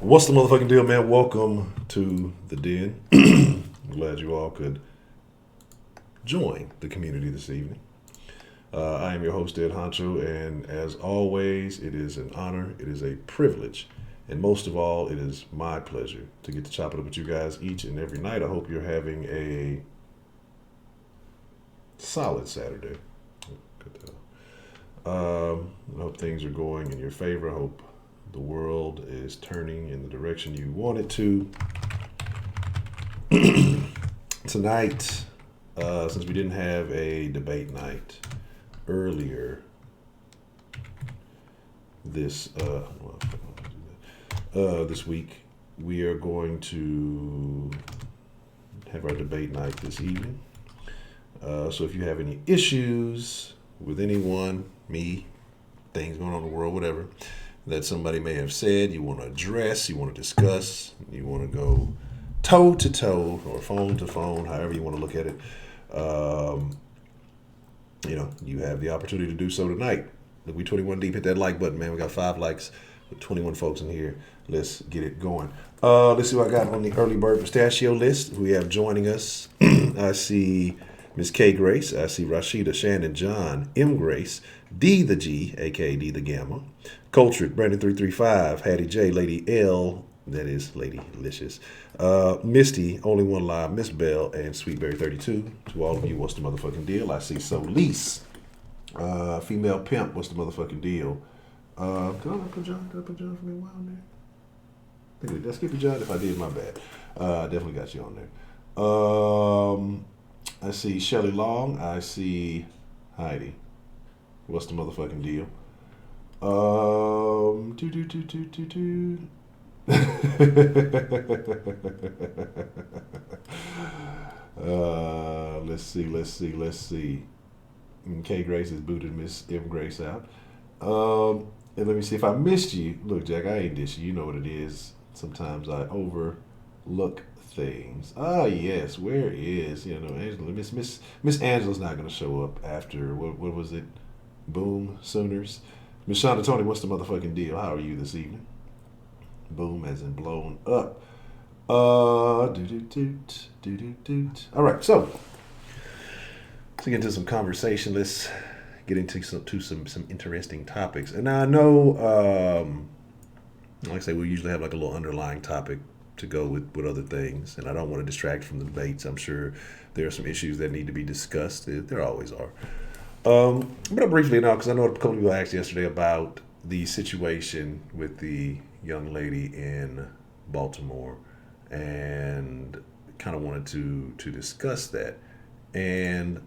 What's the motherfucking deal, man? Welcome to the den. I'm glad you all could join the community this evening. I am your host, Ed Honcho, and as always, it is an honor, it is a privilege, and most of all, it is my pleasure to get to chop it up with you guys each and every night. I hope you're having a solid Saturday. I hope things are going in your favor. I hope the world is turning in the direction you want it to. Tonight, since we didn't have a debate night earlier this this week, we are going to have our debate night this evening. So if you have any issues with anyone, me, things going on in the world, whatever, that somebody may have said, you want to address, you want to discuss, you want to go toe to toe or phone to phone, however you want to look at it, you have the opportunity to do so tonight. Look, we 21 deep. Hit that like button, man. We got 5 likes with 21 folks in here. Let's get it going. Let's see what I got on the early bird pistachio list. We have joining us. I see Miss K Grace. I see Rashida, Shannon, John, M Grace, D the G, aka D the Gamma, Coltrane, Brandon 335, Hattie J, Lady L, that is Lady Licious, Misty, Only One Live, Miss Bell, and Sweetberry 32. To all of you, what's the motherfucking deal? I see Solis, Female Pimp, what's the motherfucking deal? Did I put John? Did I put John for me a while on there? Did I skip you, John? If I did, my bad. Definitely got you on there. I see Shelly Long. I see Heidi. What's the motherfucking deal? Let's see. K Grace has booted Miss M Grace out. And let me see if I missed you. Look, Jack, I ain't dissed you. You know what it is. Sometimes I overlook things. Ah, yes. Where is Angela? Miss Angela's not gonna show up after what was it? Boom Sooners. Miss Shonda Tony, what's the motherfucking deal? How are you this evening? Boom, as in blown up. All right, so let's get into some conversation. Let's get into some interesting topics. And now I know, like I say, we usually have like a little underlying topic to go with other things, and I don't want to distract from the debates. I'm sure there are some issues that need to be discussed. There always are. But I'll briefly now, because I know a couple of people asked yesterday about the situation with the young lady in Baltimore, and kind of wanted to discuss that. And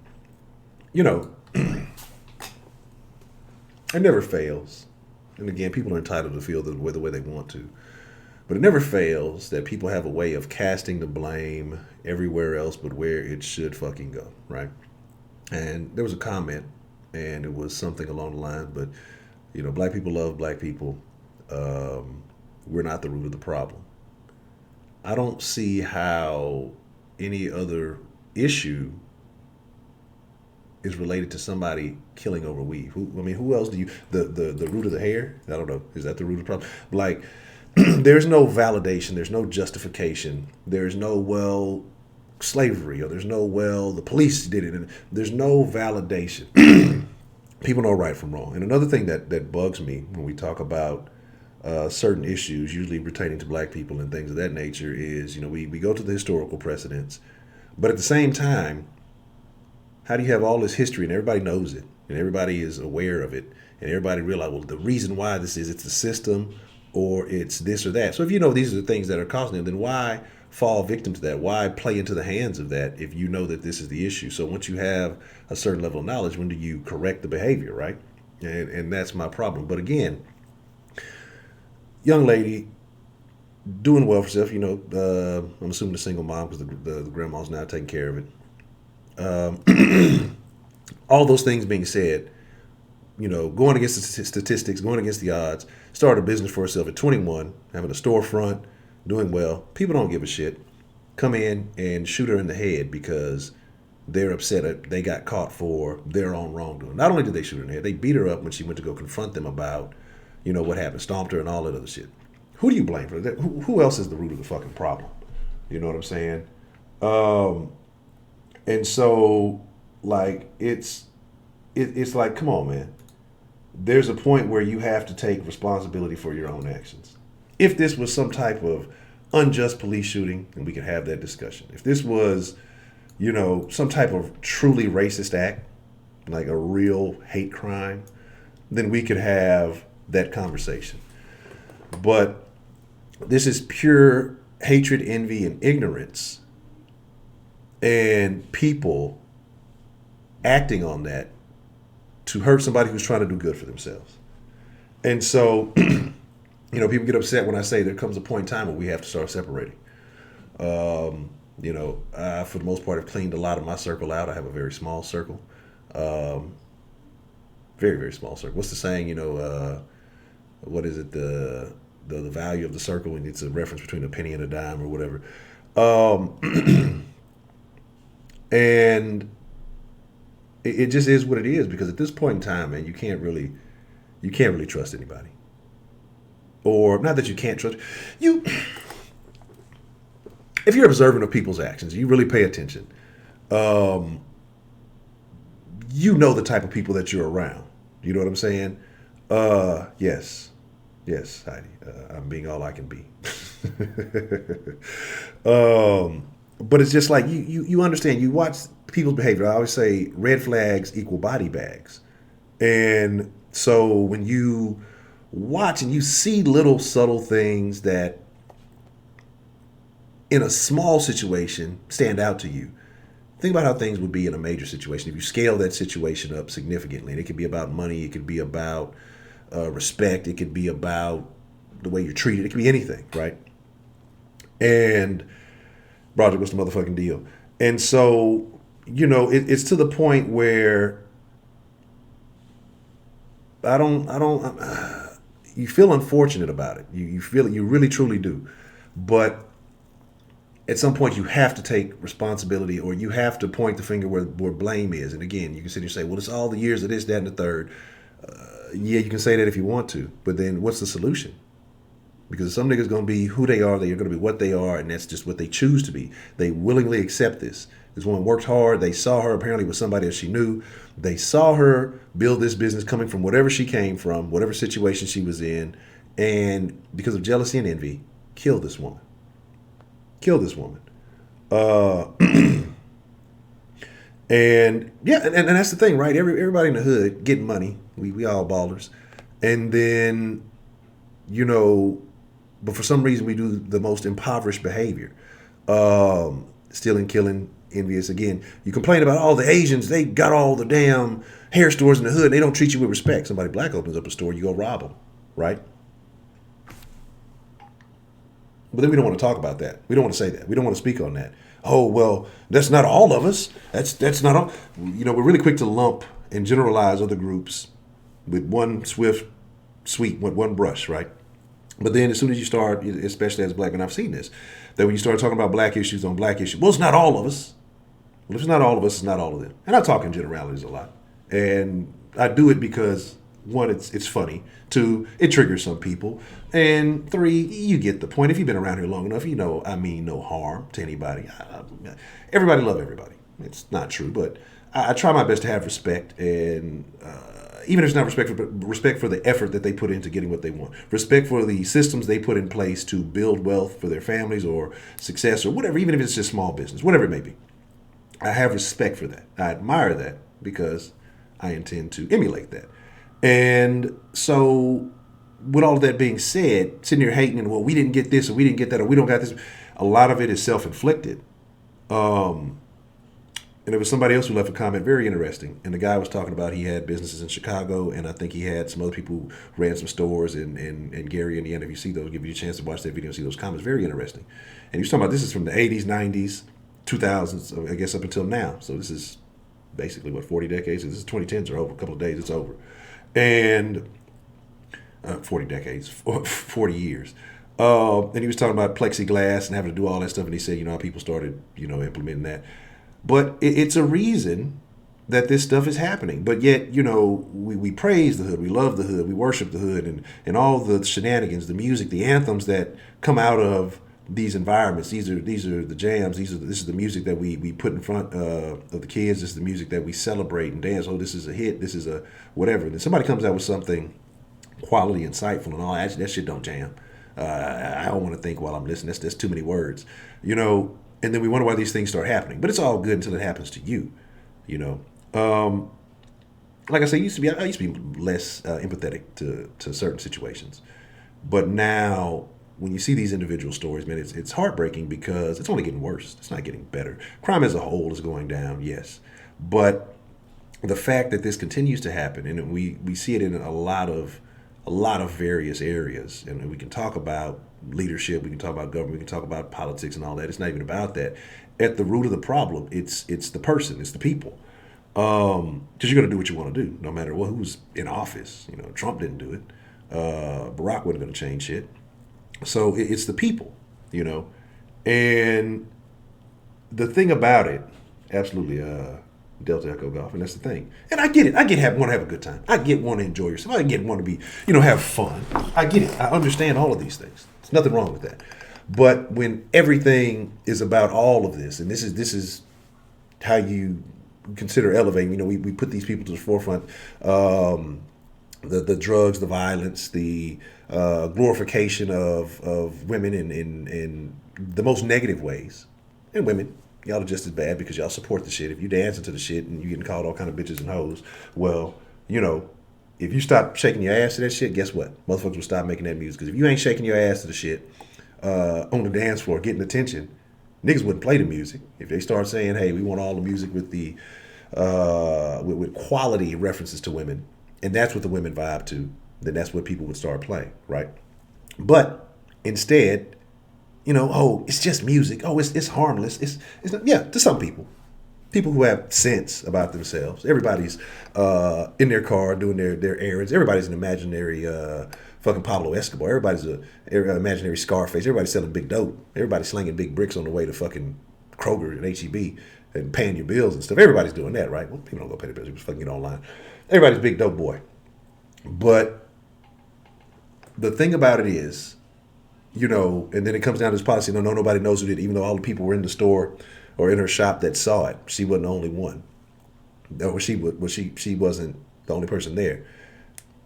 it never fails. And again, people are entitled to feel the way they want to. But it never fails that people have a way of casting the blame everywhere else but where it should fucking go, right? And there was a comment, and it was something along the lines, but, black people love black people. We're not the root of the problem. I don't see how any other issue is related to somebody killing over weed. Who else do you, the root of the hair? I don't know. Is that the root of the problem? Like, there's no validation. There's no justification. There's no, slavery, or there's no, the police did it. And there's no validation. People know right from wrong. And another thing that bugs me when we talk about certain issues, usually pertaining to black people and things of that nature, is, we go to the historical precedents. But at the same time, how do you have all this history and everybody knows it and everybody is aware of it and everybody realize, well, the reason why this is, it's the system or it's this or that. So if you know these are the things that are causing it, then why fall victim to that? Why play into the hands of that if you know that this is the issue? So once you have a certain level of knowledge, when do you correct the behavior, right? And that's my problem. But again, young lady doing well for herself, I'm assuming a single mom because the grandma's now taking care of it. All those things being said, going against the statistics, going against the odds, started a business for herself at 21, having a storefront, doing well. People don't give a shit. Come in and shoot her in the head because they're upset that they got caught for their own wrongdoing. Not only did they shoot her in the head, they beat her up when she went to go confront them about, what happened, stomped her and all that other shit. Who do you blame for that? Who else is the root of the fucking problem? You know what I'm saying? Um, and so, like, it's like, come on, man. There's a point where you have to take responsibility for your own actions. If this was some type of unjust police shooting, then we could have that discussion. If this was, some type of truly racist act, like a real hate crime, then we could have that conversation. But this is pure hatred, envy, and ignorance, and people acting on that to hurt somebody who's trying to do good for themselves. And so, people get upset when I say there comes a point in time where we have to start separating. I, for the most part, have cleaned a lot of my circle out. I have a very small circle. Very, very small circle. What's the saying? What is it? The value of the circle, and it's a reference between a penny and a dime or whatever. And it just is what it is, because at this point in time, man, you can't really trust anybody. Or not that you can't trust you. If you're observant of people's actions, you really pay attention. You know the type of people that you're around. You know what I'm saying? Yes, Heidi. I'm being all I can be. But it's just like you understand. You watch people's behavior. I always say red flags equal body bags, and so when you watch and you see little subtle things that, in a small situation, stand out to you. Think about how things would be in a major situation if you scale that situation up significantly. And it could be about money. It could be about respect. It could be about the way you're treated. It could be anything, right? And Roger, what's the motherfucking deal? And so, it's to the point where you feel unfortunate about it. You feel it. You really, truly do. But at some point, you have to take responsibility, or you have to point the finger where blame is. And again, you can sit here and say, well, it's all the years of this, that, and the third. Yeah, you can say that if you want to. But then what's the solution? Because some niggas going to be who they are. They're going to be what they are. And that's just what they choose to be. They willingly accept this. This woman worked hard. They saw her apparently with somebody that she knew. They saw her build this business coming from whatever she came from, whatever situation she was in. And because of jealousy and envy, killed this woman. And yeah, and that's the thing, right? Everybody in the hood getting money. We all ballers. And then, but for some reason we do the most impoverished behavior. Stealing, killing, envious. Again, you complain about all the Asians, they got all the damn hair stores in the hood, and they don't treat you with respect. Somebody black opens up a store, you go rob them, right? But then we don't want to talk about that. We don't want to say that. We don't want to speak on that. Oh, well, that's not all of us. That's not all. We're really quick to lump and generalize other groups with one sweep, with one brush, right? But then as soon as you start, especially as black men, I've seen this, that when you start talking about black issues on black issues, well, it's not all of us. Well, if it's not all of us, it's not all of them. And I talk in generalities a lot. And I do it because, one, it's funny. Two, it triggers some people. And three, you get the point. If you've been around here long enough, I mean no harm to anybody. Everybody love everybody. It's not true, but I try my best to have respect, and even if it's not respect for the effort that they put into getting what they want. Respect for the systems they put in place to build wealth for their families or success or whatever, even if it's just small business, whatever it may be. I have respect for that. I admire that because I intend to emulate that. And so, with all of that being said, sitting here hating and, well, we didn't get this or we didn't get that or we don't got this, a lot of it is self-inflicted. And there was somebody else who left a comment, very interesting. And the guy was talking about he had businesses in Chicago, and I think he had some other people who ran some stores in Gary, Indiana. If you see those, give you a chance to watch that video and see those comments. Very interesting. And he was talking about this is from the 80s, 90s, 2000s, I guess up until now. So this is basically, 40 decades? This is 2010s are over. A couple of days, it's over. And 40 decades, 40 years. And he was talking about plexiglass and having to do all that stuff. And he said, how people started, implementing that. But it's a reason that this stuff is happening. But yet, we praise the hood, we love the hood, we worship the hood, and all the shenanigans, the music, the anthems that come out of these environments. These are the jams. This is the music that we put in front of the kids. This is the music that we celebrate and dance. Oh, this is a hit. This is a whatever. And then somebody comes out with something quality, insightful, and all that shit don't jam. I don't want to think while I'm listening. That's too many words, And then we wonder why these things start happening. But it's all good until it happens to you, you know. Like I said, I used to be less empathetic to certain situations, but now when you see these individual stories, man, it's heartbreaking because it's only getting worse. It's not getting better. Crime as a whole is going down, yes, but the fact that this continues to happen, and we see it in a lot of various areas, and we can talk about leadership, we can talk about government, we can talk about politics and all that. It's not even about that. At the root of the problem, it's the person, it's the people. Because you're going to do what you want to do, no matter who's in office. Trump didn't do it. Barack wasn't going to change shit. So it's the people, And the thing about it, absolutely, Delta Echo Golf, and that's the thing. And I get it. Want to have a good time. I want to enjoy yourself. Want to be, have fun. I get it. I understand all of these things. There's nothing wrong with that. But when everything is about all of this, and this is how you consider elevating, we put these people to the forefront, the drugs, the violence, the glorification of women in the most negative ways. And women, y'all are just as bad because y'all support the shit. If you dancing to the shit and you getting called all kind of bitches and hoes, well, if you stop shaking your ass to that shit, guess what? Motherfuckers will stop making that music. Because if you ain't shaking your ass to the shit on the dance floor, getting attention, niggas wouldn't play the music. If they start saying, hey, we want all the music with the with quality references to women, and that's what the women vibe to, then that's what people would start playing, right? But instead, it's just music. Oh, it's harmless. It's yeah, to some people who have sense about themselves. Everybody's in their car doing their errands. Everybody's an imaginary fucking Pablo Escobar. Everybody's an imaginary Scarface. Everybody's selling big dope. Everybody's slinging big bricks on the way to fucking Kroger and HEB and paying your bills and stuff. Everybody's doing that, right? Well, people don't go pay their bills. They just fucking get online. Everybody's a big dope boy. But the thing about it is, and then it comes down to this policy. No, nobody knows who did it, even though all the people were in the store or in her shop that saw it. She wasn't the only one. Or she wasn't the only person there.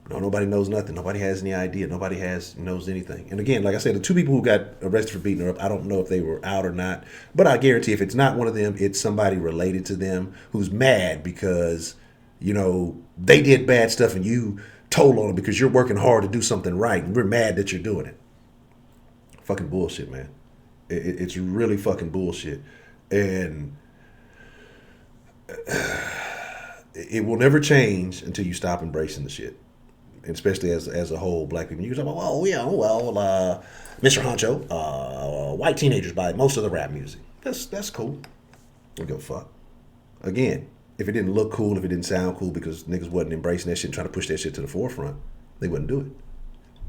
No, nobody knows nothing. Nobody has any idea. Nobody knows anything. And again, like I said, the two people who got arrested for beating her up, I don't know if they were out or not. But I guarantee if it's not one of them, it's somebody related to them who's mad because, they did bad stuff and you told on them because you're working hard to do something right. And we're mad that you're doing it. Fucking bullshit, man. It's really fucking bullshit. And it will never change until you stop embracing the shit. And especially as a whole, black people. You can talk about, Mr. Honcho, white teenagers buy most of the rap music. That's cool. Don't give a fuck. Again, if it didn't look cool, if it didn't sound cool because niggas wasn't embracing that shit and trying to push that shit to the forefront, they wouldn't do it.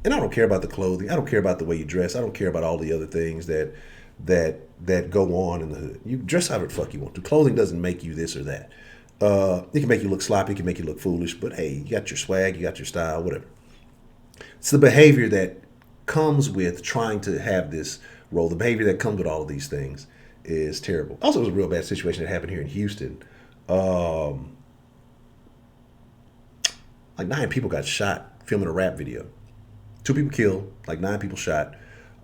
And I don't care about the clothing. I don't care about the way you dress. I don't care about all the other things that go on in the hood. You dress however the fuck you want to. Clothing doesn't make you this or that. It can make you look sloppy. It can make you look foolish. But hey, you got your swag. You got your style. Whatever. It's the behavior that comes with trying to have this role. The behavior that comes with all of these things is terrible. Also, it was a real bad situation that happened here in Houston. Like 9 people got shot filming a rap video. 2 people killed, like 9 people shot,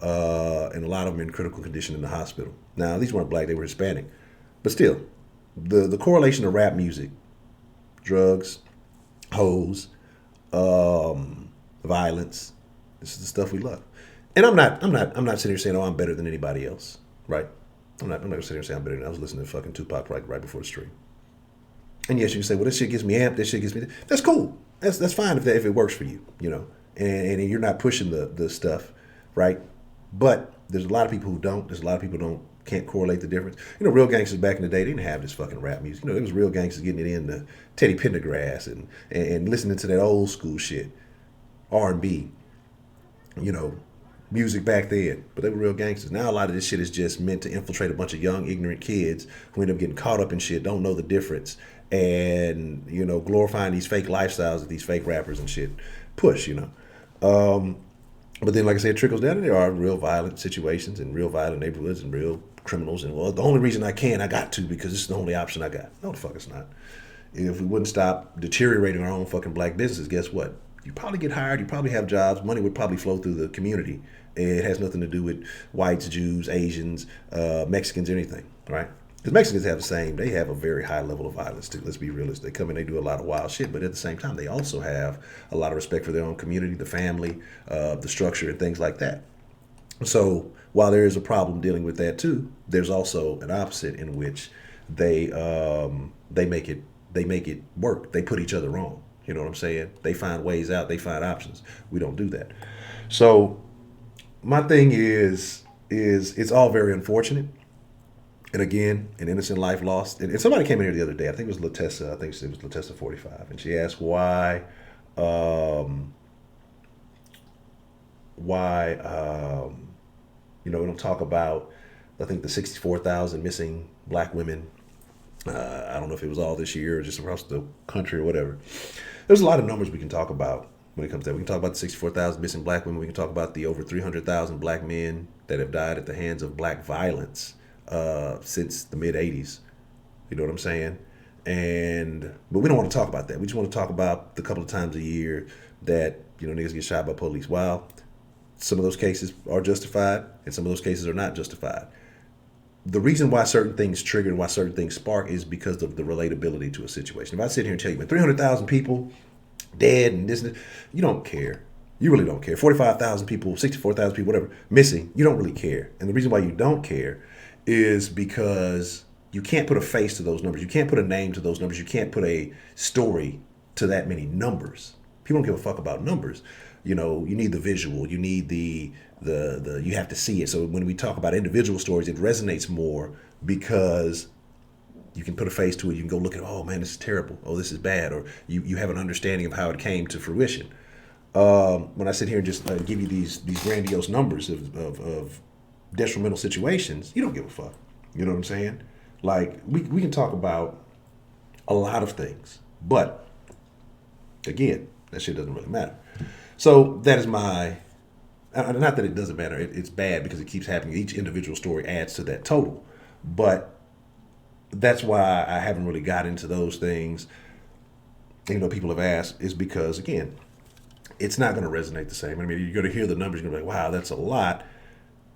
and a lot of them in critical condition in the hospital. Now, these weren't black, they were Hispanic. But still, the correlation of rap music, drugs, hoes, violence, this is the stuff we love. And I'm not sitting here saying, oh, I'm better than anybody else, right? I'm not gonna sit here and say I'm better than I was listening to fucking Tupac right before the stream. And yes, you can say, well, this shit gets me amped, this shit gets me. That's cool. That's fine if it works for you, And you're not pushing the stuff, right? But there's a lot of people who don't. There's a lot of people who can't correlate the difference. Real gangsters back in the day, they didn't have this fucking rap music. It was real gangsters getting it into Teddy Pendergrass and listening to that old school shit, R&B, music back then. But they were real gangsters. Now a lot of this shit is just meant to infiltrate a bunch of young, ignorant kids who end up getting caught up in shit, don't know the difference, and glorifying these fake lifestyles that these fake rappers and shit push. But then, like I said, it trickles down, and there are real violent situations and real violent neighborhoods and real criminals. And well, the only reason I got to because it's the only option I got. No, the fuck it's not. If we wouldn't stop deteriorating our own fucking black businesses, guess what? You probably get hired. You probably have jobs. Money would probably flow through the community. It has nothing to do with whites, Jews, Asians, Mexicans, anything, right? Because Mexicans have the same. They have a very high level of violence too. Let's be realistic. They come in, they do a lot of wild shit, but at the same time, they also have a lot of respect for their own community, the family, the structure, and things like that. So while there is a problem dealing with that too, there's also an opposite in which they make it work. They put each other wrong. You know what I'm saying? They find ways out. They find options. We don't do that. So my thing is it's all very unfortunate. And again, an innocent life lost. And somebody came in here the other day. I think it was Latessa. I think it was Latessa 45, and she asked why we don't talk about, I think, the 64,000 missing black women. I don't know if it was all this year or just across the country or whatever. There's a lot of numbers we can talk about when it comes to that. We can talk about the 64,000 missing black women. We can talk about the over 300,000 black men that have died at the hands of black violence since the mid 80s. You know what I'm saying? But we don't want to talk about that. We just want to talk about the couple of times a year that niggas get shot by police. While some of those cases are justified and some of those cases are not justified. The reason why certain things trigger and why certain things spark is because of the relatability to a situation. If I sit here and tell you, 300,000 people dead and this, you don't care. You really don't care. 45,000 people, 64,000 people, whatever, missing, you don't really care. And the reason why you don't care is because you can't put a face to those numbers. You can't put a name to those numbers. You can't put a story to that many numbers. People don't give a fuck about numbers. You need the visual. You need the you have to see it. So when we talk about individual stories, it resonates more because you can put a face to it. You can go look at, oh man, this is terrible. Oh, this is bad. Or you have an understanding of how it came to fruition. When I sit here and just give you these grandiose numbers of detrimental situations, you don't give a fuck. You know what I'm saying? Like we can talk about a lot of things, but again, that shit doesn't really matter. So that is my, not that it doesn't matter. It's bad because it keeps happening. Each individual story adds to that total, but that's why I haven't really got into those things. People have asked is because again, it's not going to resonate the same. I mean, you're going to hear the numbers. You're going to be like, wow, that's a lot.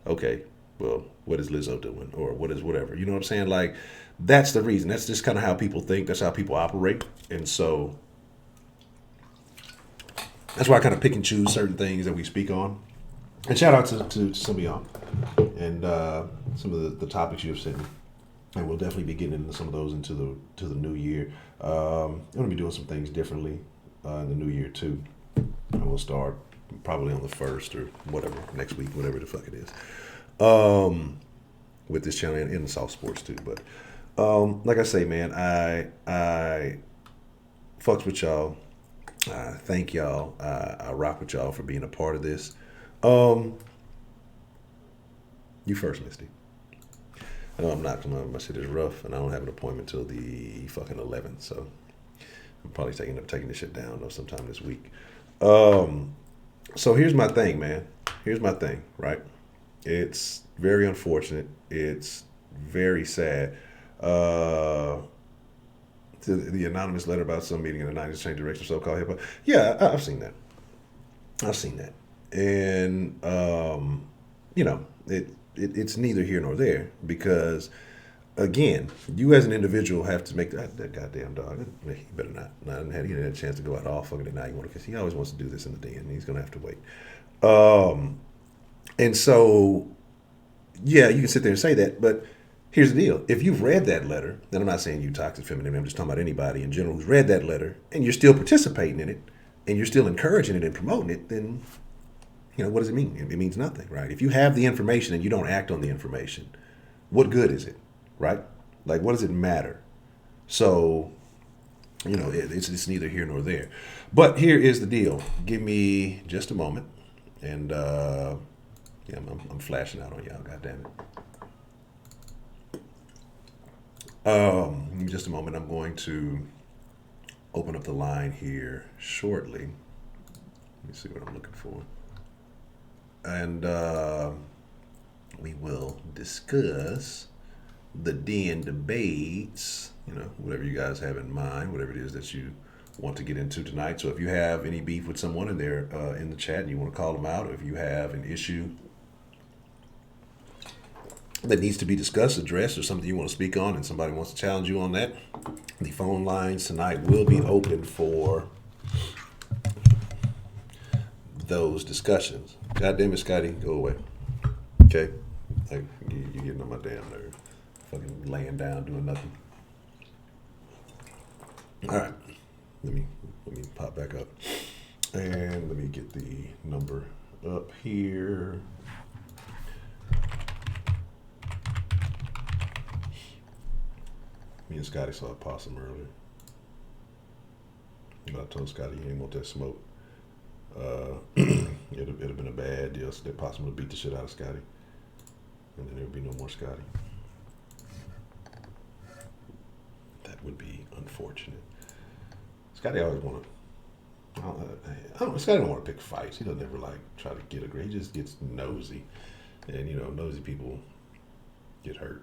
Okay, well, what is Lizzo doing? Or what is whatever? You know what I'm saying? Like, that's the reason. That's just kind of how people think. That's how people operate. And so that's why I kind of pick and choose certain things that we speak on. And shout out to some of y'all and some of the topics you have sent me. And we'll definitely be getting into some of those into the new year. I'm going to be doing some things differently in the new year too. And we'll start probably on the 1st or whatever, next week, whatever the fuck it is. With this channel and in the soft sports too. But like I say, man, I fucks with y'all. Thank y'all. I rock with y'all for being a part of this. You first, Misty. I know I'm not. My shit is rough, and I don't have an appointment till the fucking 11th. So I'm probably taking this shit down though sometime this week. So here's my thing, man. Here's my thing, right? It's very unfortunate. It's very sad. To the anonymous letter about some meeting in the 90s change direction of so-called hip hop. Yeah, I've seen that. And it's neither here nor there because again, you as an individual have to make that goddamn dog. He better not. I didn't have a chance to go out all fucking night. Because he always wants to do this in the den. He's gonna have to wait. And so, yeah, you can sit there and say that, but here's the deal. If you've read that letter, and I'm not saying you toxic femininity, I'm just talking about anybody in general who's read that letter, and you're still participating in it, and you're still encouraging it and promoting it, then, what does it mean? It means nothing, right? If you have the information and you don't act on the information, what good is it, right? Like, what does it matter? So, it's neither here nor there. But here is the deal. Give me just a moment, and, I'm flashing out on y'all, goddammit. Give me just a moment. I'm going to open up the line here shortly. Let me see what I'm looking for. And we will discuss the den debates, whatever you guys have in mind, whatever it is that you want to get into tonight. So if you have any beef with someone in there in the chat and you want to call them out, or if you have an issue that needs to be discussed, addressed, or something you want to speak on and somebody wants to challenge you on that, the phone lines tonight will be open for those discussions. God damn it, Scotty, go away. Okay? Like, you're getting on my damn nerve. Fucking laying down, doing nothing. All right. Let me pop back up. And let me get the number up here. Me and Scotty saw a possum earlier. But I told Scotty he ain't want that smoke. It'd have been a bad deal. So that possum would beat the shit out of Scotty. And then there would be no more Scotty. That would be unfortunate. Scotty always want to. Scotty don't want to pick fights. He doesn't ever try to get a grade. He just gets nosy, and nosy people get hurt.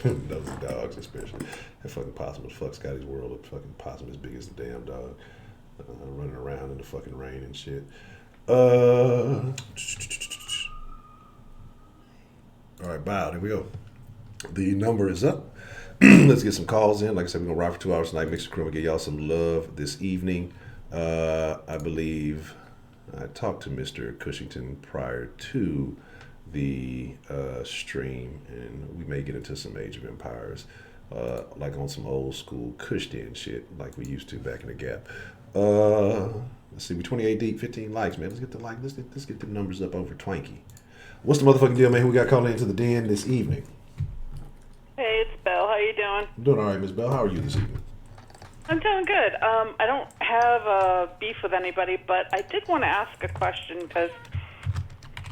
Nosy dogs, especially. That fucking possum would fuck Scotty's world up. Fucking possum as big as the damn dog, running around in the fucking rain and shit. All right, bow. There we go. The number is up. Let's get some calls in. Like I said, we're going to rock for 2 hours tonight. Mix the crew and get y'all some love this evening. I believe I talked to Mr. Cushington prior to the stream, and we may get into some Age of Empires, like on some old school Cushden shit, like we used to back in the Gap. Let's see, we're 28 deep, 15 likes, man. Let's get the numbers up over Twanky. What's the motherfucking deal, man? Who we got calling into the den this evening? Hey, it's Belle. How you doing? I'm doing all right, Miss Belle. How are you this evening? I'm doing good. I don't have beef with anybody, but I did want to ask a question because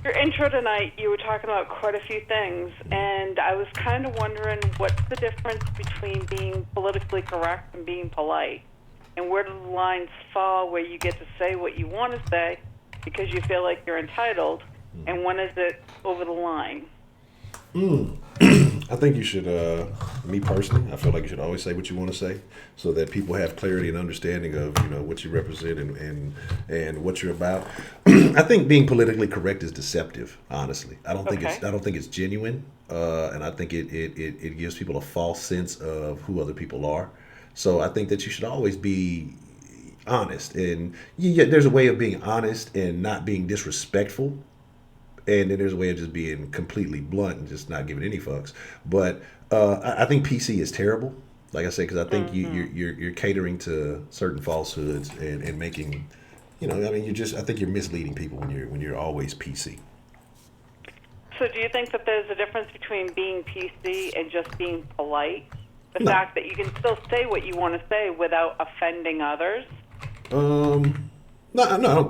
your intro tonight, you were talking about quite a few things, and I was kind of wondering what's the difference between being politically correct and being polite, and where do the lines fall where you get to say what you want to say because you feel like you're entitled, and when is it over the line? I think you should, me personally, I feel like you should always say what you want to say so that people have clarity and understanding of, what you represent and what you're about. I think being politically correct is deceptive, honestly. I don't think it's genuine. And I think it gives people a false sense of who other people are. So I think that you should always be honest, and there's a way of being honest and not being disrespectful. And then there's a way of just being completely blunt and just not giving any fucks. But I think PC is terrible, like I said, because I think you're catering to certain falsehoods and making, I think you're misleading people when you're always PC. So do you think that there's a difference between being PC and just being polite? The fact that you can still say what you want to say without offending others? No.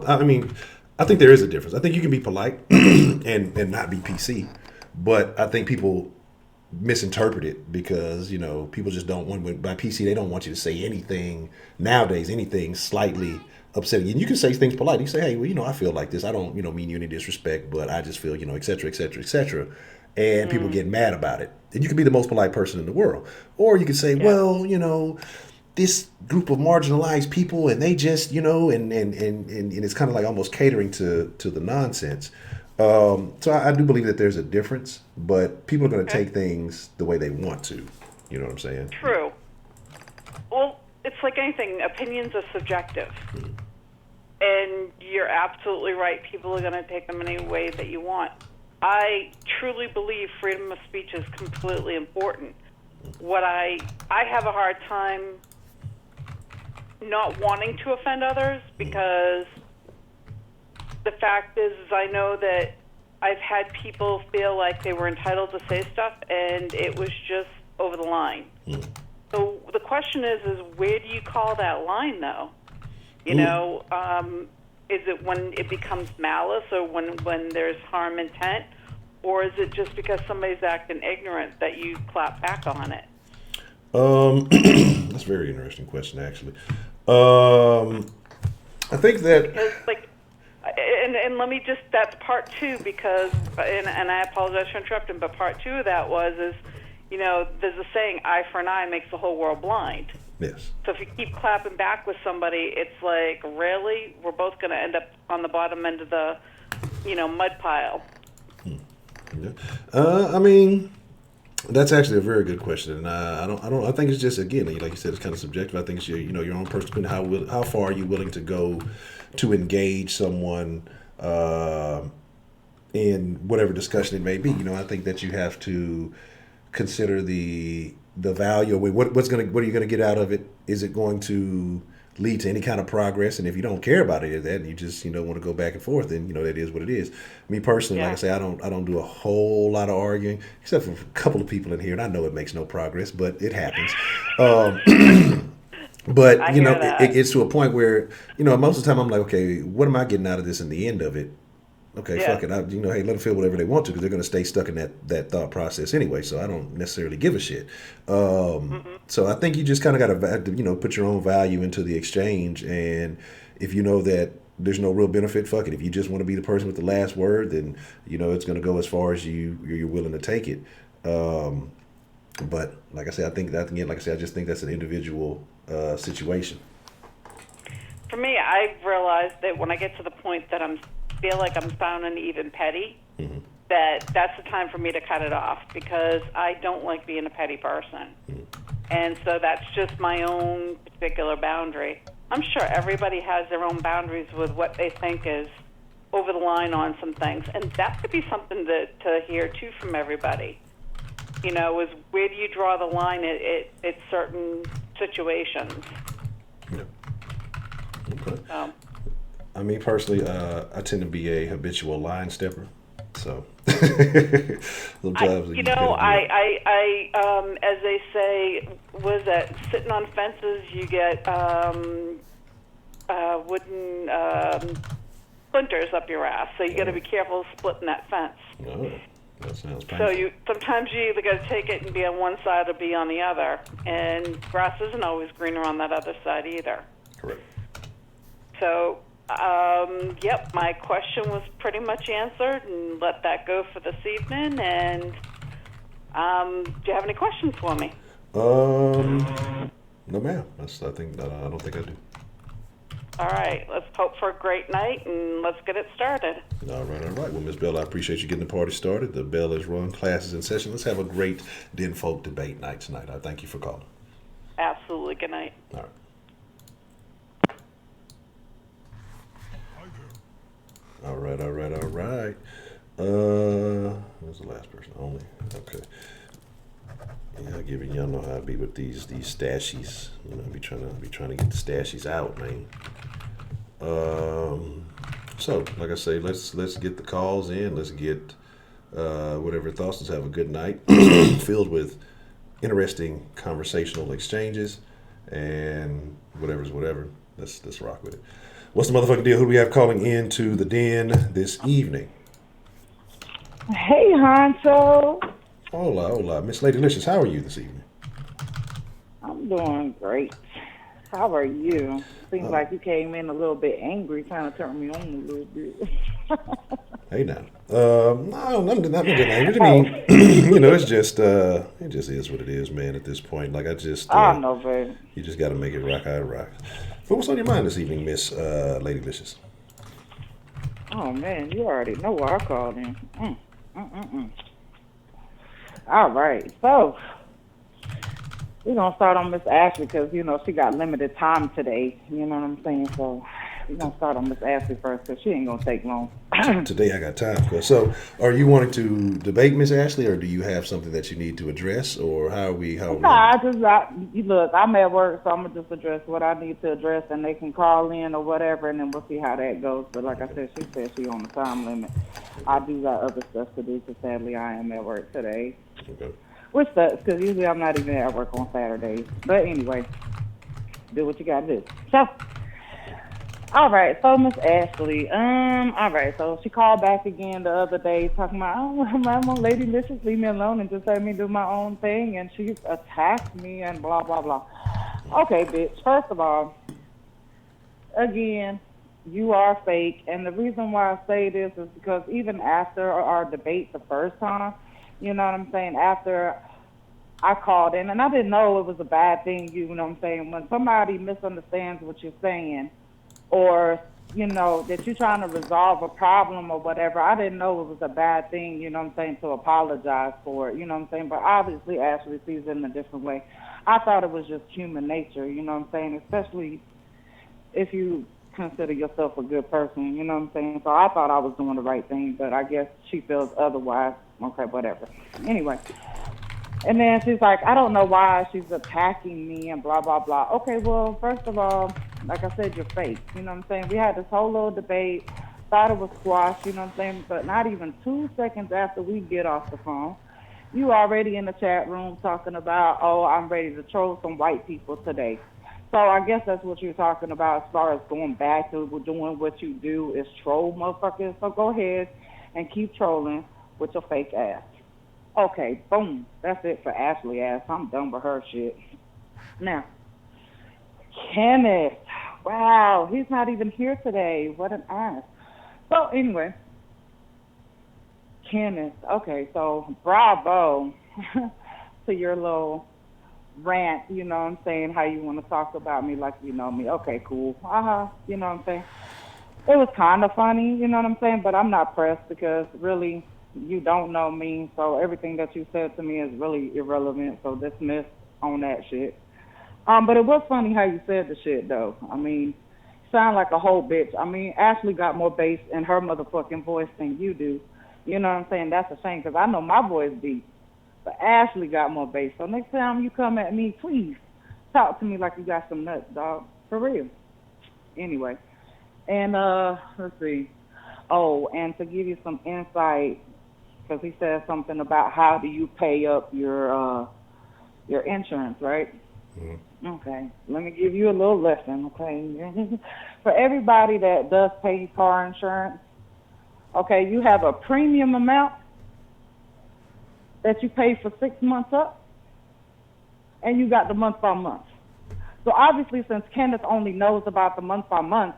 I mean, I think there is a difference. I think you can be polite and not be PC, but I think people misinterpret it because people just don't want. By PC, they don't want you to say anything nowadays, anything slightly upsetting. And you can say things polite. You say, hey, well, I feel like this. I don't, mean you any disrespect, but I just feel, et cetera, et cetera, et cetera. And people get mad about it. And you can be the most polite person in the world, or you can say, well, this group of marginalized people, and they just, and it's kind of like almost catering to the nonsense. So I do believe that there's a difference, but people are going to take things the way they want to. You know what I'm saying? True. Well, it's like anything. Opinions are subjective. Mm-hmm. And you're absolutely right. People are going to take them any way that you want. I truly believe freedom of speech is completely important. What I have a hard time not wanting to offend others because the fact is I know that I've had people feel like they were entitled to say stuff and it was just over the line. So the question is where do you call that line though? Is it when it becomes malice or when there's harm intent, or is it just because somebody's acting ignorant that you clap back on it? That's a very interesting question, actually. I think that. Because, like, and let me just, that's part two, because, and I apologize for interrupting, but part two of that is, there's a saying, eye for an eye makes the whole world blind. Yes. So if you keep clapping back with somebody, it's like, really? We're both going to end up on the bottom end of the, mud pile. Yeah. I mean, that's actually a very good question, and I think it's just, again, like you said, it's kind of subjective. I think it's your own personal opinion. How far are you willing to go to engage someone in whatever discussion it may be? I think that you have to consider the value. What are you gonna get out of it? Is it going to lead to any kind of progress? And if you don't care about any of that, and you just want to go back and forth, then that is what it is. Me personally, like I say, I don't do a whole lot of arguing, except for a couple of people in here, and I know it makes no progress, but it happens. But it's to a point where most of the time I'm like, okay, what am I getting out of this in the end of it? Okay, fuck it. Hey, let them feel whatever they want to, because they're going to stay stuck in that thought process anyway. So I don't necessarily give a shit. So I think you just kind of got to put your own value into the exchange, and if you know that there's no real benefit, fuck it. If you just want to be the person with the last word, then it's going to go as far as you're willing to take it. But like I said, I just think that's an individual situation. For me, I've realized that when I get to the point that feel like I'm sounding even petty, that's the time for me to cut it off, because I don't like being a petty person. And so that's just my own particular boundary. I'm sure everybody has their own boundaries with what they think is over the line on some things, and that could be something to hear too from everybody. Is where do you draw the line at certain situations? Yeah. Okay. I mean, personally, I tend to be a habitual line stepper, so sometimes as they say, was that sitting on fences, you get wooden splinters up your ass, so you got to be careful splitting that fence. Oh, that sounds painful. So sometimes you either got to take it and be on one side or be on the other, and grass isn't always greener on that other side either. Correct. So. My question was pretty much answered, and let that go for this evening. And do you have any questions for me? No, ma'am. I don't think I do. All right, let's hope for a great night, and let's get it started. All right. Well, Ms. Bell, I appreciate you getting the party started. The bell is rung, class is in session. Let's have a great Denfolk debate night tonight. I thank you for calling. Absolutely. Good night. All right. All right. Who's the last person? Only. Okay. Yeah, y'all know how I be with these stashies. Be trying to get the stashies out, man. So like I say, let's get the calls in. Let's get whatever thoughts. Let's have a good night filled with interesting conversational exchanges, and whatever's whatever. Let's rock with it. What's the motherfucking deal? Who do we have calling into the den this evening? Hey, Honcho. Hola. Miss Lady Licious, how are you this evening? I'm doing great. How are you? Seems like you came in a little bit angry, trying to turn me on a little bit. Hey, now. No, I'm not getting angry. I mean, it's just, it just is what it is, man, at this point. Like, I know, baby. You just got to make it rock how it rocks. But what's on your mind this evening, Miss Lady Licious? Oh, man, you already know why I called in. All right, so we're going to start on Miss Ashley because, she got limited time today. You know what I'm saying? So we're going to start on Miss Ashley first because she ain't going to take long. Today I got time. So are you wanting to debate Miss Ashley, or do you have something that you need to address, or how are we? Look, I'm at work, so I'm going to just address what I need to address, and they can call in or whatever, and then we'll see how that goes. But like I said, she said she's on the time limit. I do got other stuff to do, because sadly I am at work today. Okay. Which sucks, because usually I'm not even at work on Saturdays. But anyway, do what you got to do. So, All right, so Miss Ashley, all right, so she called back again the other day talking about, oh, my lady, let's just leave me alone and just let me do my own thing, and she attacked me and blah blah blah. Okay, bitch. First of all, again, you are fake, and the reason why I say this is because even after our debate the first time, you know what I'm saying? After I called in, and I didn't know it was a bad thing. You know what I'm saying? When somebody misunderstands what you're saying, or that you're trying to resolve a problem or whatever, I didn't know it was a bad thing, you know what I'm saying, to apologize for it, you know what I'm saying, but obviously Ashley sees it in a different way. I thought it was just human nature, you know what I'm saying, especially if you consider yourself a good person, you know what I'm saying, so I thought I was doing the right thing, but I guess she feels otherwise. Okay, whatever. Anyway, and then she's like, I don't know why she's attacking me and blah, blah, blah. Okay, well, first of all, like I said, you're fake. You know what I'm saying? We had this whole little debate, thought it was squashed, you know what I'm saying? But not even 2 seconds after we get off the phone, you already in the chat room talking about, oh, I'm ready to troll some white people today. So I guess that's what you're talking about as far as going back to doing what you do is troll motherfuckers. So go ahead and keep trolling with your fake ass. Okay, boom. That's it for Ashley ass. I'm done with her shit. Now, Kenneth. Wow, he's not even here today. What an ass. So anyway, Kenneth. Okay, so bravo to your little rant, you know what I'm saying, how you want to talk about me like you know me. Okay, cool. You know what I'm saying? It was kind of funny, you know what I'm saying, but I'm not pressed because really you don't know me, so everything that you said to me is really irrelevant, so dismiss on that shit. But it was funny how you said the shit, though. I mean, sound like a whole bitch. I mean, Ashley got more bass in her motherfucking voice than you do. You know what I'm saying? That's a shame because I know my voice deep, but Ashley got more bass. So next time you come at me, please talk to me like you got some nuts, dog. For real. Anyway, and let's see. Oh, and to give you some insight, because he said something about how do you pay up your insurance, right? Mm-hmm. Okay, let me give you a little lesson, okay? For everybody that does pay car insurance, okay, you have a premium amount that you pay for 6 months up, and you got the month by month. So obviously, since Kenneth only knows about the month by month,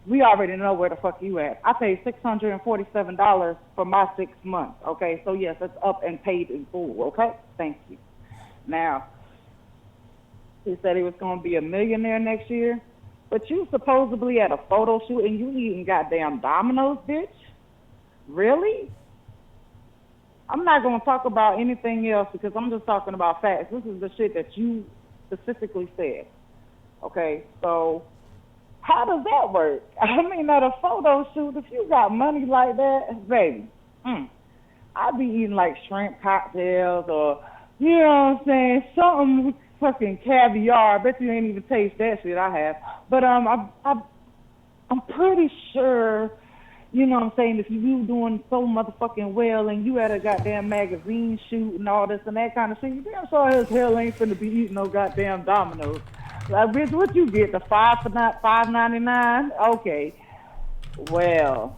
we already know where the fuck you at. I paid $647 for my 6 months, okay? So yes, it's up and paid in full, okay? Thank you. Now, he said he was going to be a millionaire next year, but you supposedly at a photo shoot and you eating goddamn Domino's, bitch? Really? I'm not going to talk about anything else because I'm just talking about facts. This is the shit that you specifically said. Okay, so how does that work? I mean, at a photo shoot, if you got money like that, baby, I'd be eating like shrimp cocktails or, you know what I'm saying, something fucking caviar. I bet you ain't even taste that shit I have. But I'm pretty sure, you know what I'm saying, if you doing so motherfucking well and you at a goddamn magazine shoot and all this and that kind of shit, you damn sure as hell ain't finna be eating no goddamn Domino's. Like, bitch, what you get? The $5.99? Okay. Well,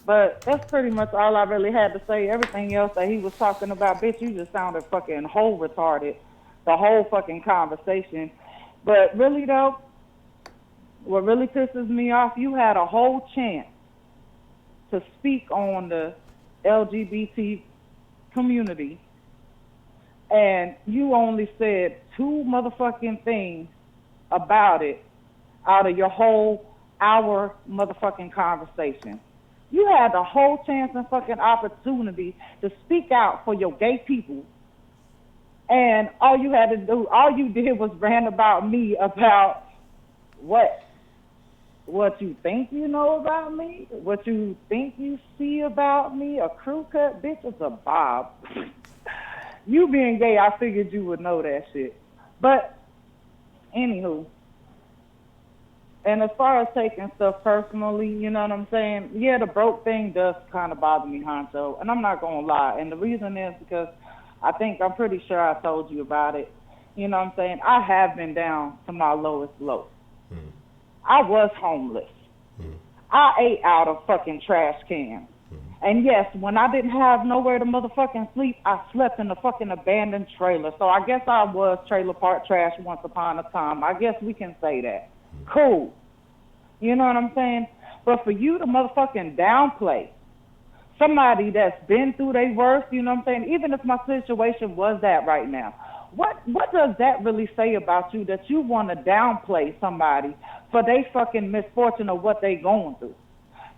but that's pretty much all I really had to say. Everything else that he was talking about, bitch, you just sounded fucking whole retarded. The whole fucking conversation. But really though, what really pisses me off, you had a whole chance to speak on the LGBT community, and you only said 2 motherfucking things about it out of your whole hour motherfucking conversation. You had the whole chance and fucking opportunity to speak out for your gay people, and all you had to do, all you did was rant about me about what? What you think you know about me? What you think you see about me? A crew cut? Bitch, it's a bob. You being gay, I figured you would know that shit. But, anywho, and as far as taking stuff personally, you know what I'm saying? Yeah, the broke thing does kind of bother me, Honcho. And I'm not going to lie. And the reason is because I'm pretty sure I told you about it. You know what I'm saying? I have been down to my lowest low. I was homeless. I ate out of fucking trash cans. And yes, when I didn't have nowhere to motherfucking sleep, I slept in a fucking abandoned trailer. So I guess I was trailer park trash once upon a time. I guess we can say that. Cool. You know what I'm saying? But for you to motherfucking downplay somebody that's been through their worst, you know what I'm saying? Even if my situation was that right now, what does that really say about you that you want to downplay somebody for their fucking misfortune or what they going through?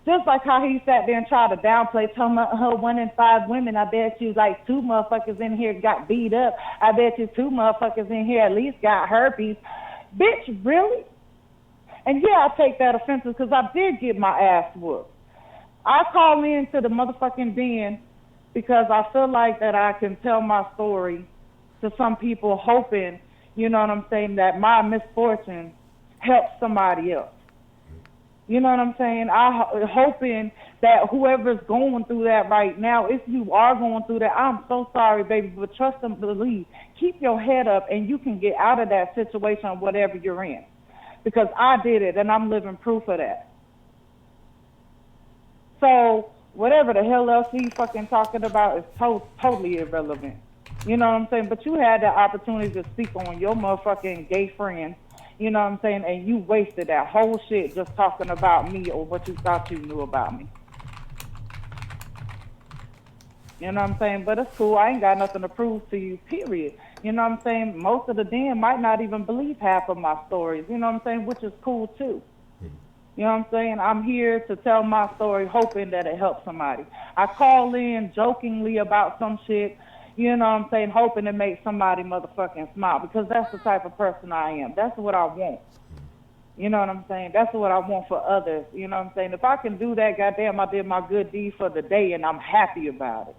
Just like how he sat there and tried to downplay, telling her 1 in 5 women, I bet you like 2 motherfuckers in here got beat up. I bet you 2 motherfuckers in here at least got herpes. Bitch, really? And yeah, I take that offensive because I did get my ass whooped. I call into the motherfucking den because I feel like that I can tell my story to some people hoping, you know what I'm saying, that my misfortune helps somebody else. You know what I'm saying? Hoping that whoever's going through that right now, if you are going through that, I'm so sorry, baby, but trust and believe. Keep your head up and you can get out of that situation, whatever you're in. Because I did it and I'm living proof of that. So whatever the hell else he's fucking talking about is totally irrelevant. You know what I'm saying? But you had the opportunity to speak on your motherfucking gay friend. You know what I'm saying? And you wasted that whole shit just talking about me or what you thought you knew about me. You know what I'm saying? But it's cool. I ain't got nothing to prove to you, period. You know what I'm saying? Most of the den might not even believe half of my stories. You know what I'm saying? Which is cool, too. You know what I'm saying? I'm here to tell my story, hoping that it helps somebody. I call in jokingly about some shit. You know what I'm saying? Hoping to make somebody motherfucking smile because that's the type of person I am. That's what I want. You know what I'm saying? That's what I want for others. You know what I'm saying? If I can do that, goddamn, I did my good deed for the day and I'm happy about it.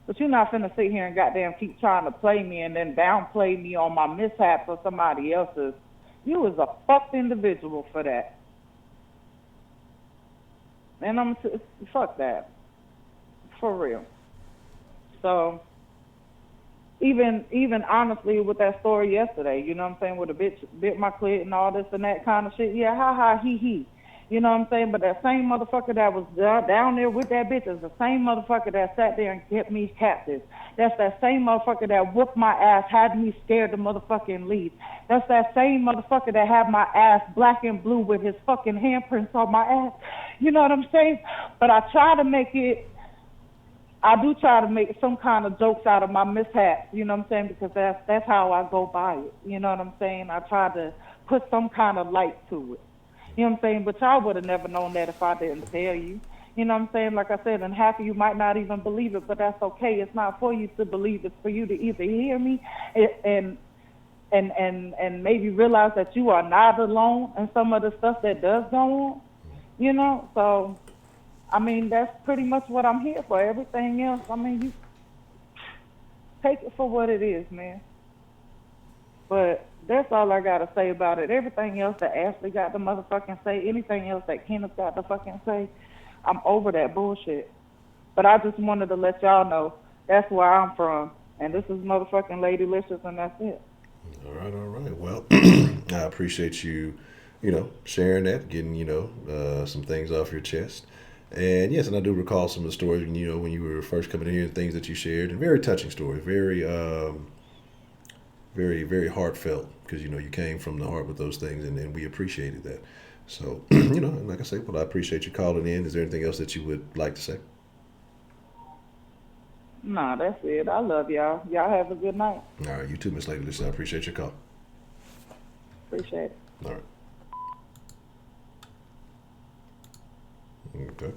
But you're not finna sit here and goddamn keep trying to play me and then downplay me on my mishaps or somebody else's. You is a fucked individual for that. And fuck that. For real. So, even honestly with that story yesterday, you know what I'm saying, with a bitch bit my clit and all this and that kind of shit, yeah, ha ha, he. You know what I'm saying? But that same motherfucker that was down there with that bitch is the same motherfucker that sat there and kept me captive. That's that same motherfucker that whooped my ass, had me scared to motherfucking leave. That's that same motherfucker that had my ass black and blue with his fucking handprints on my ass. You know what I'm saying? But I do try to make some kind of jokes out of my mishaps, you know what I'm saying, because that's how I go by it, you know what I'm saying? I try to put some kind of light to it, you know what I'm saying, but y'all would have never known that if I didn't tell you, you know what I'm saying, like I said, and half of you might not even believe it, but that's okay. It's not for you to believe, it's for you to either hear me and maybe realize that you are not alone in some of the stuff that does go on, you know, so... I mean, that's pretty much what I'm here for. Everything else, I mean, you take it for what it is, man. But that's all I got to say about it. Everything else that Ashley got to motherfucking say, anything else that Kenneth got to fucking say, I'm over that bullshit. But I just wanted to let y'all know that's where I'm from. And this is motherfucking Lady Licious, and that's it. All right. Well, I appreciate you, sharing that, getting, some things off your chest. And yes, and I do recall some of the stories, when you were first coming in here, and things that you shared, and very touching stories, very, very, very heartfelt, because, you came from the heart with those things, and we appreciated that. So, and like I say, well, I appreciate you calling in. Is there anything else that you would like to say? Nah, that's it. I love y'all. Y'all have a good night. All right, you too, Miss Lady Lisa. I appreciate your call. Appreciate it. All right. Okay.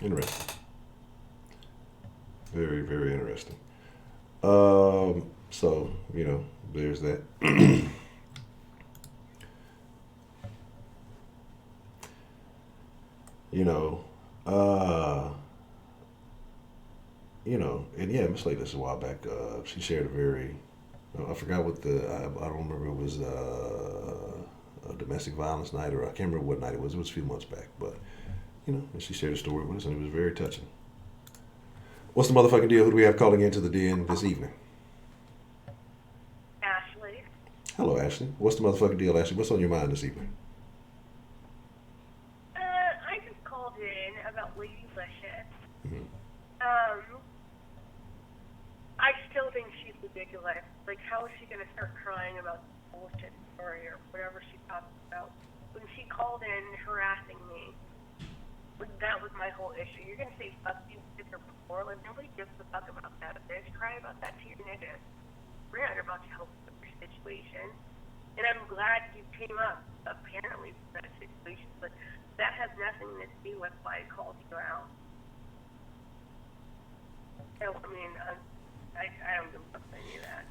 Interesting. Very, very interesting. So, there's that. And yeah, Miss Lady, this a while back, she shared a very, I forgot what I don't remember, it was a domestic violence night, or I can't remember what night it was a few months back, but, and she shared a story with us, and it was very touching. What's the motherfucking deal? Who do we have calling into the den this evening? Ashley. Hello, Ashley. What's the motherfucking deal, Ashley? What's on your mind this evening? I just called in about Lady Licious. Mm-hmm. I still think she's ridiculous. Like, how is she going to start crying about the bullshit story or whatever she talks about? When she called in harassing me, that was my whole issue. You're going to say fuck you did her before. Like, nobody gives a fuck about that, bitch. Cry about that to your nigga. We're not about to help with your situation. And I'm glad you came up, apparently, for that situation, but that has nothing to do with why I called you out. So, I mean, I don't give a fuck about any of that.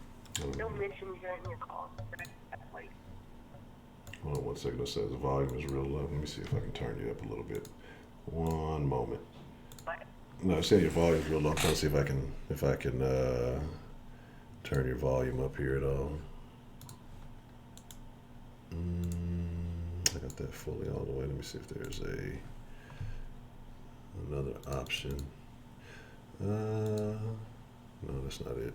Don't mention me during your calls. That's like, Hold on one second. It says the volume is real low. Let me see if I can turn you up a little bit. One moment. what? No, I said your volume's real low. I'm trying to see if I can turn your volume up here at all. I got that fully all the way. Let me see if there's another option. No, that's not it.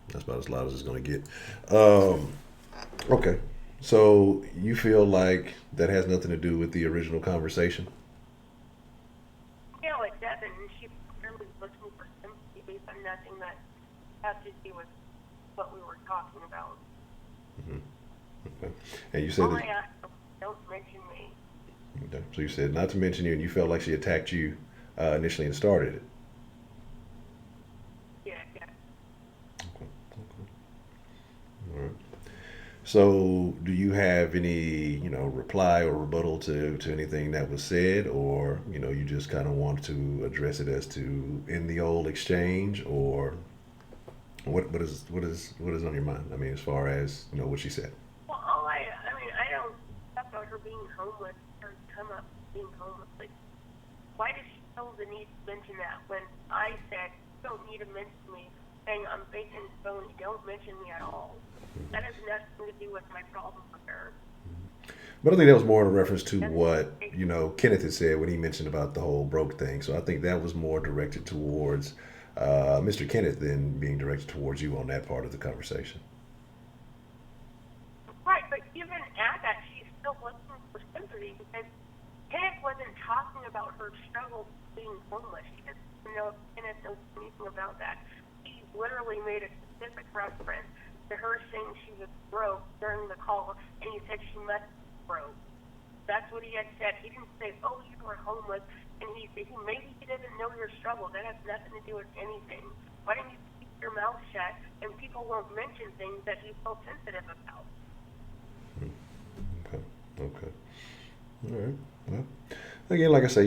That's about as loud as it's gonna get. Okay. So you feel like that has nothing to do with the original conversation? Yeah, it doesn't. And she really looking for sympathy based on nothing that has to do with what we were talking about. Okay. And you said All I that. asked was, don't mention me. Okay. So you said not to mention you, and you felt like she attacked you initially and started it. Yeah, yeah. Okay. All right. So, do you have any, reply or rebuttal to anything that was said, or you just kind of want to address it as to end the old exchange, or what is on your mind? I mean, as far as what she said. Well, I mean, I don't talk about her being homeless or come up being homeless. Like, why does she feel the need to mention that when I said, you don't need to mention me, saying I'm fake and phony, don't mention me at all. That has nothing to do with my problem with her. But I think that was more in reference to what Kenneth had said when he mentioned about the whole broke thing. So I think that was more directed towards Mr. Kenneth than being directed towards you on that part of the conversation. Right, but even at that, she's still looking for sympathy because Kenneth wasn't talking about her struggle being homeless. She doesn't know if Kenneth knows anything about that. He literally made a specific reference to her saying she was broke during the call, and he said she must be broke. That's what he had said. He didn't say, oh, you were homeless, and maybe he doesn't know your struggle. That has nothing to do with anything. Why don't you keep your mouth shut, and people won't mention things that you feel sensitive about? Okay. Okay. All right. Well, again, like I say,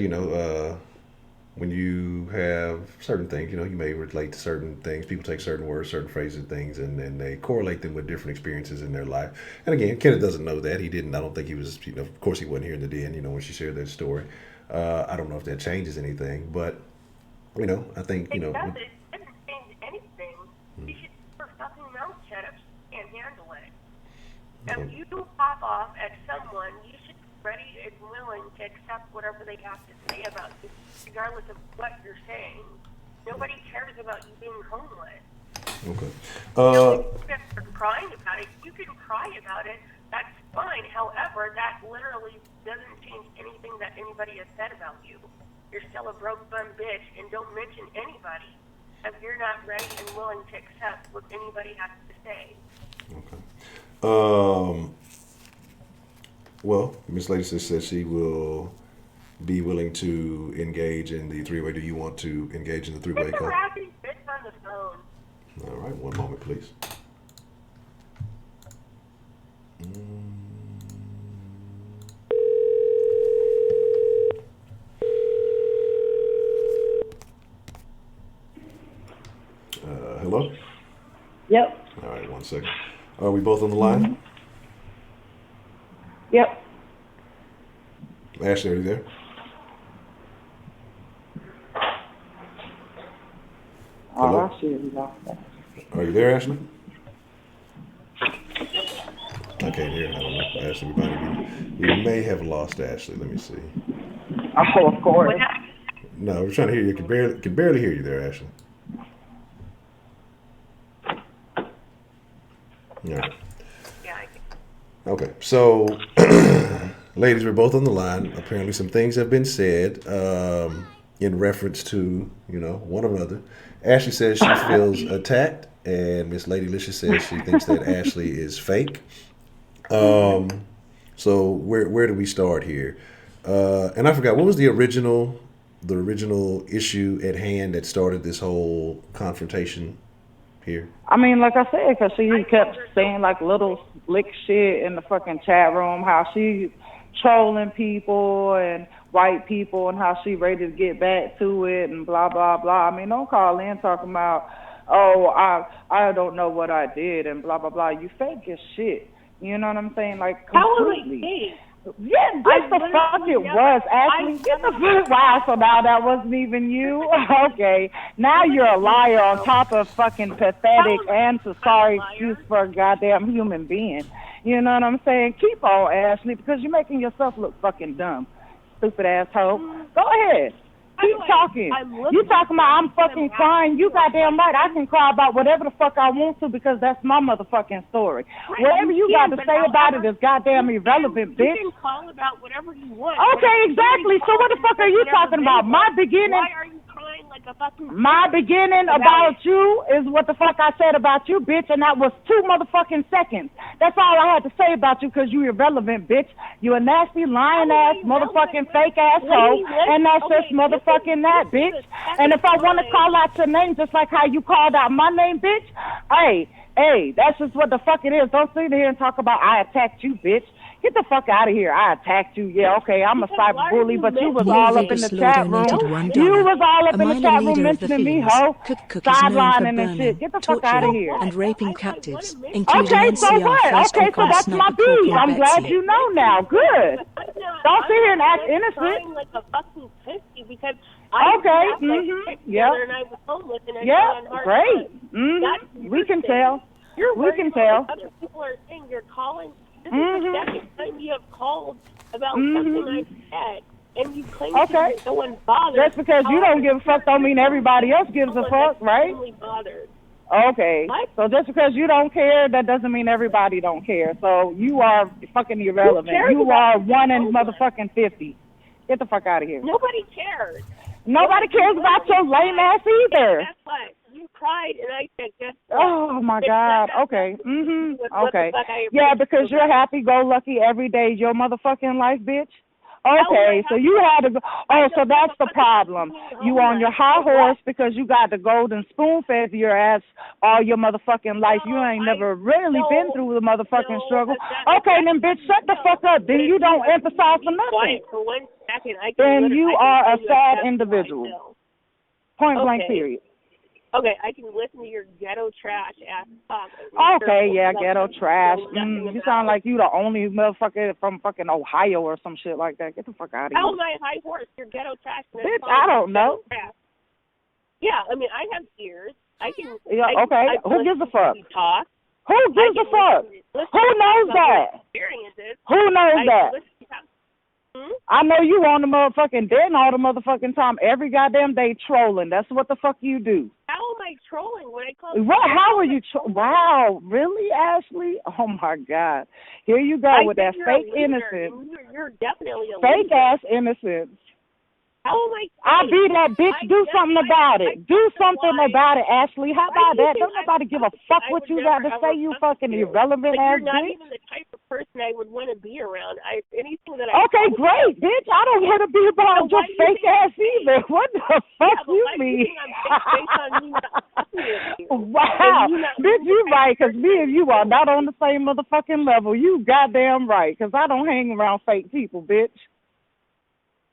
when you have certain things, you may relate to certain things. People take certain words, certain phrases, things, and they correlate them with different experiences in their life. And again, Kenneth doesn't know that. He didn't. I don't think he was. Of course, he wasn't here in the den. When she shared that story. I don't know if that changes anything, but I think It doesn't. It doesn't change anything. She should keep her fucking mouth shut if she can't handle it. If you pop off at someone, you should be ready and willing to accept whatever they have to say about you, regardless of what you're saying. Nobody cares about you being homeless. Okay. If you're crying about it, you can cry about it. That's fine. However, that literally doesn't change anything that anybody has said about you. You're still a broke bum bitch, and don't mention anybody if you're not ready and willing to accept what anybody has to say. Okay. Well, Miss Lady says she will be willing to engage in the three-way. Do you want to engage in the three-way It's a call? raggedy bitch on the phone. All right, one moment, please. Hello? Yep. All right, one second. Are we both on the line? Yep. Ashley, are you there? Hello? Oh, shit, we lost that. Are you there, Ashley? I can't hear. I don't know. Ashley, we may have lost Ashley. Let me see. Oh, of course. What happened? No, we're trying to hear you. Can barely hear you there, Ashley. All right. Yeah, I get Okay. So, ladies, we're both on the line. Apparently, some things have been said in reference to, one another. Ashley says she feels attacked, and Miss Lady Licious says she thinks that Ashley is fake. So where do we start here? And I forgot what was the original issue at hand that started this whole confrontation here. I mean, like I said, because she kept saying like little slick shit in the fucking chat room, how she trolling people and white people and how she ready to get back to it and blah, blah, blah. I mean, don't call in talking about, oh, I don't know what I did and blah, blah, blah. You fake as shit. You know what I'm saying? Like, completely. How am I fake? Yeah, just the fuck it was, Ashley. Get the fuck. Wow, so now that wasn't even you? Okay. Now you're a liar on top of fucking pathetic and so sorry excuse for a goddamn human being. You know what I'm saying? Keep on, Ashley, because you're making yourself look fucking dumb. Stupid asshole. Go ahead. Keep talking. You talking about I'm fucking crying. You goddamn right. I can cry about whatever the fuck I want to because that's my motherfucking story. Whatever you got to say about it is goddamn irrelevant, bitch. You can call about whatever you want. Okay, exactly. So what the fuck are you talking about? My beginning. Why are you crying like a fucking... My beginning about you is what the fuck I said about you, bitch, and that was 2 motherfucking seconds. That's all I had to say about you because you irrelevant, bitch. You a nasty, lying-ass, motherfucking fake-ass hoe, and that's just motherfucking that, bitch. And if I want to call out your name just like how you called out my name, bitch, hey, that's just what the fuck it is. Don't sit here and talk about I attacked you, bitch. Get the fuck out of here. I attacked you. Yeah, okay, I'm a cyber bully, but you was all up in the chat room. You was all up in the chat room mentioning me, ho. Sidelining and shit. Get the fuck out of here. And raping captives, including Okay, so NCR what? first Okay, so that's my beef. I'm glad you know now. Good. Don't sit here and act innocent. Like a fucking pussy because okay, yeah. And I was homeless and I yeah, great. We can tell. We can tell. Other people are saying you're calling. This is the second time you have called about something I said, and you claim to be so unbothered. Just because you don't give a fuck don't mean everybody else gives a fuck, right? Okay. What? So just because you don't care, that doesn't mean everybody don't care. So you are fucking irrelevant. You are 1 in motherfucking 50. Get the fuck out of here. Nobody cares. Nobody cares about your lame ass either. That's what. You cried, and I said, guess what? Oh, my God. Okay. Okay. Yeah, because you're happy-go-lucky every day your motherfucking life, bitch. Okay, so you had to go. Oh, so that's the problem. You on your high horse because you got the golden spoon fed to your ass all your motherfucking life. You ain't never really been through the motherfucking struggle. Okay, then, bitch, shut the fuck up. Then you don't emphasize for nothing. For 1 second, then you are a sad individual. Point blank, period. Okay, I can listen to your ghetto trash ass talk. Okay, yeah, ghetto trash. You sound like you the only motherfucker from fucking Ohio or some shit like that. Get the fuck out of here. How am I a high horse? You're ghetto trash. Bitch, I don't know. Yeah, I mean, I have ears. I can. Yeah, okay. Who gives a fuck? Talk. Who gives a fuck? Who knows that? Who knows that? I know you on the motherfucking den all the motherfucking time, every goddamn day trolling. That's what the fuck you do. How am I trolling when I call? What? How are you? Wow, really, Ashley? Oh my God! Here you go with that fake innocence. You're definitely a fake ass innocence. How am I? I'll be that bitch. Do something about it. Do something about it, Ashley. How about that? Don't nobody give a fuck what you got to say, you fucking irrelevant ass bitch. You're not even the type of person I would want to be around. Anything that okay, great, bitch. I don't want to be around your fake ass either. What the fuck you mean? Wow. Bitch, you right, because me and you are not on the same motherfucking level. You goddamn right, because I don't hang around fake people, bitch.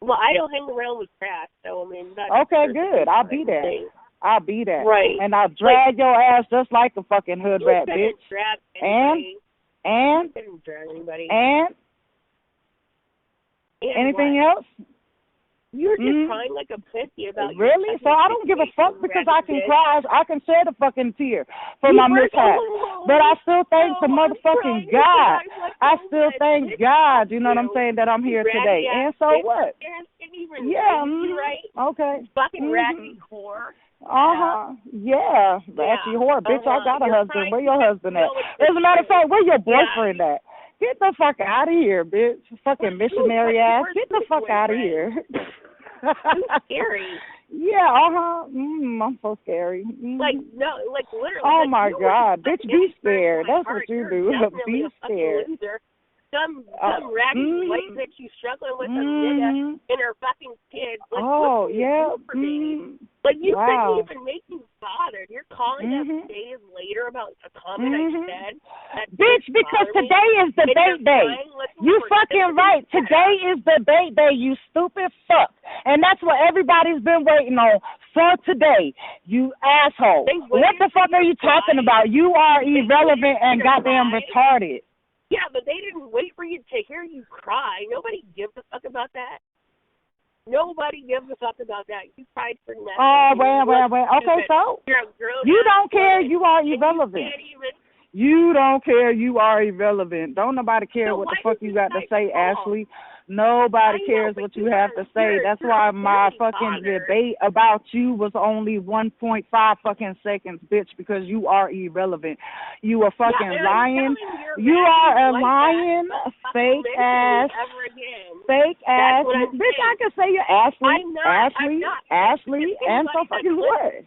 Well, I don't hang around with trash, so I mean. Okay, good. I'll be that. I'll be that. Right. And I'll drag your ass just like a fucking hood rat, bitch. And anything else? You're just crying like a pussy about really? So I don't give a fuck because I can cry. I can shed a fucking tear for my mishap. But I still thank the motherfucking God. I still thank God, you know what I'm saying, that I'm here today. And so what? Yeah, right? Okay. Fucking raggedy whore. Yeah. Actually, whore, bitch, I got a husband. Where your husband at? As a matter of fact, where your boyfriend at? Get the fuck out of here, bitch. Fucking missionary ass. Get the fuck out of here. Scary. Yeah, I'm so scary. Like, no, like, literally. Oh, my God. Bitch, be scared. That's what you do. Be scared. Some raggedy white bitch you struggling with a nigga and her fucking kids. Like, what can you do for me? Like, you couldn't even make me bothered. You're calling us days later about a comment I said. Bitch, because today is debate day. You fucking right. Today is debate day, you stupid fuck. And that's what everybody's been waiting on for today. You asshole. What the fuck are you talking about? You are irrelevant and goddamn retarded. Yeah, but they didn't wait for you to hear you cry. Nobody gives a fuck about that. Nobody gives a fuck about that. You cried for nothing. Oh, well. Okay, so you don't care. You are irrelevant. You don't care. You are irrelevant. Don't nobody care what the fuck you got to say, Ashley. Nobody cares what you have to say. That's why my fucking debate about you was only 1.5 fucking seconds, bitch, because you are irrelevant. You are fucking lying. You are a lying, fake ass, bitch. I can say you're Ashley, and so fucking what?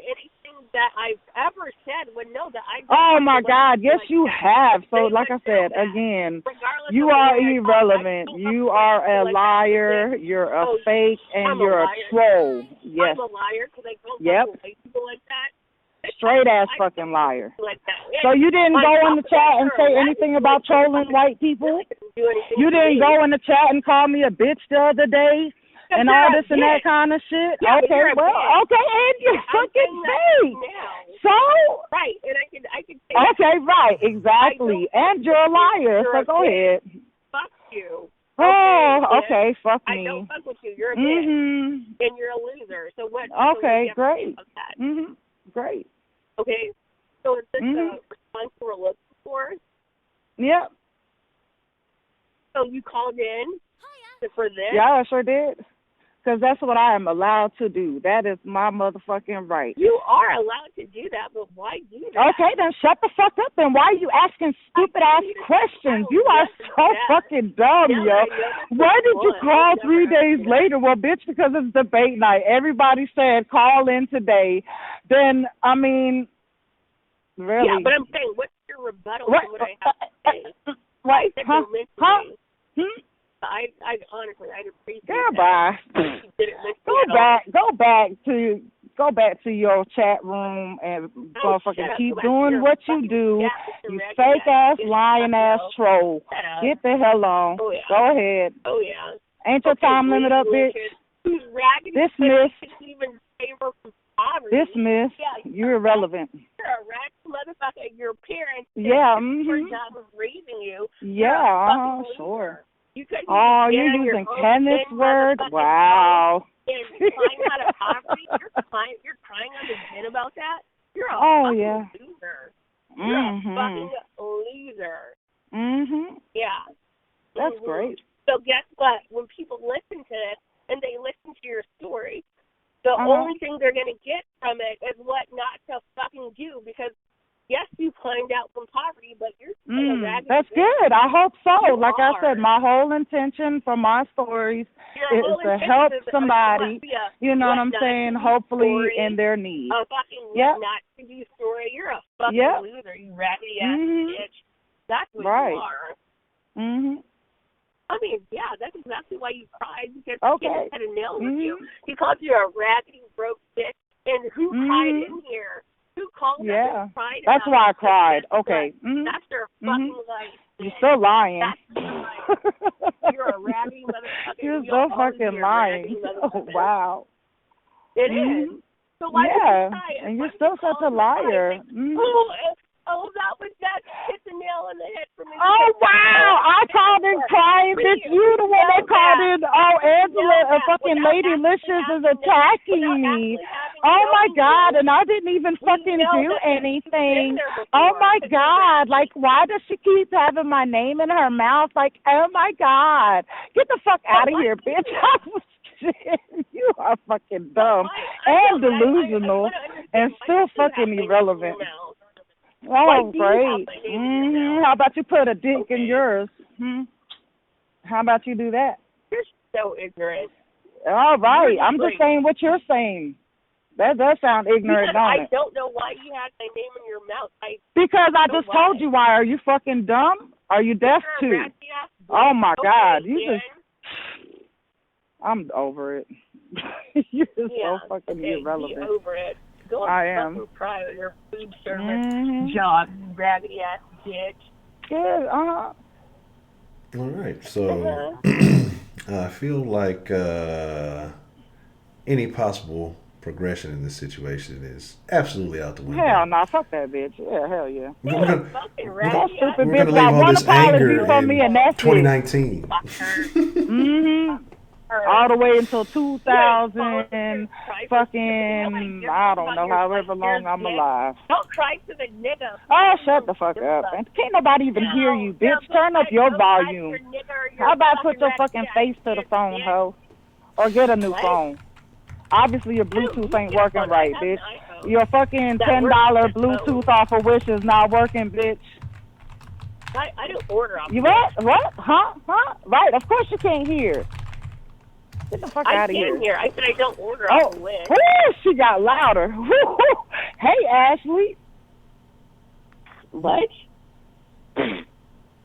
That I've ever said would know that I. Oh my God! Yes, you have. So, like I said again, you are irrelevant. You are a liar. You're a fake, and you're a troll. Yes. I'm a liar because I don't like people like that. Straight ass fucking liar. So you didn't go in the chat and say anything about trolling white people? You didn't go in the chat and call me a bitch the other day? And all this and that kind of shit. Yeah, okay, and you're fucking fake. So right, and I can say okay, right, exactly. And you're a liar. So go ahead. Fuck you. Okay, fuck me. I don't fuck with you. You're a bitch, and you're a loser. So what? Okay, great. Great. Okay, so is this the response we're looking for? Yep. So you called in for this? Yeah, I sure did. Because that's what I am allowed to do. That is my motherfucking right. You are allowed to do that, but why do that? Okay, then shut the fuck up. And why are you asking stupid-ass questions? You are so fucking dumb, yo. Why did you call 3 days later? Well, bitch, because it's debate night. Everybody said call in today. Then, I mean, really. Yeah, but I'm saying, what's your rebuttal to what I have to say? What? I honestly, I'd appreciate that. Go back to your chat room and motherfucking keep doing what you do. You fake ass, lying ass troll. Get the hell on. Oh, yeah. Go ahead. Oh yeah. Ain't your time limit up, bitch? Dismiss. Dismiss. You're irrelevant. You're a raggedy motherfucker. Your parents. Yeah. Your job was raising you. Yeah. Sure. You're using Kenneth's word? Wow. And crying out of poverty? You're crying on the bed about that? You're a fucking loser. You're a fucking loser. Yeah. That's great. So guess what? When people listen to this and they listen to your story, the only thing they're going to get from it is what not to fucking do, because yes, you climbed out from poverty, but you're still a raggedy. That's good. I hope so. Like I said, my whole intention for my stories is to help somebody, you know what I'm saying, hopefully in their need. A fucking not to do story. You're a fucking loser, you raggedy ass bitch. That's what you are. I mean, yeah, that's exactly why you cried, because he had a nail with you. He called you a raggedy, broke bitch, and who cried in here? Who called up and cried? That's why I cried. Okay. That's their fucking life. You're still lying. You're a raggedy motherfucker. You're so fucking lying. Oh, wow. It is. So why did you cry? And you're still such a liar. That hit the nail on the head for me. Oh, wow. I called in crying. Bitch, you the one that called in. Oh, Angela, a fucking Lady Licious is attacking me. Oh, my God. And I didn't even fucking do anything. Oh, my God. Like, why does she keep having my name in her mouth? Like, oh, my God. Get the fuck out of here, bitch. You are fucking dumb and delusional and still fucking irrelevant. Oh, great. How about you put a dick in yours? How about you do that? You're so ignorant. All right. I'm just saying what you're saying. That does sound ignorant, don't it? I don't know why you had my name in your mouth. Because I just told you why. Are you fucking dumb? Are you deaf too? Oh my God. You just I'm over it. You're so fucking irrelevant. Be over it. Go I am. Cry with your food service job, raggedy ass bitch. Good, All right, so I feel like any possible progression in this situation is absolutely out the window. Hell no, fuck that bitch. Yeah, hell yeah. We're gonna stupid leave bitch. all this anger from me and that's 2019. All the way until 2000, fucking, I don't know, however long I'm alive. Don't cry to the nigga. Oh, shut the fuck up. Can't nobody even hear you, bitch. Turn up your volume. How about put your fucking face to the phone, ho? Or get a new phone. Obviously, your Bluetooth ain't working right, bitch. Your fucking $10 Bluetooth off of Wish is not working, bitch. I don't order off. You what? What? Huh? Right, of course you can't hear. Get the fuck out of here. I can hear. I said I don't order off of Wish. Oh, she got louder. Hey, Ashley. What?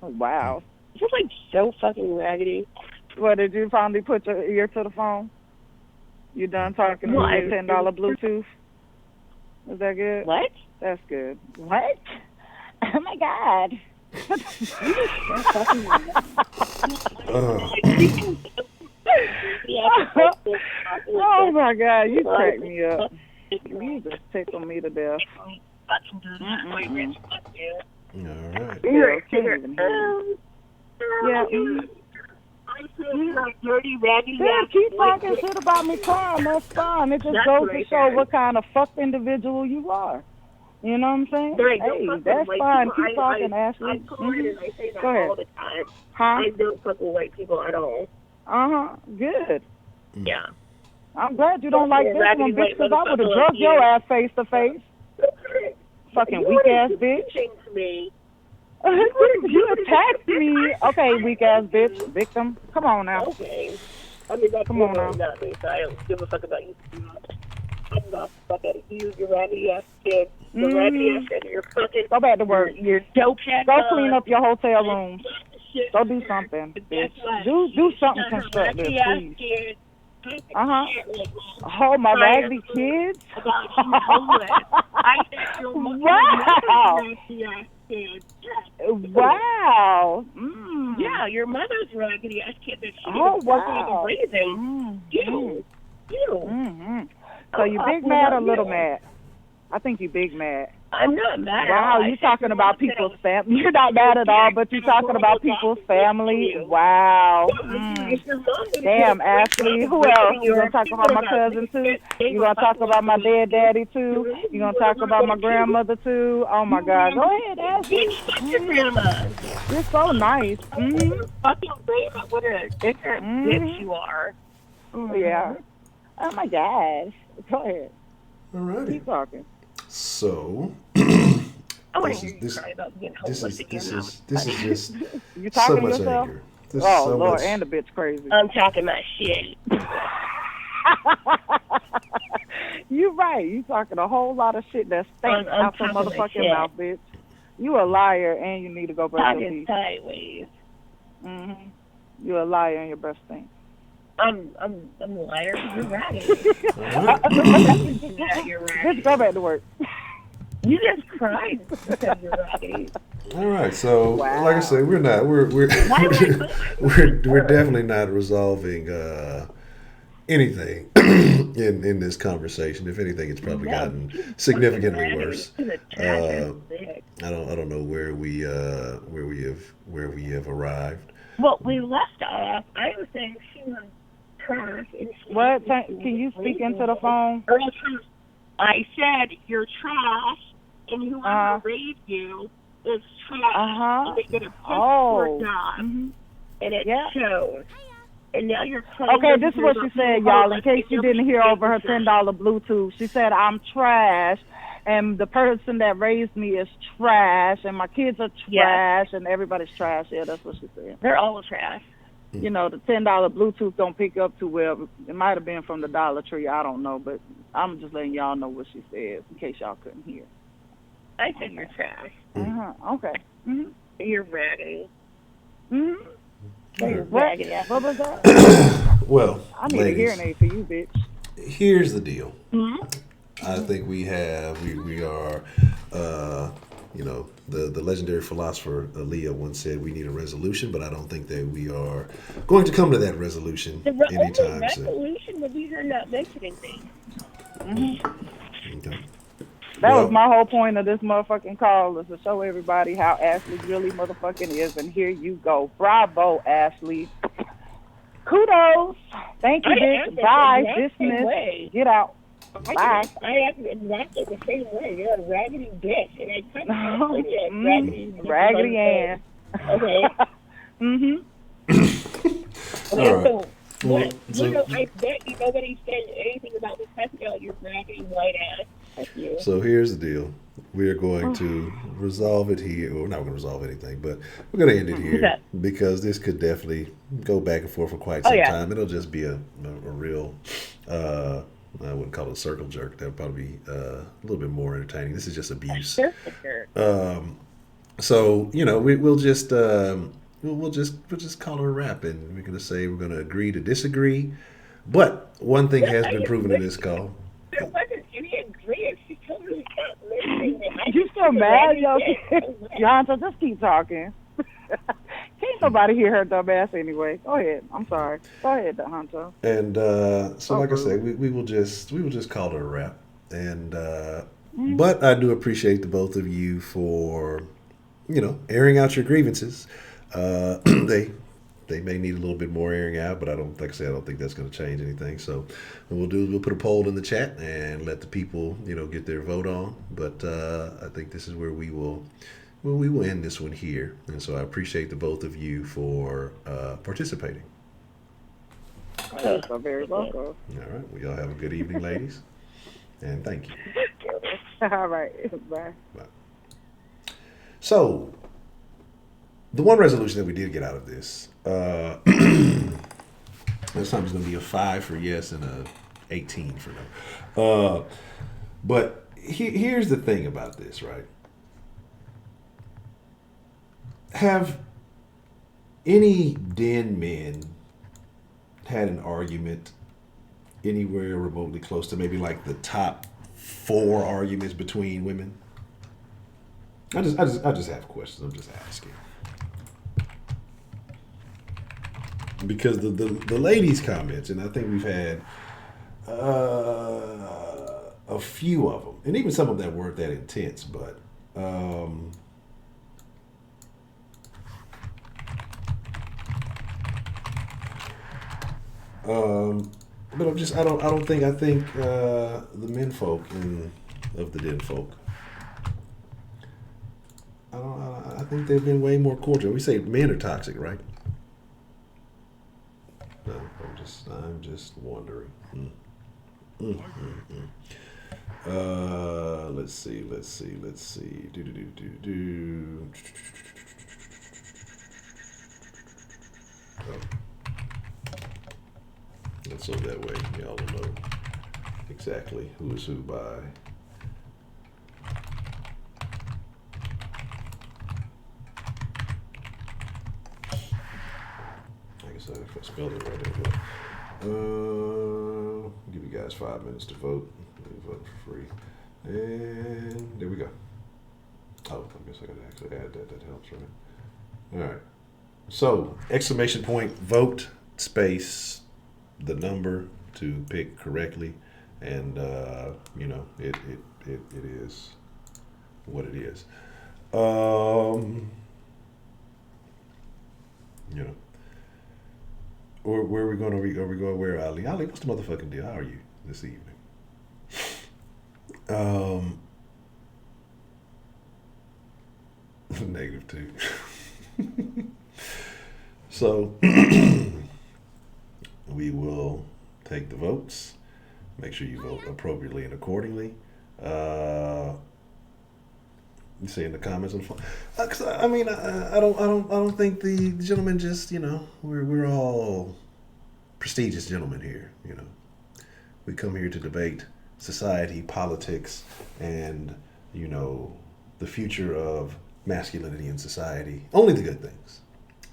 Wow. You're like so fucking raggedy. What, did you finally put your ear to the phone? You done talking to your $10 Bluetooth? Is that good? What? That's good. What? Oh my God. Oh my God, you crack me up. You just tickle me to death. All right. Yeah. Dirty, raggedy. Keep talking shit about me crying. That's fine. It just goes to show what kind of fucked individual you are. You know what I'm saying? Hey, that's fine. Keep talking, Ashley. I say that Go ahead. all the time. Huh? I don't fuck with white people at all. Good. Yeah. I'm glad you don't like this one, bitch, because I would have drugged your ass face to face. Fucking weak ass bitch. You attacked me. Okay, weak ass bitch. Victim. Come on now. Okay. I mean, that's Come on now. Not me, so I don't give a fuck about you. I'm not fuck out of you, you raggedy ass kid. You raggedy ass kid. You're fucking. Go back to work. You're dope head. Go clean up your hotel rooms. Go do something, bitch. Do something constructive, please. Oh, my raggedy kids. Wow. Yeah, your mother's raggedy ass kid that she wow. raising. You. So you big mad or little mad? I think you big mad. I'm not mad. Wow, you talking about people's family. You're not mad at all, but you're talking about people's family. Wow. Damn, Ashley. Who else? You gonna talk about my cousin too? You gonna talk about my dead daddy too? You gonna talk about my grandmother too? Oh my God. Go ahead, Ashley. You're so nice. Fucking great. What a ignorant bitch you are. Yeah. Oh my gosh. Go ahead. All right. Keep talking. So, this is just you so talking much yourself? anger. Oh, Lord, and the bitch crazy. I'm talking my shit. You right. You talking a whole lot of shit that stinks out your motherfucking mouth, bitch. You a liar, and you need to go brush your teeth. Sideways. You a liar, and your breath stinks. I'm a liar. You're right. You're right. Bitch, go back to work. You just cried because you're right. All right, so like I said, we're definitely not resolving anything in this conversation. If anything, it's probably gotten significantly worse. I don't know where we have arrived. Well, we left off. I was saying she was trash. What? Can you speak into the phone? I said you're trash, and whoever raised you is trash. And they get a piss poor job, and it shows. And now you're claiming. Okay, this is what she said, y'all. In case you didn't hear over her $10 Bluetooth, she said, "I'm trash, and the person that raised me is trash, and my kids are trash, and everybody's trash." Yeah, that's what she said. They're all trash. You know, the $10 Bluetooth don't pick up too well. It might have been from the Dollar Tree. I don't know, but I'm just letting y'all know what she said in case y'all couldn't hear. I think you're trash. Okay. Mm-hmm. You're raggedy. Mm-hmm. You're raggedy. What was that? Well, I need ladies, a hearing aid for you, bitch. Here's the deal. Mm-hmm. I think we are, you know, the legendary philosopher Aaliyah once said we need a resolution, but I don't think that we are going to come to that resolution anytime soon. The resolution would be her not mentioning me. Mm-hmm. Okay. That was my whole point of this motherfucking call, is to show everybody how Ashley really motherfucking is, and here you go. Bravo, Ashley. Kudos. Thank you, bitch. Bye. Dismiss. Get out. Bye. I act exactly the same way. You're a raggedy bitch, and I kind of raggedy Ann. Okay. All right. I bet you nobody said anything about this festival. You're raggedy white ass. So here's the deal. We are going to resolve it here. Well, we're not going to resolve anything, but we're going to end it here because this could definitely go back and forth for quite some time. It'll just be a real, I wouldn't call it a circle jerk. That'll probably be a little bit more entertaining. This is just abuse. So, you know, we'll just call it a wrap, and we're going to say we're going to agree to disagree. But one thing has been proven in this call. There wasn't any agreement. She totally stopped listening. You still mad, yo? Honcho, just keep talking. Can't nobody hear her dumb ass anyway. Go ahead. I'm sorry. Go ahead, Honcho. And so, like I said, we will just call it a wrap. And but I do appreciate the both of you for, you know, airing out your grievances. They may need a little bit more airing out, but I don't think that's going to change anything. So what we'll put a poll in the chat and let the people, you know, get their vote on. But I think this is where we will end this one here. And so I appreciate the both of you for participating. You're very welcome. All right. Well, y'all have a good evening, ladies. And thank you. All right. Bye. Bye. So the one resolution that we did get out of this, this time is going to be a 5 for yes and a 18 for no. But here's the thing about this, right? Have any den men had an argument anywhere remotely close to maybe like the top 4 arguments between women? I just have questions. I'm just asking. Because the ladies' comments, and I think we've had a few of them, and even some of them that weren't that intense, but I think the men folk of the Denfolk, I think they've been way more cordial. We say men are toxic, right? No, I'm just wondering. Let's see. Let's go that way. Y'all will know exactly who is who by. If I spelled it right there, but give you guys 5 minutes to vote. Vote for free, and there we go. Oh, I guess I gotta actually add that. That helps, right? All right. So exclamation point vote space the number to pick correctly, and you know it is what it is. You know. Or where are we going? Are we going where, Ali? Ali, what's the motherfucking deal? How are you this evening? -2. So We will take the votes. Make sure you vote appropriately and accordingly. You say in the comments on the phone. 'Cause I mean, I don't think the gentlemen just, we're all prestigious gentlemen here. We come here to debate society, politics, and the future of masculinity in society. Only the good things.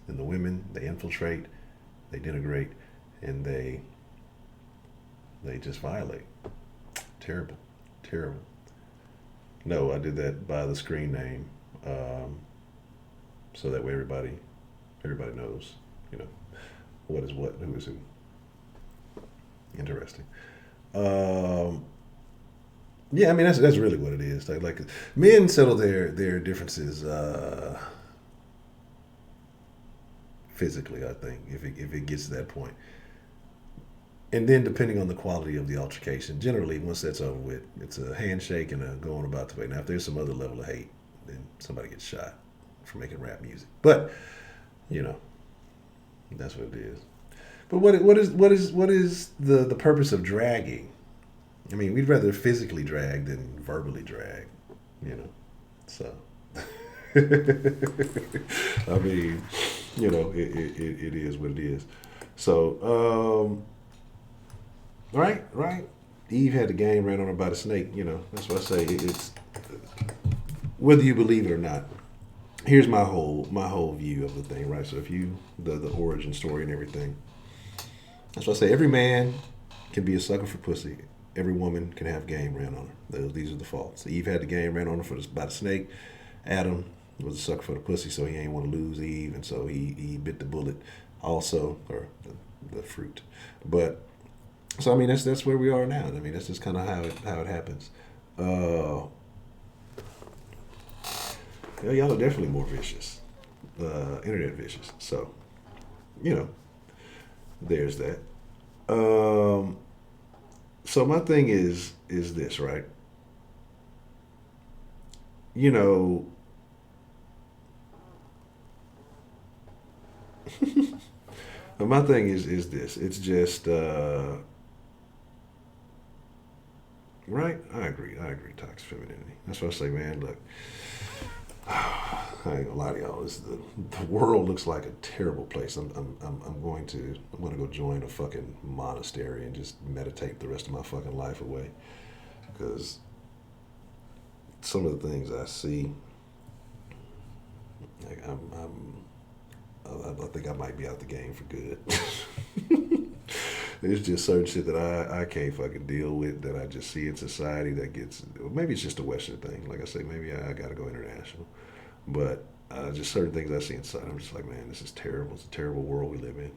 And the women, they infiltrate, they denigrate, and they just violate. Terrible, terrible. No, I did that by the screen name, so that way everybody knows, what is what, who is who. Interesting. Yeah, I mean that's really what it is. Like men settle their differences physically. I think if it gets to that point, and then depending on the quality of the altercation, generally once that's over with, it's a handshake and a going about the way. Now, if there's some other level of hate, then somebody gets shot for making rap music. But that's what it is. But what is the purpose of dragging? I mean, we'd rather physically drag than verbally drag, So, I mean, it is what it is. So, right. Eve had the game ran on her by the snake. That's what I say. It's whether you believe it or not. Here's my whole view of the thing, right? So if the origin story and everything. That's why I say every man can be a sucker for pussy. Every woman can have game ran on her. These are the faults. Eve had the game ran on her by the snake. Adam was a sucker for the pussy, so he ain't want to lose Eve, and so he bit the bullet also, or the fruit. But so I mean that's where we are now. I mean that's just kind of how it happens. Y'all are definitely more vicious, internet vicious. So there's that. So my thing is this, right? My thing is this. It's just right. I agree. Toxic femininity. That's what I say, man. Look, I ain't gonna lie to y'all. The world looks like a terrible place. I'm going to go join a fucking monastery and just meditate the rest of my fucking life away, because some of the things I see, like I think I might be out the game for good. There's just certain shit that I can't fucking deal with, that I just see in society that gets, maybe it's just a Western thing. Like I say, maybe I gotta go international. But just certain things I see inside, I'm just like, man, this is terrible. It's a terrible world we live in.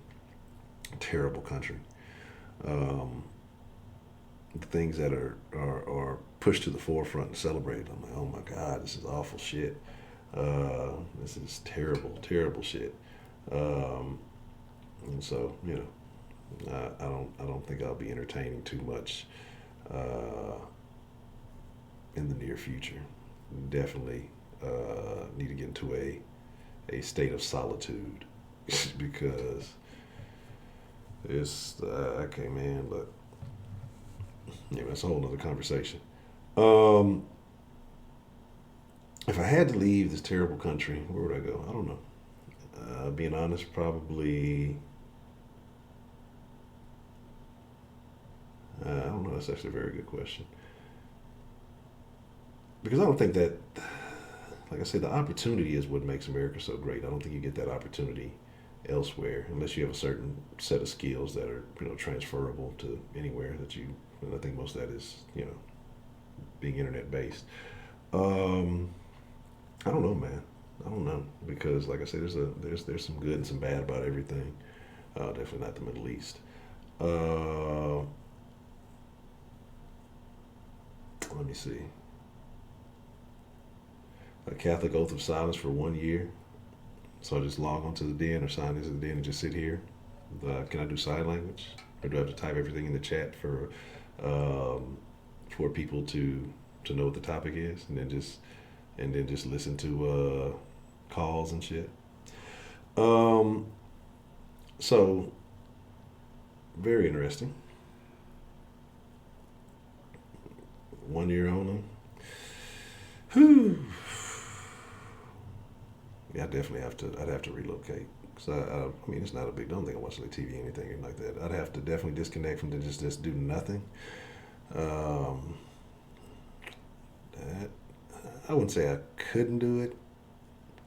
A terrible country. The things that are pushed to the forefront and celebrated, I'm like, oh my God, this is awful shit. This is terrible, terrible shit. And so, I don't think I'll be entertaining too much in the near future. Definitely need to get into a state of solitude because it's okay, man. Look, that's a whole other conversation. If I had to leave this terrible country, where would I go? I don't know. Being honest, probably. I don't know. That's actually a very good question. Because I don't think that, like I said, the opportunity is what makes America so great. I don't think you get that opportunity elsewhere unless you have a certain set of skills that are, transferable to anywhere that you. And I think most of that is, being internet based. I don't know, man. I don't know, because like I said, there's some good and some bad about everything. Definitely not the Middle East. Let me see. A Catholic oath of silence for 1 year. So I just log onto the den or sign into the den and just sit here. Can I do sign language, or do I have to type everything in the chat for people to know what the topic is, and then just listen to calls and shit? So Very interesting. 1 year only. Whew. Yeah, I definitely have to. I'd have to relocate. Cause I mean, it's not a big. Don't think I watch like TV or anything like that. I'd have to definitely disconnect from just do nothing. Um, that I wouldn't say I couldn't do it,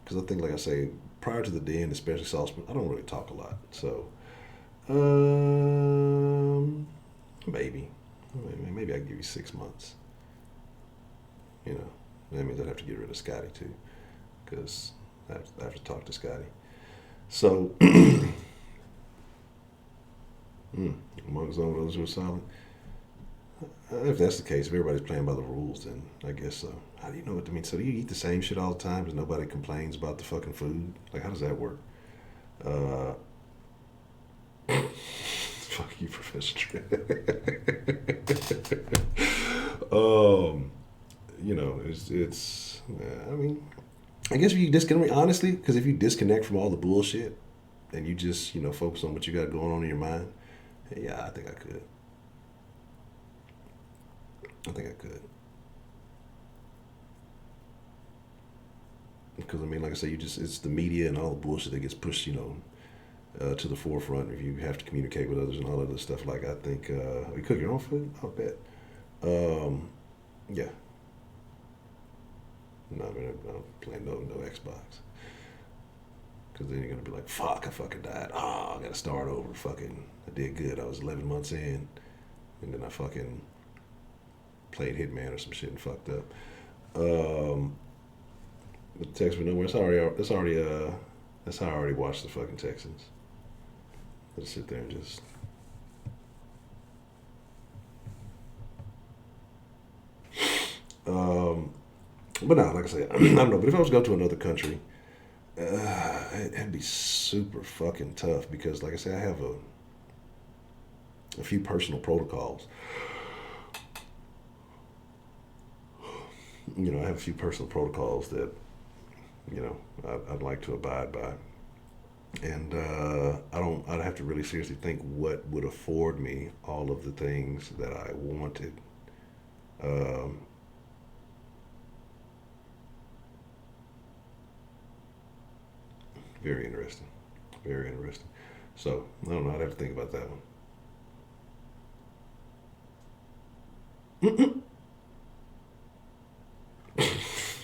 because I think, like I say, prior to the den, especially saucepan, I don't really talk a lot. So, um, maybe, maybe I can give you 6 months. You know, that means I'd have to get rid of Scotty too, because I have to talk to Scotty. So, among some of those who are silent, if that's the case, if everybody's playing by the rules, then I guess so. How do you know what to mean? So do you eat the same shit all the time because nobody complains about the fucking food? Like, how does that work? Uh, fuck you, Professor. um, I mean, I guess if you disconnect, honestly, because if you disconnect from all the bullshit and you just, focus on what you got going on in your mind, yeah, I think I could. I think I could. Because, I mean, like I say, it's the media and all the bullshit that gets pushed, to the forefront. If you have to communicate with others and all of this stuff, like, I think, you cook your own food? I'll bet. Um, yeah. No, I mean, I'm playing no Xbox. Because then you're going to be like, fuck, I fucking died. Oh, I got to start over. Fucking, I did good. I was 11 months in. And then I fucking played Hitman or some shit and fucked up. The text with nowhere. That's how I already watched the fucking Texans. I just sit there and just. But no, like I said, I don't know. But if I was to go to another country, it'd be super fucking tough because, like I said, I have a few personal protocols. I have a few personal protocols that, I'd like to abide by. And I'd have to really seriously think what would afford me all of the things that I wanted. Um, Very interesting. Very interesting. So, I don't know. I'd have to think about that one.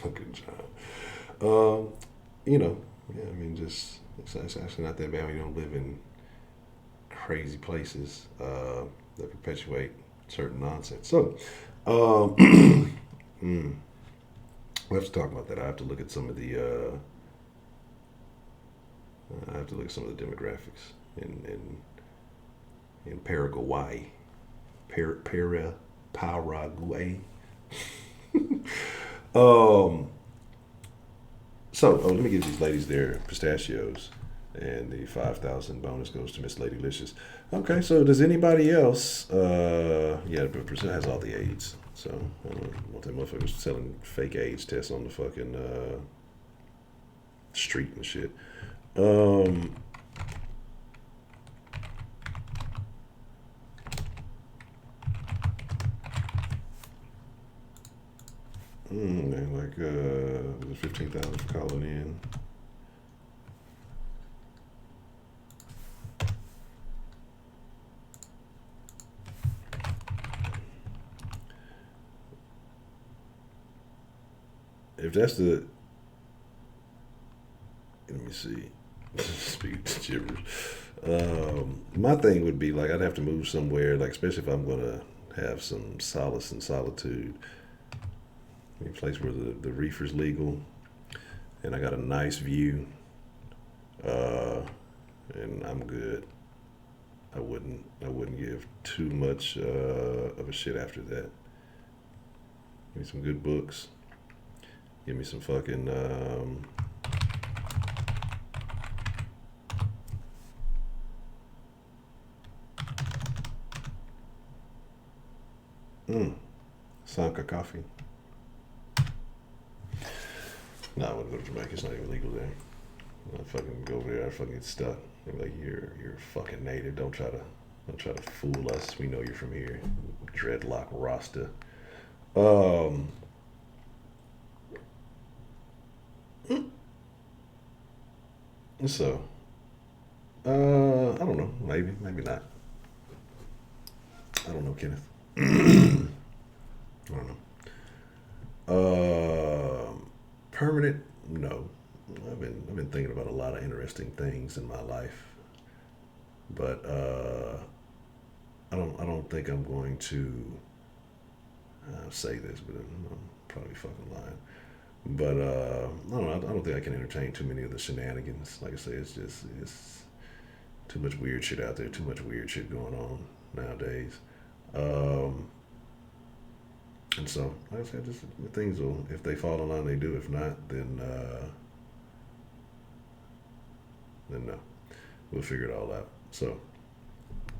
Good job. Um, yeah, I mean, it's actually not that bad when you don't live in crazy places that perpetuate certain nonsense. So, um, we'll have to talk about that. I have to look at some of the. I have to look at some of the demographics in Paraguay, Paraguay. um. So, let me give these ladies their pistachios, and the 5,000 bonus goes to Miss Lady Licious. Okay, so does anybody else? Yeah, but Brazil has all the AIDS, so I don't want that motherfuckers selling fake AIDS tests on the fucking street and shit. Like was it 15,000 for calling in? If that's the, let me see. Speaking gibberish. My thing would be like I'd have to move somewhere, like especially if I'm gonna have some solace and solitude. A place where the reefer's legal, and I got a nice view, and I'm good. I wouldn't give too much of a shit after that. Give me some good books. Give me some fucking. Sanka coffee. No, I wouldn't go to Jamaica. It's not even legal there. I fucking go over there. I fucking get stuck. They're like, you're a fucking native. Don't try to Don't try to fool us. We know you're from here. Dreadlock Rasta. Um, so, I don't know. Maybe not. I don't know, Kenneth. I don't know. Permanent? No. I've been thinking about a lot of interesting things in my life, but I don't think I'm going to say this, but I'm probably fucking lying. But I don't know. I don't think I can entertain too many of the shenanigans. Like I say, it's too much weird shit out there. Too much weird shit going on nowadays. Um, and so, like I said, just things will, if they fall in line, they do. If not, then no, we'll figure it all out. So,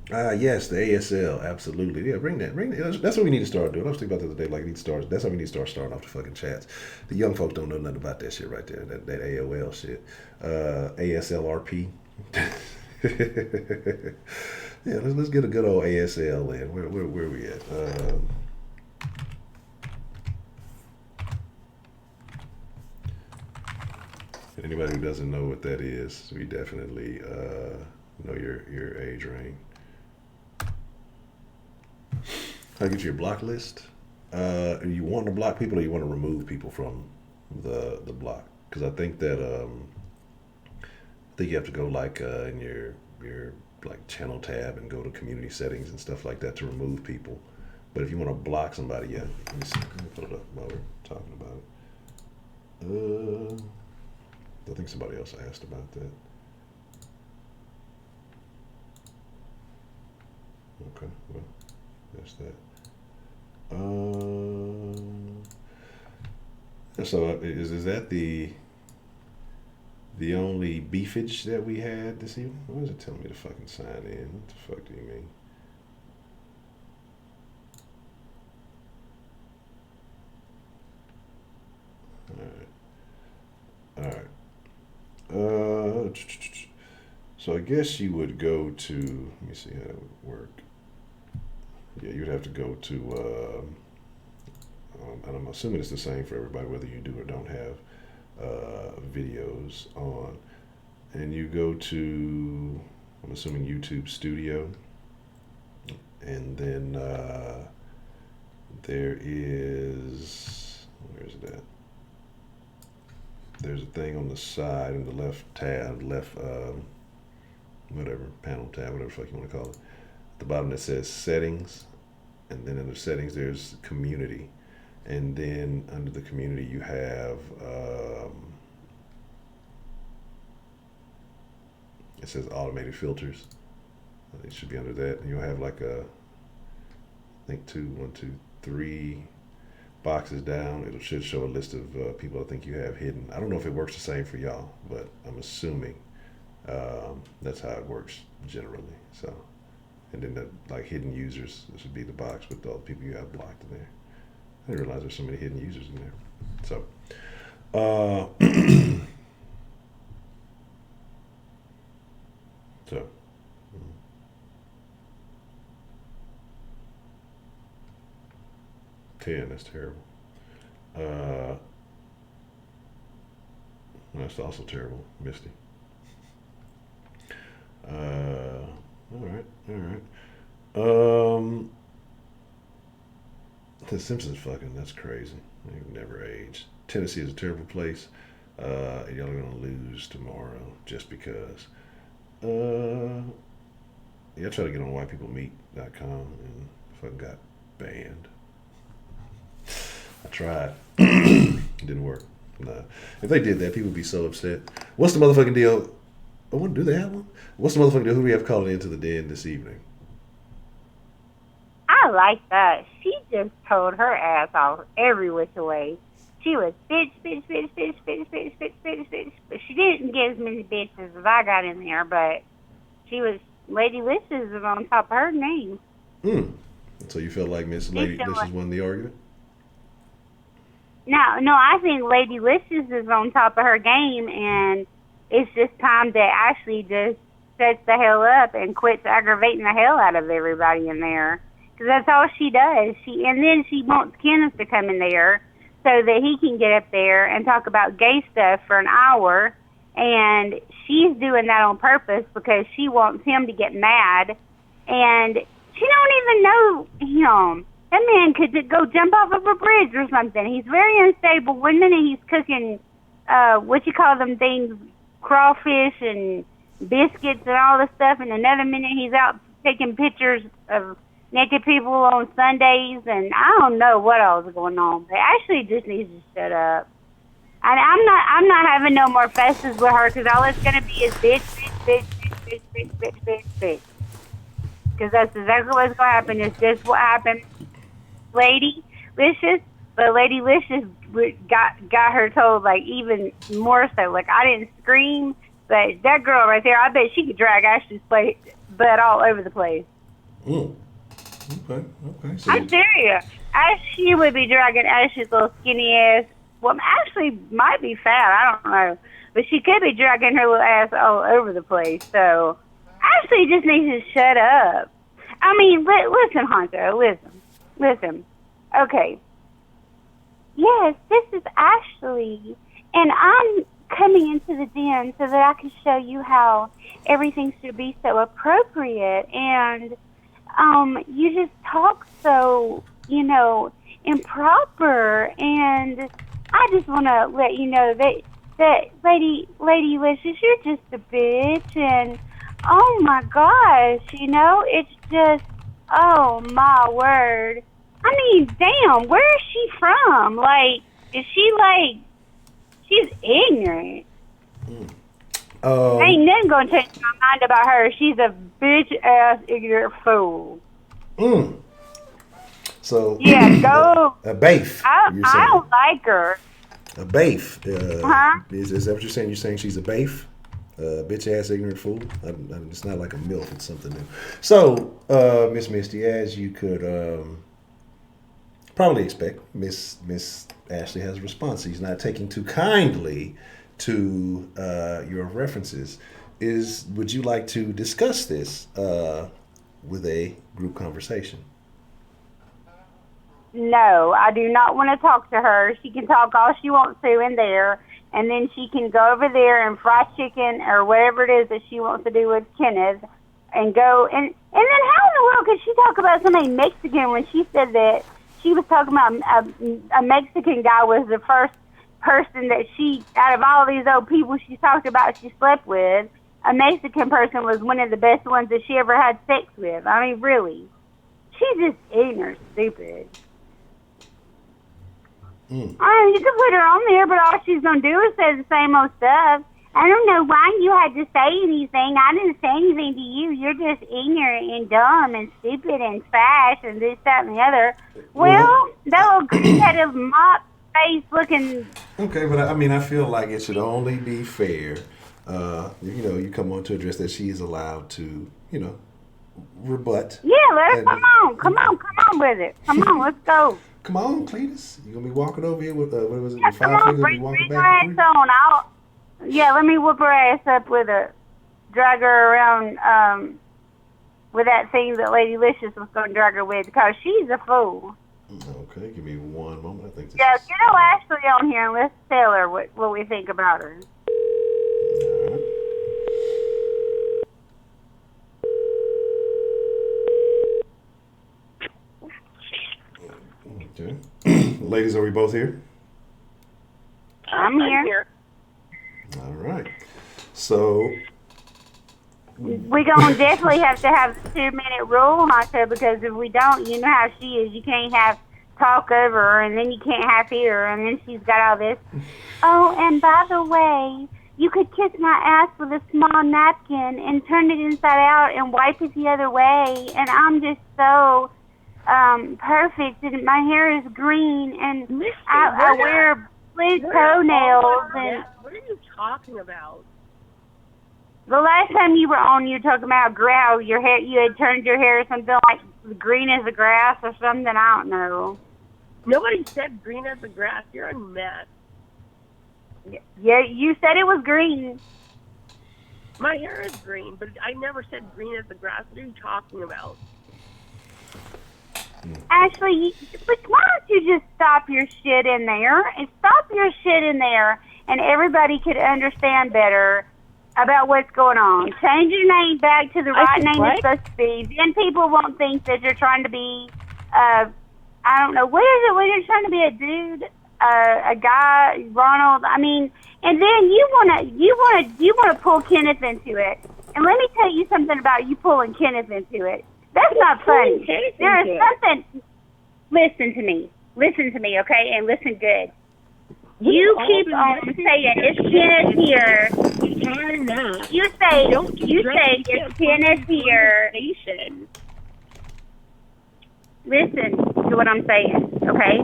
yes, the ASL, absolutely. Yeah, bring that. That's what we need to start doing. I was thinking about the other day, like, we need to start. That's how we need to start starting off the fucking chats. The young folk don't know nothing about that shit right there. That AOL shit. ASLRP. Yeah, let's get a good old ASL in. Where we at? Anybody who doesn't know what that is, we definitely know your age range. How to get your block list? You want to block people, or you want to remove people from the block? Because I think you have to go like in your like channel tab and go to community settings and stuff like that to remove people. But if you want to block somebody, yeah, let me see. Let me put it up while we're talking about it. I think somebody else asked about that. Okay, well, that's that. So is that the only beefage that we had this evening? Why is it telling me to fucking sign in? What the fuck do you mean? All right. All right. So I guess you would go to, let me see how it would work. Yeah, you'd have to go to, and I'm assuming it's the same for everybody, whether you do or don't have videos on. And you go to, I'm assuming YouTube Studio, and then there is, where's it at? There's a thing on the side in the left tab, whatever, panel tab, whatever the fuck you want to call it. At the bottom that says settings, and then in the settings there's community. And then under the community you have, it says automated filters. It should be under that. And you'll have like I think three boxes down. It should show a list of people I think you have hidden. I don't know if it works the same for y'all, but I'm assuming that's how it works generally. So, and then the like hidden users, this would be the box with all the people you have blocked in there. I didn't realize there's so many hidden users in there. So, so 10, that's terrible. That's also terrible, Misty. All right. The Simpsons fucking, that's crazy. They've never aged. Tennessee is a terrible place. Y'all are gonna lose tomorrow just because. Yeah, I tried to get on whitepeoplemeet.com and fucking got banned. I tried. It didn't work. Nah. If they did that, people would be so upset. What's the motherfucking deal? Oh, do they have one? What's the motherfucking deal? Who do we have calling into the den this evening? I like that. She just told her ass off every which way. She was bitch. But she didn't get as many bitches as I got in there, but she was, Lady Licious is on top of her name. So you felt like Miss Lady Licious won the argument? No, I think Lady Licious is on top of her game, and it's just time to actually just shuts the hell up and quits aggravating the hell out of everybody in there. Because that's all she does. And then she wants Kenneth to come in there so that he can get up there and talk about gay stuff for an hour. And she's doing that on purpose because she wants him to get mad. And she don't even know him. That man could go jump off of a bridge or something. He's very unstable. One minute he's cooking, what you call them things, crawfish and biscuits and all this stuff. And another minute he's out taking pictures of naked people on Sundays. And I don't know what else is going on. But Ashley just needs to shut up. And I'm not having no more fesses with her because all it's going to be is bitch. Because that's exactly what's going to happen. It's just what happened. Lady Licious, but Lady Licious got her told, like, even more so. Like, I didn't scream, but that girl right there, I bet she could drag Ashley's butt all over the place. Okay. So I'm serious. She would be dragging Ashley's little skinny ass. Well, Ashley might be fat, I don't know. But she could be dragging her little ass all over the place. So, Ashley just needs to shut up. I mean, listen, Honcho, listen. Okay. Yes, this is Ashley, and I'm coming into the den so that I can show you how everything should be so appropriate. And you just talk so, improper. And I just want to let you know that Lady Licious, you're just a bitch. And oh my gosh, it's just, oh my word. I mean, damn, where is she from? Like, is she like, she's ignorant. Ain't nothing gonna change my mind about her. She's a bitch-ass ignorant fool. So, yeah, go. A baif. I don't like her. A baif. Huh? Is that what you're saying? You're saying she's a baif? Bitch-ass ignorant fool? It's not like a MILF, it's something new. So, Miss Misty, as you could probably expect, Miss Ashley has a response. He's not taking too kindly to your references. Would you like to discuss this with a group conversation? No, I do not want to talk to her. She can talk all she wants to in there, and then she can go over there and fry chicken or whatever it is that she wants to do with Kenneth and go. And then how in the world could she talk about somebody Mexican when she said that she was talking about a Mexican guy was the first person that she, out of all these old people she talked about she slept with, a Mexican person was one of the best ones that she ever had sex with. I mean, really. She's just ignorant, stupid. I mean, you can put her on there, but all she's going to do is say the same old stuff. I don't know why you had to say anything. I didn't say anything to you. You're just ignorant and dumb and stupid and trash and this, that, and the other. Well, that little green-headed mop face looking... Okay, but I mean, I feel like it should only be fair. You come on to address that she is allowed to, rebut. Yeah, let her come on with it. Come on, let's go. Come on, Cletus. You're going to be walking over here with, what was it, Yeah, with 5 fingers? Bring her ass on. Let me whoop her ass up drag her around with that thing that Lady Licious was going to drag her with, because she's a fool. Okay, give me one moment. I think this get Ashley on here and let's tell her what we think about her. All right. Okay. Ladies, are we both here? I'm here. All right. So we gonna definitely have to have the 2-minute rule, Honcho, because if we don't, you know how she is. You can't have talk over her, and then you can't have hear her, and then she's got all this. Oh, and by the way, you could kiss my ass with a small napkin and turn it inside out and wipe it the other way, and I'm just so perfect, and my hair is green, and I wear blue toenails. And what are you talking about? The last time you were on, you were talking about how your hair, you had turned your hair something like green as the grass or something. I don't know. Nobody said green as the grass. You're a mess. Yeah, you said it was green. My hair is green, but I never said green as the grass. What are you talking about? Ashley, but why don't you just stop your shit in there and stop your shit in there, and everybody could understand better about what's going on. Change your name back to the right name it's supposed to be. Then people won't think that you're trying to be, I don't know, what is it when you're trying to be a dude, a guy, Ronald? I mean, and then you wanna pull Kenneth into it. And let me tell you something about you pulling Kenneth into it. That's not funny. There is something. Listen to me, okay, and listen good. You keep on saying it's Kenneth here. You say it's Kenneth here. Listen to what I'm saying, okay?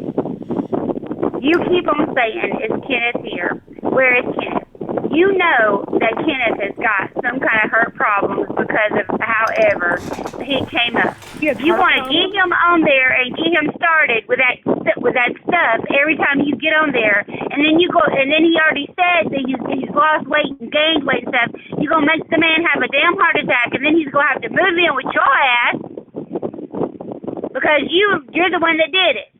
You keep on saying it's Kenneth here. Where is Kenneth? You know that Kenneth has got some kind of hurt problems because of however he came up. You want to get him on there and get him started with that stuff every time you get on there, and then you go, and then he already said that he's lost weight and gained weight and stuff. You're gonna make the man have a damn heart attack, and then he's gonna have to move in with your ass because you're the one that did it.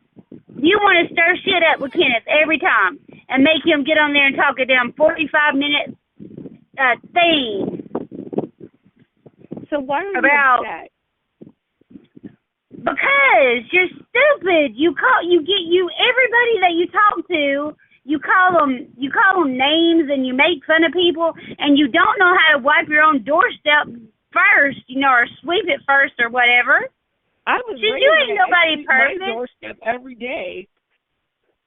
You want to stir shit up with Kenneth every time and make him get on there and talk a damn 45-minute thing. So why are you upset? Because you're stupid. Everybody that you talk to, you call them names and you make fun of people, and you don't know how to wipe your own doorstep first, or sweep it first or whatever. You ain't nobody perfect. My doorstep every day,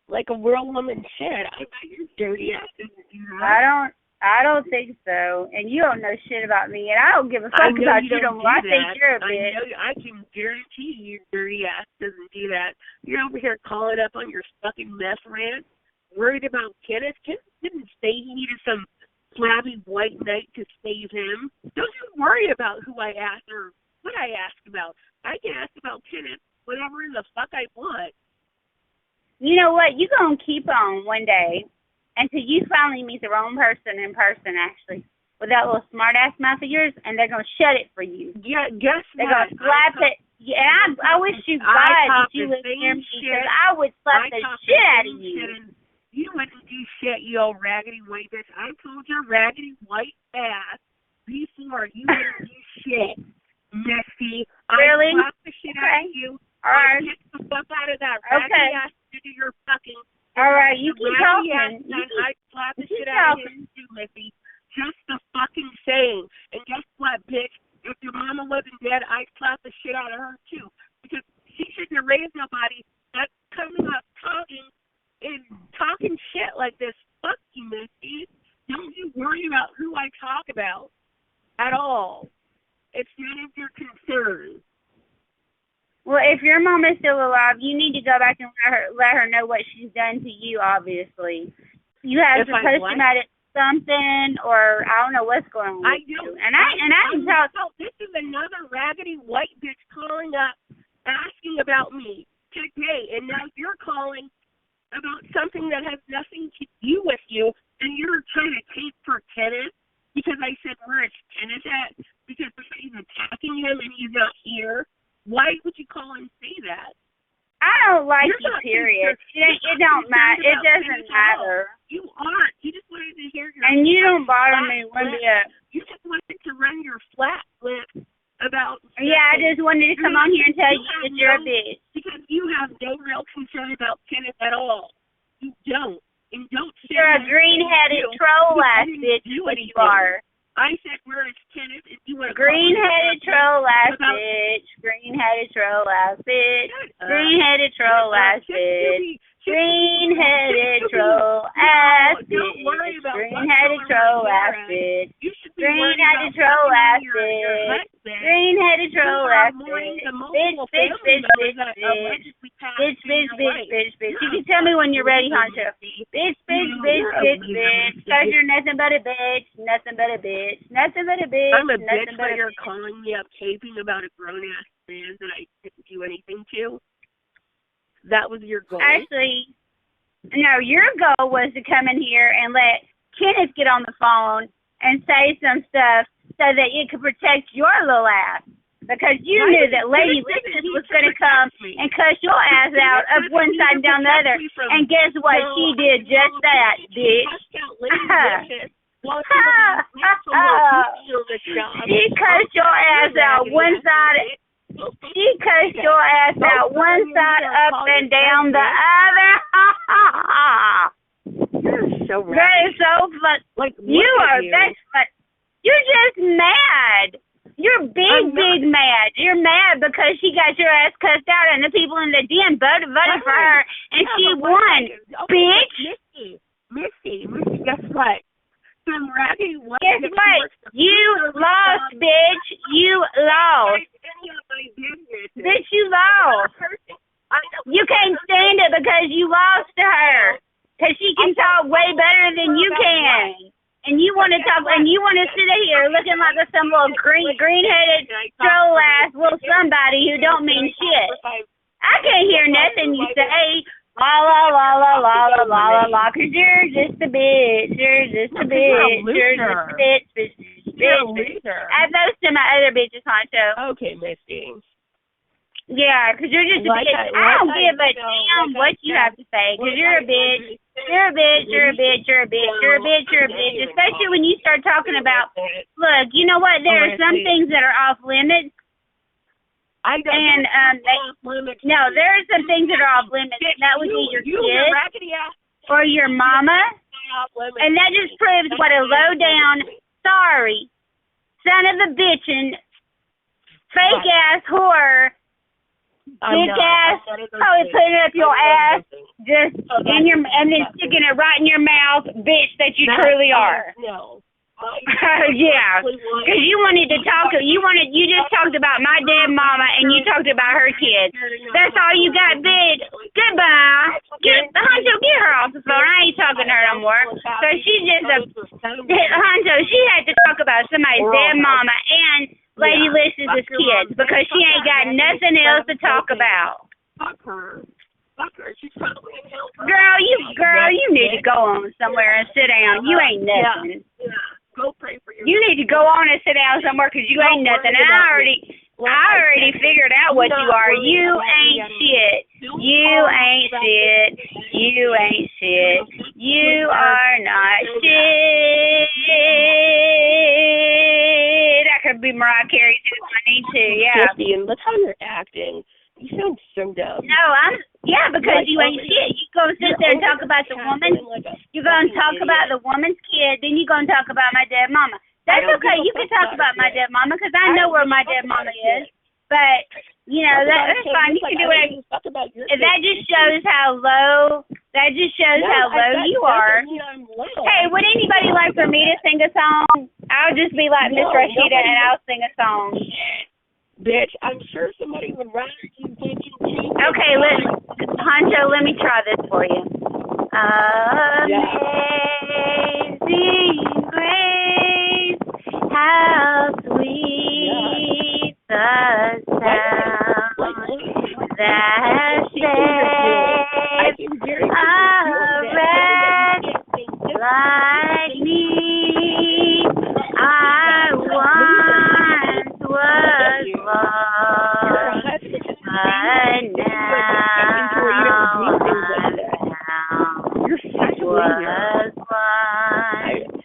like a real woman should. I bet you're dirty ass doesn't do that. I don't think so. And you don't know shit about me, and I don't give a fuck about you. I think you're a bitch. I can guarantee you, your dirty ass doesn't do that. You're over here calling up on your fucking mess rant, worried about Kenneth. Kenneth didn't say he needed some flabby white knight to save him. Don't you worry about who I asked or what I asked about. I can ask about Kenneth whatever in the fuck I want. You know what? You're going to keep on one day until you finally meet the wrong person in person, actually, with that little smart-ass mouth of yours, and they're going to shut it for you. Yeah, guess they're going to slap it. Yeah, I wish you God that you would hear me, because I would slap the shit out of you. You wouldn't do shit, you old raggedy white bitch. I told your raggedy white ass before you wouldn't do shit. Messy. Really? I slap the shit out of you. All right. Get the fuck out of that raggedy ass into your fucking. All right, you keep talking. I slap the shit out of you too, Missy. Just the fucking saying. And guess what, bitch? If your mama wasn't dead, I'd slap the shit out of her too. Because she shouldn't have raised nobody that's coming up talking shit like this. Fuck you, Missy. Don't you worry about who I talk about at all. It's none of your concern. Well, if your mom is still alive, you need to go back and let her know what she's done to you, obviously. You have to post about it something, or I don't know what's going on with you. And I can tell. This is another raggedy white bitch calling up, asking about me today, and now you're calling about something that has nothing to do with you, and you're trying to take for Kenneth because I said, where is Kenneth at? Because somebody's attacking him and he's not here. Why would you call and say that? I don't like you, period. It don't matter. It doesn't matter. You aren't. You just wanted to hear your... And you don't bother me one bit. You just wanted to run your flat lip about... Yeah, I just wanted to come on here and tell you that you're a bitch. Because you have no real concern about Kenneth at all. You don't. And don't say... You're a green-headed troll-ass bitch, what you are. I said, where is Kenneth? If you want to green-headed troll-ass bitch. Green-headed troll-ass bitch. Green-headed troll-ass bitch. Green-headed troll-ass bitch. Green-headed troll-ass bitch. Green-headed troll-ass bitch. Green-headed troll-ass bitch. Bitch, bitch, bitch, bitch, bitch. Bitch, bitch, bitch, bitch, bitch. You can tell me when you're ready, Honcho. Bitch, bitch, bitch, bitch, bitch. Because you're nothing but a bitch. Nothing but a bitch. Nothing but a bitch. I'm a bitch, but you're calling me up taping about a grown-ass man that I didn't do anything to. That was your goal. Actually, no, your goal was to come in here and let Kenneth get on the phone and say some stuff so that you could protect your little ass. Because you knew that Lady Licious was going to come and cuss your ass out up one side and down the other. And guess what? She did just that, bitch. She cussed your ass out one side. She cussed your ass out one side up and down the other. You're so right. That is so fun. Like, you are. That's fun. You're just mad. You're big mad. You're mad because she got your ass cussed out and the people in the den voted for her and she won, bitch. Missy, guess what? Guess what? You lost, bitch. You lost. Bitch, you lost. You can't stand it because you lost to her. Because she can talk way better than you can. And you want to talk, and you want to sit here looking like some little green-headed, troll-ass little somebody who don't mean shit. I can't hear nothing you say. La la la la la la la la la, because you're just a bitch. You're just a bitch. You're just a bitch. Bitch. Add those to my other bitches, Honcho. Okay, Misty. Yeah, because you're just a bitch. I don't give a damn what you have to say, because you're a bitch. You're a bitch, you're a bitch, you're a bitch, you're a bitch, you're a bitch. Especially when you start talking about, look, you know what? There are some things that are off limits. No, there are some things that are off limits. That would be your kid or your mama. And that just proves what a low down, sorry, son of a bitchin', fake ass whore, big ass, probably putting up your ass, just in your, and then sticking it right in your mouth, bitch that you truly are. Yeah, because you wanted to talk. You just talked about my dead mama and you talked about her kids. That's all you got, bitch. Goodbye. Get her off the phone. I ain't talking to her no more. So she's just Honcho. She had to talk about somebody's dead mama and Lady Licious' kids because she ain't got nothing else to talk about. Fuck her. She's probably in hell. Girl, you need to go on somewhere and sit down. You ain't nothing. Yeah. Go pray for your. You need to go on and sit down somewhere because you ain't nothing. I already figured out what you are. You ain't shit. You ain't shit. You ain't shit. You are not shit. I could be Mariah Carey too if I need to. Yeah. And look how you're acting. You sound so dumb. No, because you ain't shit. You gonna sit there and talk about the woman. You're gonna talk about the woman's kid. Then you're gonna talk about my dead mama. That's okay. You can talk about my dead mama because I know where my dead mama is. But you know that's fine. You can do whatever. That just shows how low. That just shows how low you are. Hey, would anybody like for me to sing a song? I'll just be like Miss Rashida and I'll sing a song. Bitch, I'm sure somebody would rather you than you. Okay, Honcho, let me try this for you. Amazing grace, how sweet the sound that saved a wretch like me. I once was lost,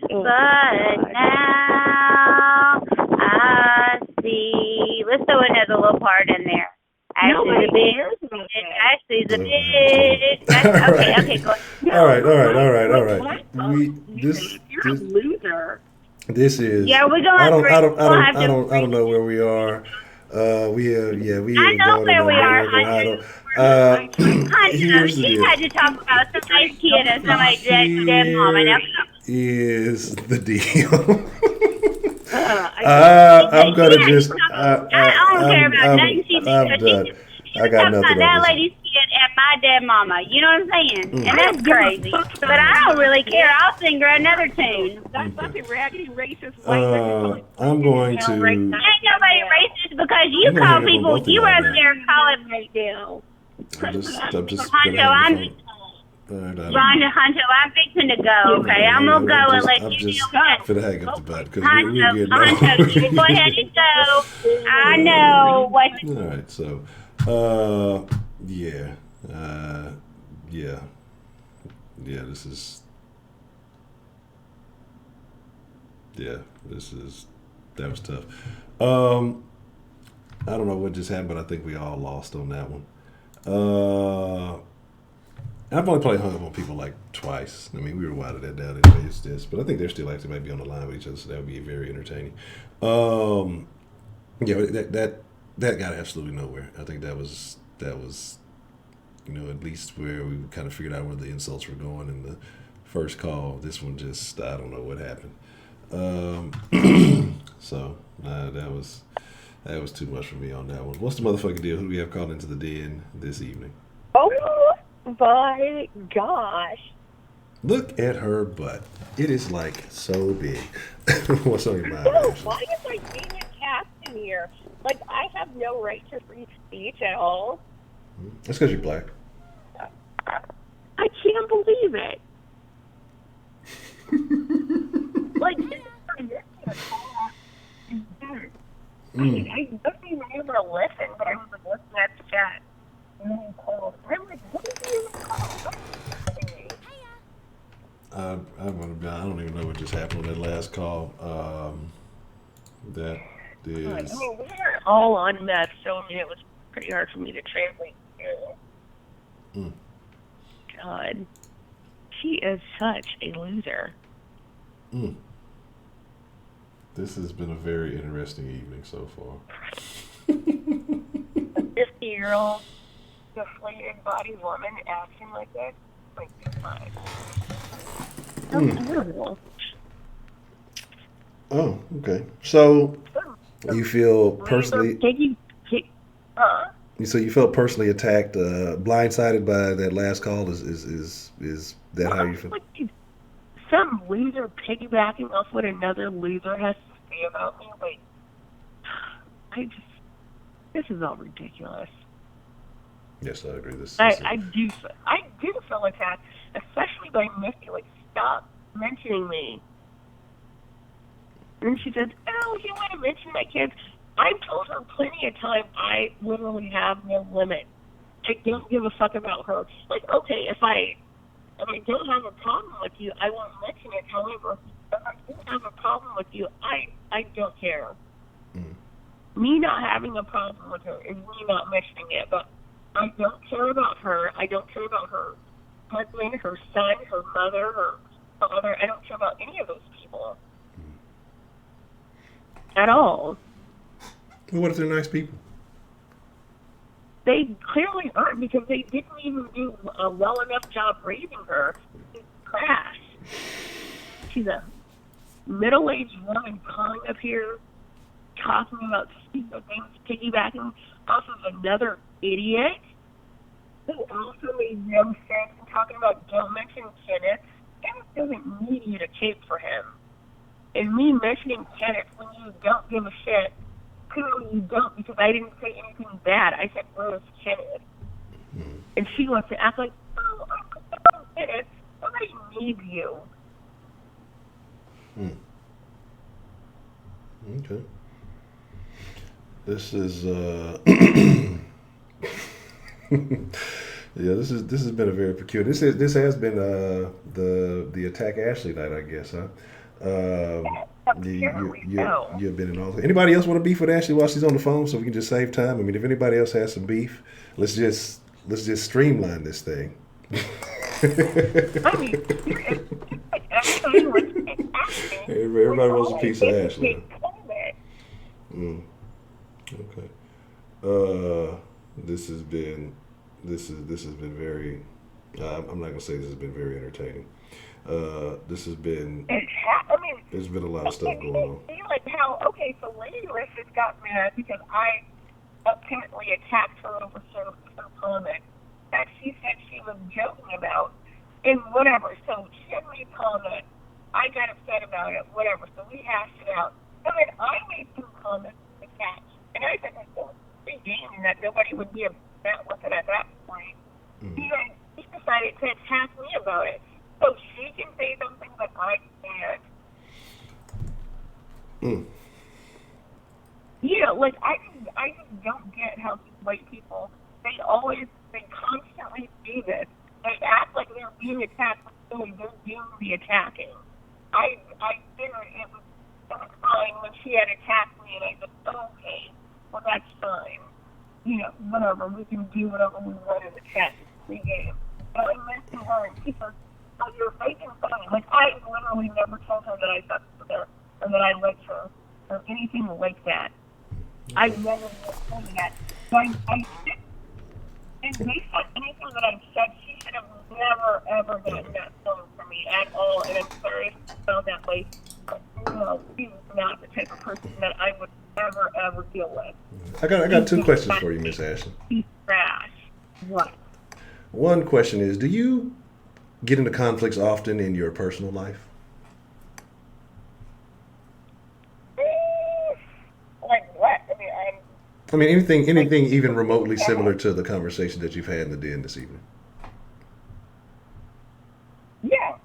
but now I see. Let's throw another little part in there. Ashley's a bitch. Okay, go ahead. All right. You're a loser. This is. Yeah, we're going. I don't know where we are. We have. I know where we are. Here's the she deal. had to talk about somebody's kid and somebody's dead mama. Now, is the deal. I'm gonna just. I don't care about nothing she did. I'm done. I got nothing about that on this. lady's kid and my dead mama. You know what I'm saying? And that's crazy. But I don't really care. I'll sing her another tune. That fucking raggedy racist I'm going to. Ain't nobody racist because you call people. You were up there calling right now. I'm just Honcho, Honcho, I'm fixing to go, okay? I'm going to go and let you deal with finna hang up the button because we're getting Honcho, you go ahead and go. I know what. All right, so, yeah, yeah, this is, that was tough. I don't know what just happened, but I think we all lost on that one. I've only played hung up on people like twice. I mean, we were winding that down anyway. It's this, but I think they're still actually maybe on the line with each other, so that would be very entertaining. Yeah, that got absolutely nowhere. I think that was at least where we kind of figured out where the insults were going in the first call. This one just I don't know what happened. So that was too much for me on that one. What's the motherfucking deal? Who do we have called into the den this evening? Oh my gosh. Look at her butt. It is like so big. What's on your mind? No, Ashley? why is like being attacked in here? Like, I have no right to free speech at all. That's because you're black. I can't believe it. Like, I wasn't even able to listen, but I was like, listening at the chat. And then he called. I'm like, what did you even call? I don't even know what just happened on that last call. That is. I mean, we were all on meth, so I mean, it was pretty hard for me to translate. God, she is such a loser. This has been a very interesting evening so far. A 50-year-old deflated body woman acting like that. Like, God. Terrible. Oh, okay. So you feel personally? So you felt personally attacked, blindsided by that last call? Is that how you feel? Like some loser piggybacking off what another loser has to say about me. Like, this is all ridiculous. Yes, I agree. I do feel attacked, especially by Misty. Like, stop mentioning me. And she says, "Oh, you want to mention my kids?" I've told her plenty of times I literally have no limit. I don't give a fuck about her. Like, okay, if I don't have a problem with you, I won't mention it. However, if I do have a problem with you, I don't care. Me not having a problem with her is me not mentioning it, but I don't care about her. I don't care about her husband, her son, her mother, her father. I don't care about any of those people. At all. Well, what if they're nice people? They clearly aren't, because they didn't even do a well enough job raising her. She's crass. She's a middle-aged woman calling up here, talking about stupid things, piggybacking off of another idiot who also made no sense, and talking about don't mention Kenneth. Kenneth doesn't need you to cape for him. And me mentioning Kenneth when you don't give a shit, clearly you don't, because I didn't say anything bad. I said, where's Kenneth? And she wants to act like, oh, I'm Kenneth. Nobody needs you. Okay. This is yeah. This has been a very peculiar. This has been the Attack Ashley night, I guess, huh? You've been in all. Anybody else want to beef with Ashley while she's on the phone, so we can just save time? I mean, if anybody else has some beef, let's just streamline this thing. Everybody wants a piece of Ashley. Okay. This has been very. I'm not gonna say this has been very entertaining. This has been. There's been a lot of stuff going on. Like how? Okay, so Lady Licious got mad because I apparently attacked her over some comment that she said she was joking about, and whatever. So she had made comment. I got upset about it. Whatever. So we hashed it out. And then I made some comments attached, and I said it was pretty game that nobody would be upset with it at that point. He she decided to attack me about it. So she can say something that I can't. You know, like I just don't get how these white people they constantly do this. They act like they're being attacked, but really they're doing the attacking. I figured it was fine when she had attacked me, and I said, okay, well that's fine. You know, whatever, we can do whatever we want in the chat, free game. But I mentioned her, and she says, oh, you're faking funny. Like I literally never told her that I thought her or that I liked her or anything like that. I never told her that. So and based on anything that I've said, she should have never, ever gotten that phone from me at all. And I'm sorry if she felt that way. But no, she's not the type of person that I would ever deal with. I got two questions for you, Miss Ashley. She's trash. What? One question is, do you get into conflicts often in your personal life? Like what? I mean, anything even remotely similar to the conversation that you've had in the den this evening? Yeah.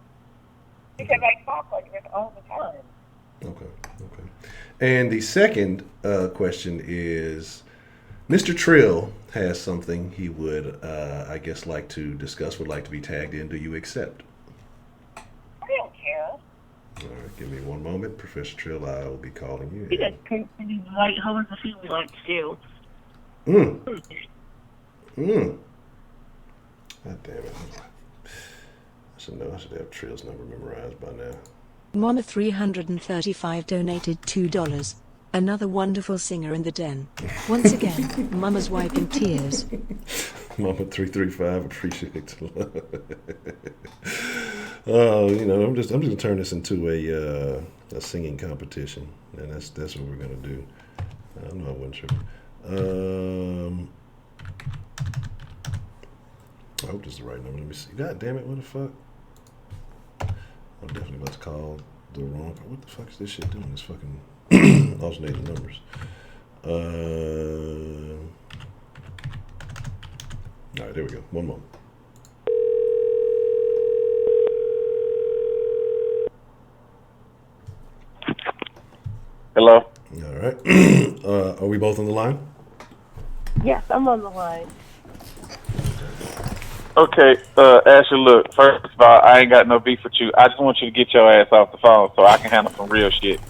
Because I talk like this all the time. Okay. And the second question is, Mr. Trill has something he would, I guess, like to discuss, would like to be tagged in. Do you accept? I don't care. All right, give me one moment. Professor Trill, I will be calling you. He just takes these white hoes if he wants to. God damn it. I should have Trill's number memorized by now. Mama 335 donated $2. Another wonderful singer in the den. Once again, Mama's wiping tears. Mama 335 appreciates the love. Oh, I'm just gonna turn this into a singing competition, and that's what we're gonna do. I know I wasn't sure. I hope this is the right number. Let me see. God damn it! What the fuck? I'm definitely about to call the wrong. What the fuck is this shit doing? This fucking alternating numbers. All right, there we go. One moment. Hello? All right. Are we both on the line? Yes, I'm on the line. Okay, Ashley, look, first of all, I ain't got no beef with you. I just want you to get your ass off the phone so I can handle some real shit.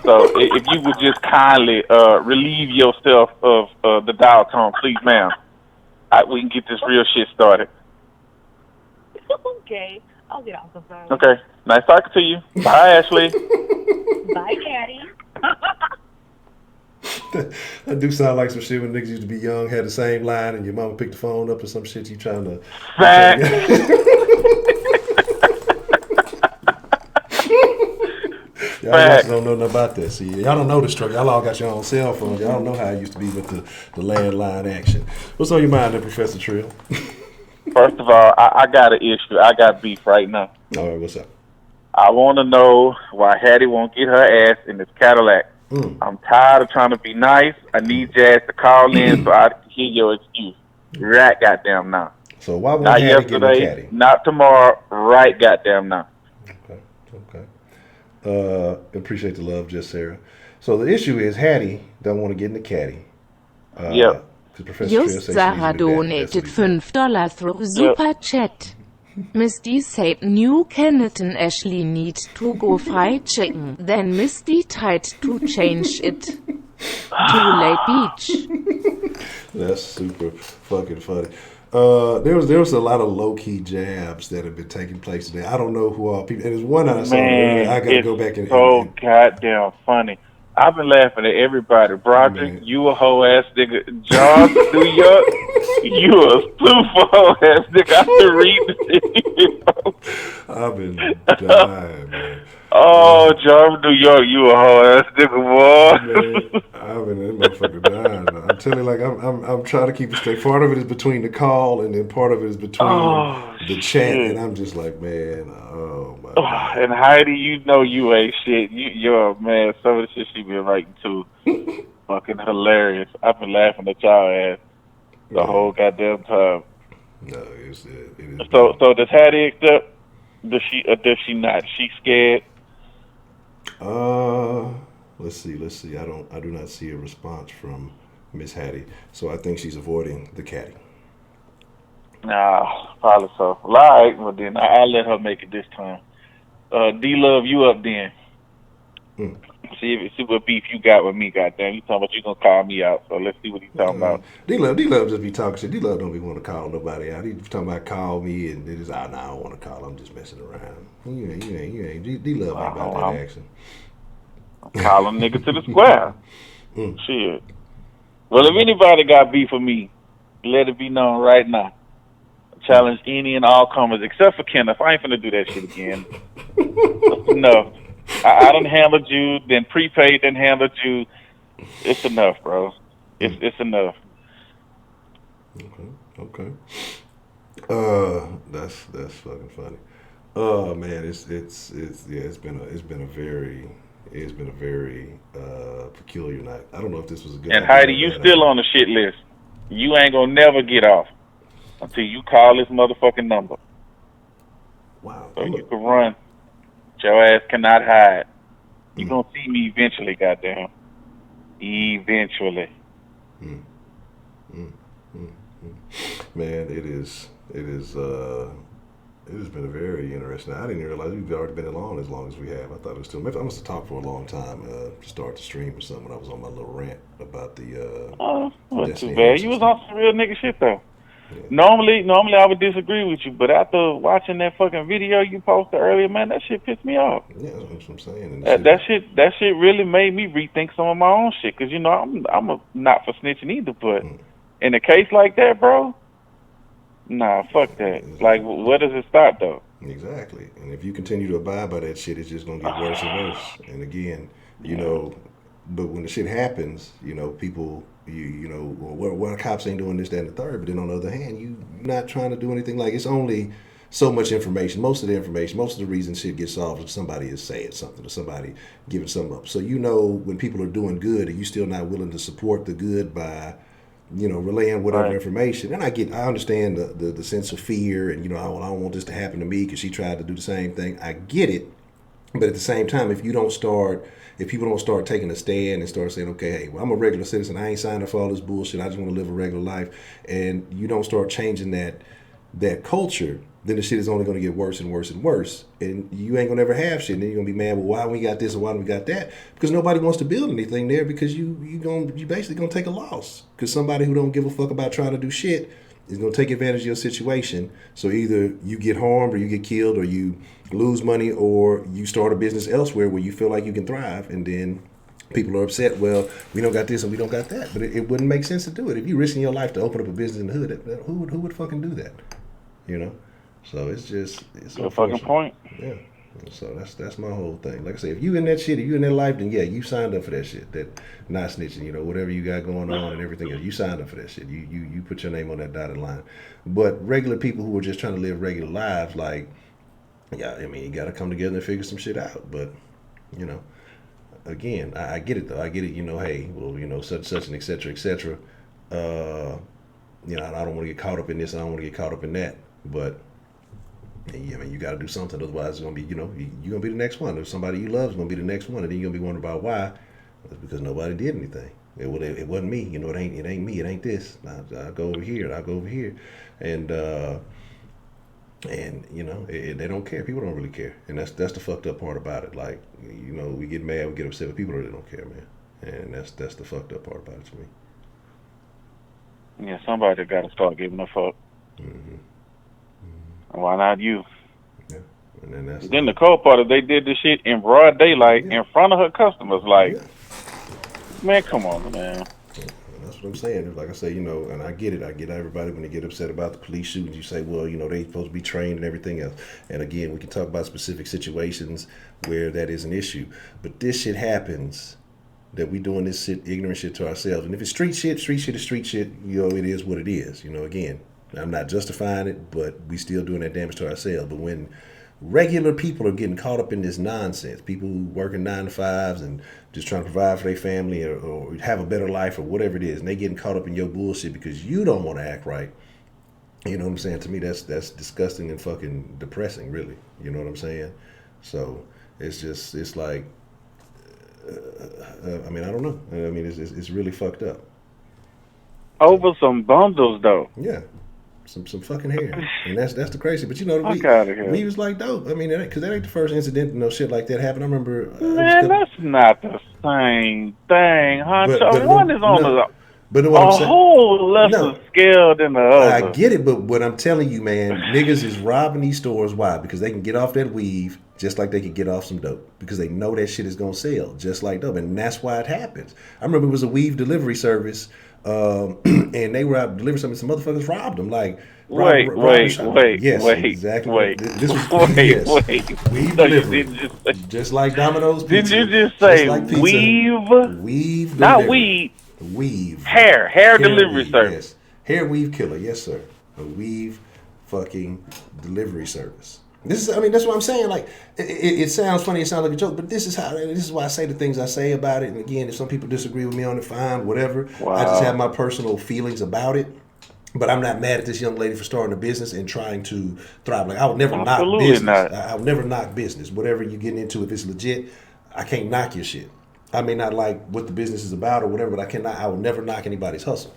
So if you would just kindly relieve yourself of the dial tone, please, ma'am. We can get this real shit started. Okay, I'll get off the phone. Okay, nice talking to you. Bye, Ashley. Bye, Daddy. That do sound like some shit when niggas used to be young, had the same line, and your mama picked the phone up or some shit you trying to... Fact. Y'all don't know nothing about that. See, y'all don't know the struggle. Y'all all got your own cell phones. Y'all don't know how it used to be with the landline action. What's on your mind there, Professor Trill? First of all, I got an issue. I got beef right now. All right, what's up? I want to know why Hattie won't get her ass in this Cadillac. I'm tired of trying to be nice. I need your ass to call in so I can hear your excuse. Right goddamn now. So why won't Not Hattie get in the yesterday, caddy? not tomorrow, right goddamn now. Okay. Appreciate the love, just Sarah. So the issue is Hattie don't want to get in the caddy. Yep. Just Sarah donated $5 through Super Chat. Misty said new Kenneth Ashley need to go fried chicken. Then Misty tried to change it to Lake Beach. That's super fucking funny. There was a lot of low key jabs that have been taking place today. I don't know who all people. And there's one that I saw. I got to go back and. So goddamn funny. I've been laughing at everybody. Broderick, you a hoe ass nigga. John, New York, you a super hoe ass nigga. I've been reading this. I've been dying, man. Oh, John, New York, you a hoe ass nigga, boy. Man, I've been that motherfucker dying. I'm telling you, like I'm trying to keep it straight. Part of it is between the call, and then part of it is between the chat, and I'm just like, man, oh my God. And Heidi, you know you ain't shit. You're man. Some of the shit she been writing too, fucking hilarious. I've been laughing at y'all ass the whole goddamn time. No, it is. So does Hattie accept? Does she or does she not? She scared? Let's see. I do not see a response from Miss Hattie, so I think she's avoiding the caddy. Nah, probably so. Well, all right, well then I'll let her make it this time. D Love, you up then? Mm. See what beef you got with me, goddamn. You talking about you gonna call me out? So let's see what he's talking about. D Love just be talking shit. D Love don't be want to call nobody out. He talking about call me and it is nah, I don't want to call. I'm just messing around. You ain't. D Love ain't about that action. Call him nigga to the square. Shit. Well, if anybody got beef with me, let it be known right now. Challenge any and all comers except for Kenneth. I ain't finna do that shit again. That's enough. I done handled you, then prepaid, then handled you. It's enough, bro. It's enough. Okay. That's fucking funny. Man, it's been a very peculiar night. I don't know if this was a good. And Heidi, you still on the shit list. You ain't gonna never get off until you call this motherfucking number. Wow. So you can run. Your ass cannot hide. You gonna see me eventually, goddamn. Eventually. Man, it has been a very interesting. I didn't realize we've already been along as long as we have. I thought it was still. Maybe I must have talked for a long time to start the stream or something. When I was on my little rant about the. Wasn't too bad. You was on some real nigga shit though. Yeah. Normally I would disagree with you, but after watching that fucking video you posted earlier, man, that shit pissed me off. Yeah, that's what I'm saying. That shit really made me rethink some of my own shit. Cause you know I'm a not for snitching either, but in a case like that, bro, nah, fuck that. Exactly. Like, where does it start though? Exactly. And if you continue to abide by that shit, it's just gonna get worse and worse. And again, you know, but when the shit happens, you know, people. You know, well, cops ain't doing this, that, and the third. But then on the other hand, you not trying to do anything. Like, it's only so much information. Most of the reason shit gets solved is somebody is saying something or somebody giving something up. So you know when people are doing good, and you still not willing to support the good by, you know, relaying whatever information. And I understand the sense of fear, and you know, I don't want this to happen to me because she tried to do the same thing. I get it, but at the same time, if people don't start taking a stand and start saying, okay, hey, well, I'm a regular citizen. I ain't signed up for all this bullshit. I just want to live a regular life. And you don't start changing that culture, then the shit is only going to get worse and worse and worse. And you ain't going to ever have shit. And then you're going to be mad, well, why we got this or why we got that? Because nobody wants to build anything there because you basically going to take a loss. Because somebody who don't give a fuck about trying to do shit is going to take advantage of your situation. So either you get harmed or you get killed or you lose money or you start a business elsewhere where you feel like you can thrive, and then people are upset, well, we don't got this and we don't got that. But it wouldn't make sense to do it. If you're risking your life to open up a business in the hood, who would fucking do that? You know? So it's a fucking point. Yeah. So that's my whole thing. Like I say, if you in that shit, if you in that life, then yeah, you signed up for that shit. That not snitching, you know, whatever you got going on and everything else, you signed up for that shit. You put your name on that dotted line. But regular people who are just trying to live regular lives, like, yeah, I mean, you got to come together and figure some shit out. But, you know, again, I get it though. I get it. You know, hey, well, you know, such and et cetera, et cetera. You know, I don't want to get caught up in this. I don't want to get caught up in that. But yeah, I mean, you got to do something. Otherwise, it's gonna be, you know, you're gonna be the next one. If somebody you love is gonna be the next one, and then you're gonna be wondering about why. It's because nobody did anything. It wasn't me. You know, it ain't me. It ain't this. I'll go over here. I'll go over here, and you know, they don't care. People don't really care, and that's the fucked up part about it. Like, you know, we get mad, we get upset, but people really don't care, man. And that's the fucked up part about it to me. Yeah, somebody got to start giving a fuck. Why not you? Yeah. And then the cold part is they did this shit in broad daylight in front of her customers. Like, man, come on, man. That's what I'm saying. Like I say, you know, and I get it. I get everybody when they get upset about the police shootings. You say, well, you know, they supposed to be trained and everything else. And again, we can talk about specific situations where that is an issue. But this shit happens that we doing this shit, ignorant shit to ourselves. And if it's street shit is street shit. You know, it is what it is. You know, again, I'm not justifying it, but we still doing that damage to ourselves. But when regular people are getting caught up in this nonsense, people who working 9 to 5s and just trying to provide for their family or have a better life or whatever it is, and they getting caught up in your bullshit because you don't want to act right, You know what I'm saying? To me, that's disgusting and fucking depressing, really. You know what I'm saying? So it's like, I mean, I don't know. I mean, it's really fucked up. Over some bundles, though. Yeah. Some fucking hair, and that's the crazy. But you know, we was like dope. I mean, because that ain't the first incident, no shit like that happened. I remember. Man, that's not the same thing, Honcho. But One is on a whole lesser scale than the other. I get it, but what I'm telling you, man, niggas is robbing these stores. Why? Because they can get off that weave just like they can get off some dope. Because they know that shit is gonna sell just like dope, and that's why it happens. I remember it was a weave delivery service. And they were out delivering something. Some motherfuckers robbed them. Like, wait. Yes, exactly. This was weave delivery, just like Domino's Pizza. Did you just say like pizza, weave? Not weed. Weave. Hair delivery service. Yes. Hair weave killer. Yes, sir. A weave fucking delivery service. This is, I mean, that's what I'm saying. Like, it sounds funny, it sounds like a joke, but this is why I say the things I say about it. And again, if some people disagree with me on it, fine, whatever. Wow. I just have my personal feelings about it. But I'm not mad at this young lady for starting a business and trying to thrive. Like, I would never knock business. I would never knock business. Whatever you're getting into, if it's legit, I can't knock your shit. I may not like what the business is about or whatever, but I will never knock anybody's hustle.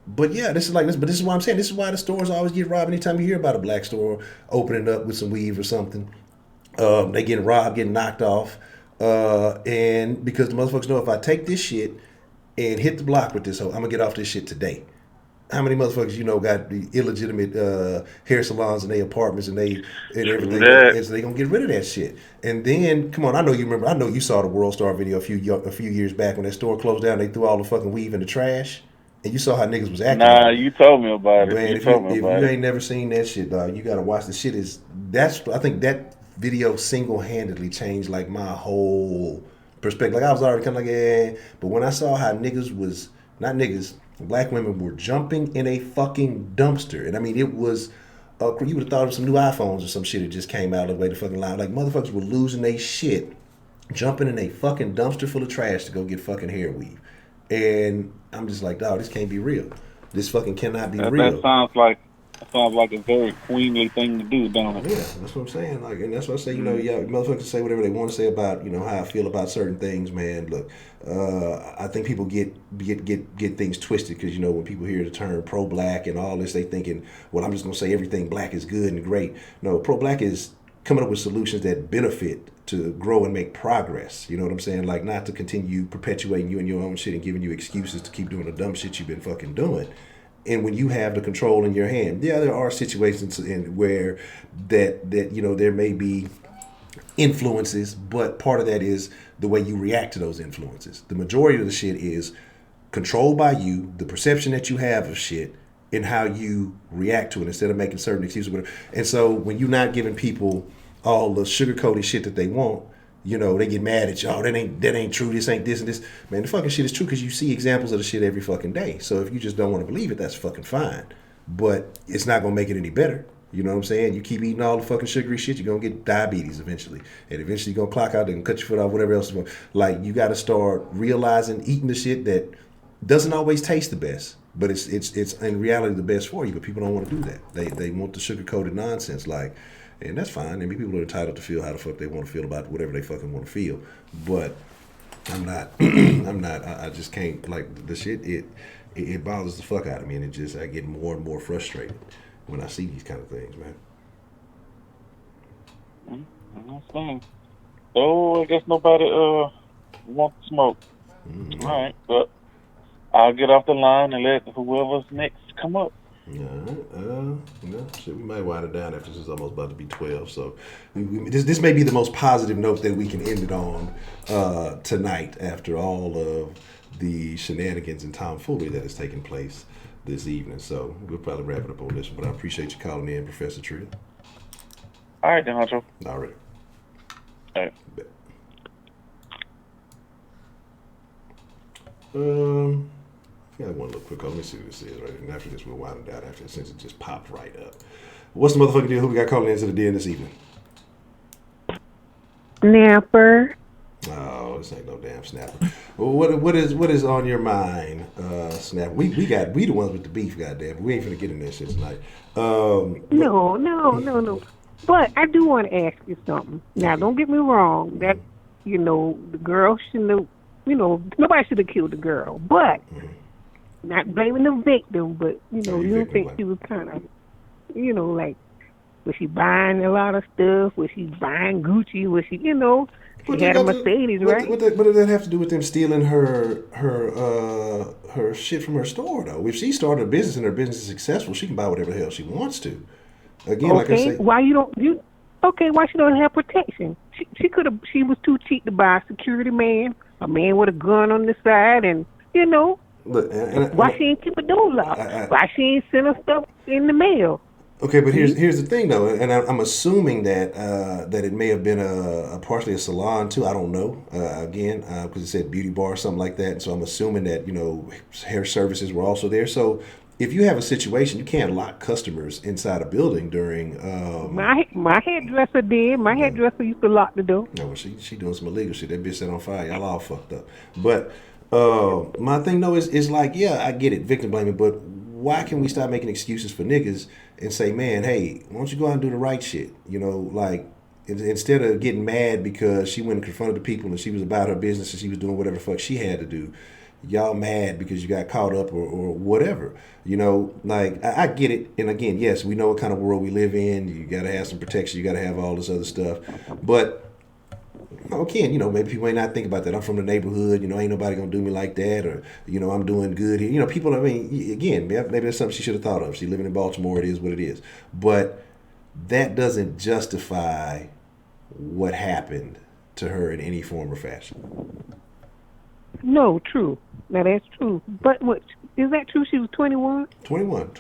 But yeah, this is like this. But this is what I'm saying. This is why the stores always get robbed. Anytime you hear about a black store opening up with some weave or something, they getting robbed, getting knocked off, and because the motherfuckers know if I take this shit and hit the block with this hoe, I'm gonna get off this shit today. How many motherfuckers you know got the illegitimate hair salons in their apartments and everything? And so they gonna get rid of that shit. And then, come on, I know you remember. I know you saw the World Star video a few years back when that store closed down. They threw all the fucking weave in the trash. And you saw how niggas was acting. Nah, you told me about it. Man, if you ain't never seen that shit, dog, you gotta watch. The shit I think that video single-handedly changed like my whole perspective. Like I was already kind of like, but when I saw how black women were jumping in a fucking dumpster, and I mean it was, you would have thought of some new iPhones or some shit that just came out of the way the fucking line. Like motherfuckers were losing their shit, jumping in a fucking dumpster full of trash to go get fucking hair weave. And I'm just like, dog, this can't be real. This fucking cannot be real. That sounds like a very queenly thing to do, don't it? Yeah, that's what I'm saying. Like, and that's what I say. You know, yeah, motherfuckers say whatever they want to say about how I feel about certain things, man. Look, I think people get things twisted because when people hear the term pro-black and all this, they thinking, well, I'm just gonna say everything black is good and great. No, pro-black is coming up with solutions that benefit to grow and make progress. You know what I'm saying? Like not to continue perpetuating you and your own shit and giving you excuses to keep doing the dumb shit you've been fucking doing. And when you have the control in your hand, yeah, there are situations where that there may be influences, but part of that is the way you react to those influences. The majority of the shit is controlled by you, the perception that you have of shit, and how you react to it instead of making certain excuses. And so when you're not giving people all the sugar-coated shit that they want, they get mad at you. Oh, that ain't true. This ain't this and this. Man, the fucking shit is true because you see examples of the shit every fucking day. So if you just don't want to believe it, that's fucking fine. But it's not going to make it any better. You know what I'm saying? You keep eating all the fucking sugary shit, you're going to get diabetes eventually. And eventually you're going to clock out and cut your foot off, whatever else is going. Like, you got to start realizing eating the shit that doesn't always taste the best. But it's in reality the best for you. But people don't want to do that. They want the sugar-coated nonsense. Like, and that's fine. I mean, people are entitled to feel how the fuck they want to feel about whatever they fucking want to feel. But I'm not. I just can't. Like, the shit, it bothers the fuck out of me. And I get more and more frustrated when I see these kind of things, man. That's fine. So I guess nobody wants to smoke. Mm-hmm. All right, but I'll get off the line and let whoever's next come up. Shit, we might wind it down after this is almost about to be 12. So this may be the most positive note that we can end it on tonight after all of the shenanigans and tomfoolery that has taken place this evening. So we'll probably wrap it up on this one. But I appreciate you calling in, Professor Trill. All right, then, Honcho. All right. All right. Yeah, one little quick call. Let me see what this is, right? And after this, we'll wind it down after since it just popped right up. What's the motherfucking deal? Who we got calling into the den this evening? Napper. Oh, No, this ain't no damn snapper. Well, what is on your mind, Snapper? We the ones with the beef, goddamn. We ain't finna get in that shit tonight. No. But I do want to ask you something. Now, don't get me wrong. That the girl shouldn't have. Nobody should have killed the girl. But not blaming the victim. But you don't think she was kind of, like, was she buying a lot of stuff? Was she buying Gucci? Was she, she had a Mercedes, right? What does that have to do with them stealing her shit from her store, though? If she started a business and her business is successful, she can buy whatever the hell she wants to. Again, like I say, why she don't have protection? She could have. She was too cheap to buy a security man, a man with a gun on the side, and Look, why she ain't keep a door locked? Why she ain't send her stuff in the mail? Okay, but here's the thing, though, and I'm assuming that it may have been a partially a salon too. I don't know. Again, because it said beauty bar or something like that, and so I'm assuming that hair services were also there. So if you have a situation, you can't lock customers inside a building during. My hairdresser did. My hairdresser used to lock the door. No, well, she doing some illegal shit. That bitch set on fire. Y'all all fucked up. But my thing though is like, yeah, I get it, victim blaming, but why can we stop making excuses for niggas and say, man, hey, why don't you go out and do the right shit? Like instead of getting mad because she went and confronted the people and she was about her business and she was doing whatever the fuck she had to do. Y'all mad because you got caught up or whatever. Like I get it. And again, yes, we know what kind of world we live in. You got to have some protection. You got to have all this other stuff. But again, maybe people may not think about that. I'm from the neighborhood. Ain't nobody going to do me like that. Or, I'm doing good here. People, again, maybe that's something she should have thought of. She's living in Baltimore. It is what it is. But that doesn't justify what happened to her in any form or fashion. No, true. Now that's true. But what is that true? She was 21. 21.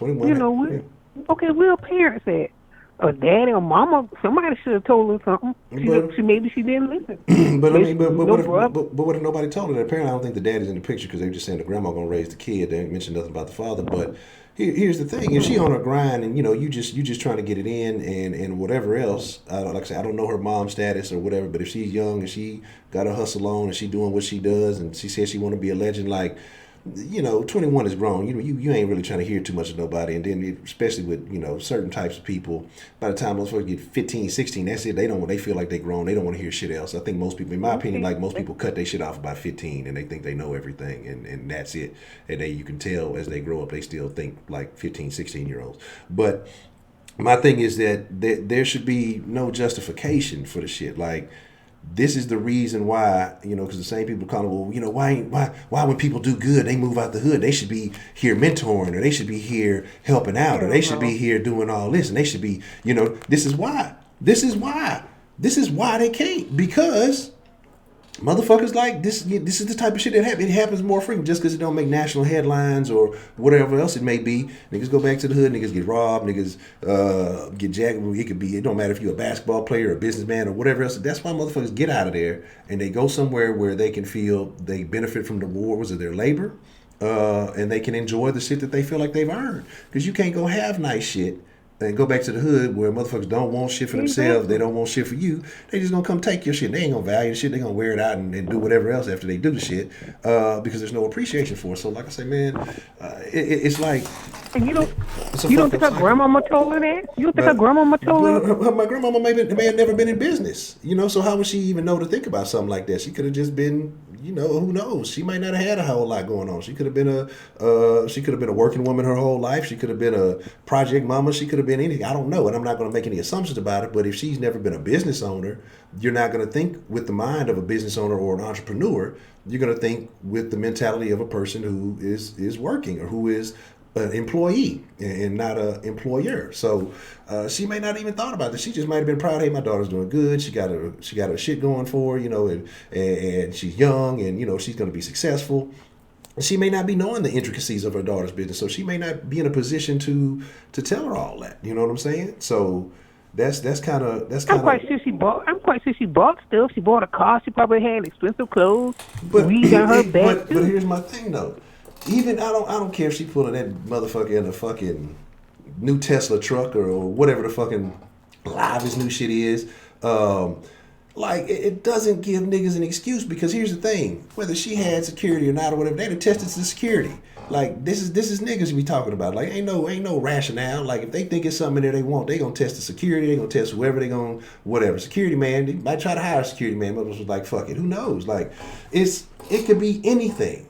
Okay, where are parents at? Or daddy or mama? Somebody should have told her something. Maybe she didn't listen. But what if nobody told her? Apparently, I don't think the daddy's in the picture because they were just saying the grandma gonna raise the kid. They didn't mention nothing about the father. But here's the thing: if she on her grind and you just trying to get it in and whatever else, like I said, I don't know her mom status or whatever. But if she's young and she got her hustle on and she doing what she does and she says she want to be a legend, like 21 is grown. You ain't really trying to hear too much of nobody. And then especially with certain types of people, by the time those folks get 15, 16, that's it. They feel like they grown. They don't want to hear shit else. I think most people, in my opinion, like most people cut their shit off about 15 and they think they know everything and that's it. And you can tell as they grow up, they still think like 15, 16-year-olds. But my thing is that there should be no justification for the shit. Like, this is the reason why, because the same people call it, well, why when people do good, they move out the hood, they should be here mentoring, or they should be here helping out, or they should be here doing all this, and they should be, this is why they can't, because motherfuckers like this is the type of shit that happens. It happens more frequently just because it don't make national headlines or whatever else it may be. Niggas go back to the hood, niggas get robbed, niggas get jacked. It don't matter if you're a basketball player or a businessman or whatever else. That's why motherfuckers get out of there and they go somewhere where they can feel they benefit from the rewards of their labor and they can enjoy the shit that they feel like they've earned. Because you can't go have nice shit and go back to the hood where motherfuckers don't want shit for themselves. They don't want shit for you. They just gonna come take your shit. They ain't gonna value the shit. They gonna wear it out and do whatever else after they do the shit because there's no appreciation for it. So like I say, man, it's like. And you don't think her grandmama told her that? You don't think her grandmama told her? My grandmama may have never been in business, so how would she even know to think about something like that? She could have just been, who knows? She might not have had a whole lot going on. She could have been a working woman her whole life. She could have been a project mama. She could have been anything. I don't know, and I'm not going to make any assumptions about it. But if she's never been a business owner, you're not going to think with the mind of a business owner or an entrepreneur. You're going to think with the mentality of a person who is working or who is an employee and not an employer. So she may not even thought about this. She just might have been proud. Hey, my daughter's doing good. She got her shit going for her, and she's young, and she's going to be successful. She may not be knowing the intricacies of her daughter's business, so she may not be in a position to tell her all that. You know what I'm saying? So that's kind of. I'm quite sure she bought stuff. She bought a car. She probably had expensive clothes. Weed on her back. But here's my thing though. Even I don't care if she pulling that motherfucker in a fucking new Tesla truck or whatever the fucking livest new shit is. Like, it doesn't give niggas an excuse, because here's the thing. Whether she had security or not or whatever, they done tested the security. Like, this is niggas we talking about. Like, ain't no rationale. Like, if they think it's something in there they want, they gonna test the security, they gonna test whoever they gonna, whatever. Security man, they might try to hire a security man, but was like, fuck it, who knows? Like, it could be anything,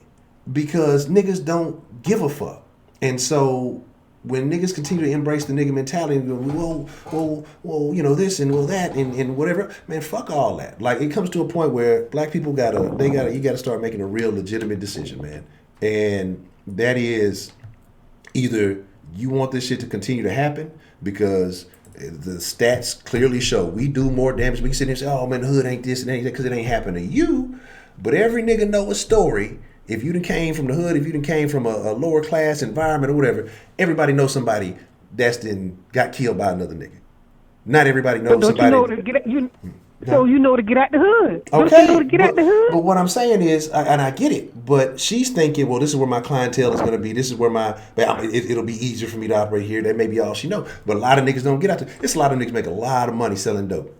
because niggas don't give a fuck. And so when niggas continue to embrace the nigga mentality and go, well, you know, this and well that and whatever, man, fuck all that. Like, it comes to a point where black people you gotta start making a real legitimate decision, man. And that is, either you want this shit to continue to happen, because the stats clearly show we do more damage. We can sit here and say, oh man, the hood ain't this and ain't that, because it ain't happening to you. But every nigga know a story. If you done came from the hood, if you done came from a lower class environment or whatever, everybody knows somebody that's got killed by another nigga. Not everybody knows somebody. You know to get so you know to get out the hood. Okay, you know to get out the hood? But what I'm saying is, and I get it, but she's thinking, well, this is where my clientele is going to be. This is where it'll be easier for me to operate here. That may be all she know. But a lot of niggas don't get out there. It's a lot of niggas make a lot of money selling dope.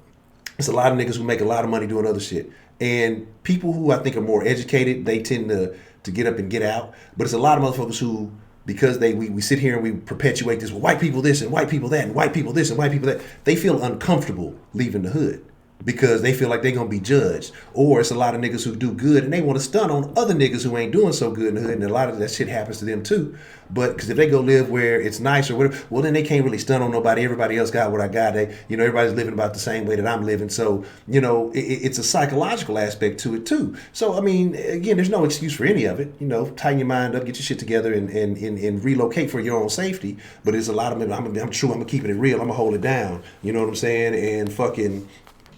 It's a lot of niggas who make a lot of money doing other shit. And people who I think are more educated, they tend to get up and get out. But it's a lot of motherfuckers who, because we sit here and we perpetuate this, well, white people this and white people that and white people this and white people that, they feel uncomfortable leaving the hood, because they feel like they're going to be judged. Or it's a lot of niggas who do good and they want to stun on other niggas who ain't doing so good in the hood, and a lot of that shit happens to them too. But because if they go live where it's nice or whatever, well, then they can't really stun on nobody. Everybody else got what I got. Everybody's living about the same way that I'm living. So, it's a psychological aspect to it too. So, I mean, again, there's no excuse for any of it. Tighten your mind up, get your shit together, and relocate for your own safety. But it's a lot of it. I'm true. I'm keeping it real. I'm gonna hold it down. You know what I'm saying? And fucking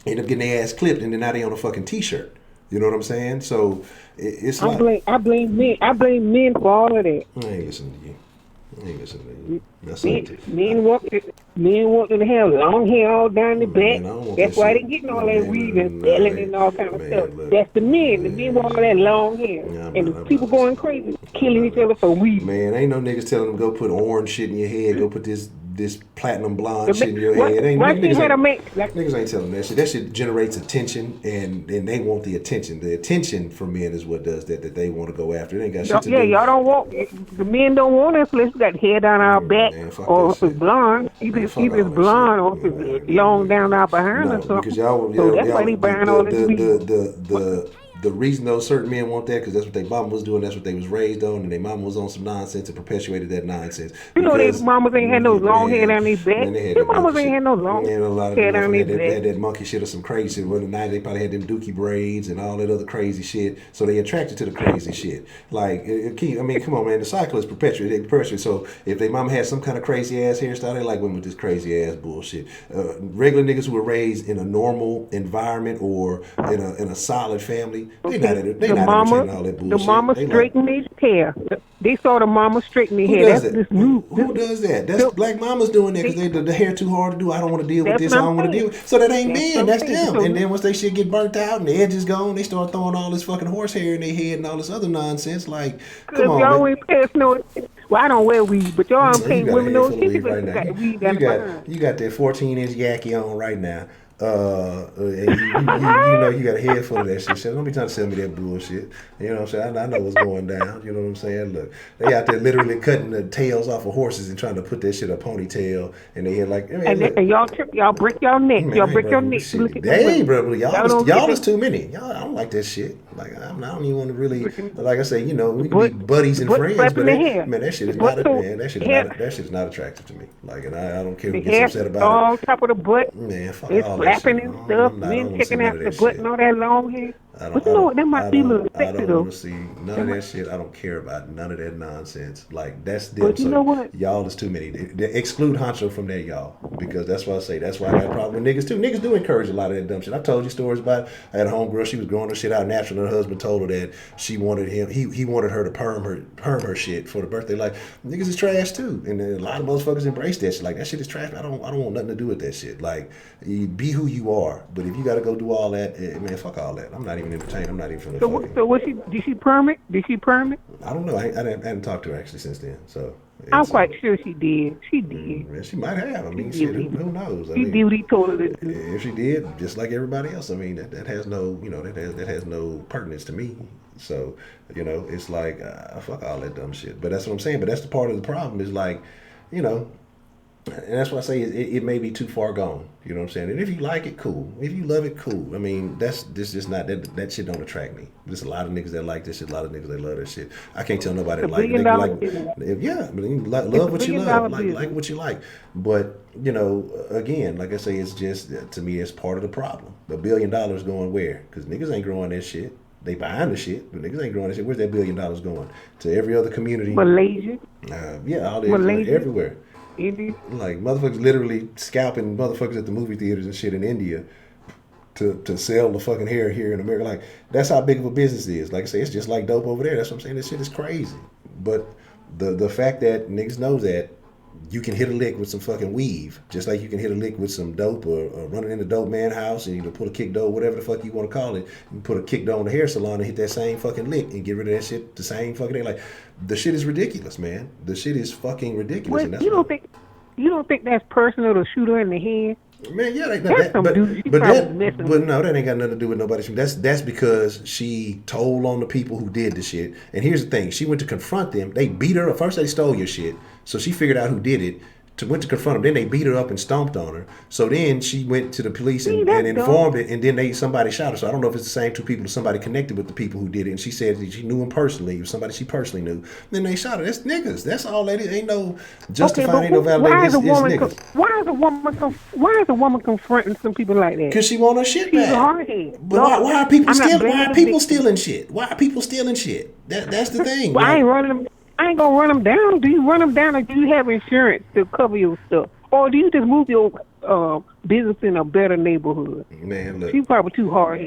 end up getting their ass clipped, and then now they on a fucking t-shirt. You know what I'm saying? So it's I blame men for all of that. I ain't listening to you. Men want to have long hair all down the back. That's why they getting all that weed and selling and all kind of stuff. That's the men. The men want all that long hair. And the people going crazy, killing each other for weed. Man, ain't no niggas telling them go put orange shit in your head, go put this platinum blonde shit in your head. Niggas ain't telling that shit. That shit generates attention, and they want the attention. The attention from men is what does that they want to go after. It ain't got shit to do. Yeah, y'all don't want, the men don't want us unless we got hair down our back, or if it's blonde. Either it's blonde or if it's long down our behind or something. So that's why they buying all this weed. The reason those certain men want that, because that's what their mama was doing, that's what they was raised on, and their mama was on some nonsense and perpetuated that nonsense. Their mamas ain't had no long hair down their back. Their mamas ain't had no long hair down their back. They had that monkey shit or some crazy shit. Well, tonight they probably had them dookie braids and all that other crazy shit, so they attracted to the crazy shit. Like, come on, man, the cycle is perpetuated. So if their mama had some kind of crazy ass hairstyle, they like women with this crazy ass bullshit. Regular niggas who were raised in a normal environment or in a solid family, they not entertaining all that bullshit. The mama straightened his hair. They saw the mama straighten their hair. Who does that? That's black mamas doing that because the hair too hard to do. I don't want to deal with this. I don't want to deal with it. So that ain't men. That's them. And then once they shit get burnt out and the edge is gone, they start throwing all this fucking horsehair in their head and all this other nonsense. Like, come on, y'all ain't passing no. Well, I don't wear weed, but y'all ain't paying women no attention. You got that 14-inch yaki on right now. And you got a head full of that shit. Don't be trying to sell me that bullshit. You know what I'm saying? I know what's going down. You know what I'm saying? Look, they out there literally cutting the tails off of horses and trying to put that shit a ponytail, and they had like. And y'all break your neck. Man, y'all break your neck. Dang, bro, y'all is too many. Y'all, I don't like that shit. Like, I don't even want to really. Like I say, we can be buddies and friends, but man, that shit is not. That shit is not attractive to me. Like, and I don't care who gets upset about it. On top of the butt. Man, fuck all that. Flapping and stuff, men checking out the butt and all that long hair. But you know what? That might be a little sexy though. I don't want to see none of that shit. I don't care about none of that nonsense. Like, that's them. But you know what? Y'all is too many. They exclude Honcho from there, y'all. Because that's why I say, that's why I got a problem with niggas too. Niggas do encourage a lot of that dumb shit. I told you stories about, I had a homegirl, she was growing her shit out natural, and her husband told her that she wanted him, he wanted her to perm her shit for the birthday. Like, niggas is trash too. And a lot of motherfuckers embrace that shit. Like, that shit is trash. I don't want nothing to do with that shit. Like, you be who you are. But if you got to go do all that, man, fuck all that. I'm not even entertained. I'm not even So what did she perm it? Did she perm it? I don't know. I hadn't talked to her actually since then. So I'm quite sure she did. She did. She might have. I mean, shit, who knows? She did what he told her to do. If she did, just like everybody else, I mean, that has no, that has no pertinence to me. So, it's like, fuck all that dumb shit. But that's what I'm saying. But that's the part of the problem is like, and that's why I say it may be too far gone. You know what I'm saying? And if you like it, cool. If you love it, cool. I mean, this just not that shit don't attract me. There's a lot of niggas that like this shit. A lot of niggas that love that shit. I can't tell nobody that like it. Yeah, but you love what you love, like what you like. But again, like I say, it's just to me, it's part of the problem. $1 billion going where? Because niggas ain't growing that shit. They buying the shit, but niggas ain't growing that shit. Where's that $1 billion going? To every other community. Malaysia. All this, everywhere. India. Like motherfuckers literally scalping motherfuckers at the movie theaters and shit in India to sell the fucking hair here in America. Like that's how big of a business it is. Like I say, it's just like dope over there. That's what I'm saying. This shit is crazy. But the fact that niggas know that you can hit a lick with some fucking weave, just like you can hit a lick with some dope or running in the dope man house and you pull a kick dough, whatever the fuck you want to call it, you put a kick dough in the hair salon and hit that same fucking lick and get rid of that shit the same fucking day. Like the shit is ridiculous, man. The shit is fucking ridiculous. Well, and you don't think that's personal to shoot her in the head? Man, yeah, but no, that ain't got nothing to do with nobody. That's because she told on the people who did the shit. And here's the thing: she went to confront them. They beat her. First, they stole your shit, so she figured out who did it. Went to confront them. Then they beat her up and stomped on her. So then she went to the police and informed it. And then somebody shot her. So I don't know if it's the same two people or somebody connected with the people who did it. And she said that she knew him personally, or somebody she personally knew. Then they shot her. That's niggas. That's all that is. Ain't no justifying. Ain't no validating. Why is a woman confronting some people like that? Because she want her shit back. She's a hardhead. But why are people stealing? Why are people stealing shit? Why are people stealing shit? That's the thing. Well, I ain't gonna run them down. Do you run them down, or do you have insurance to cover your stuff, or do you just move your business in a better neighborhood? Man, look, she's probably too hard.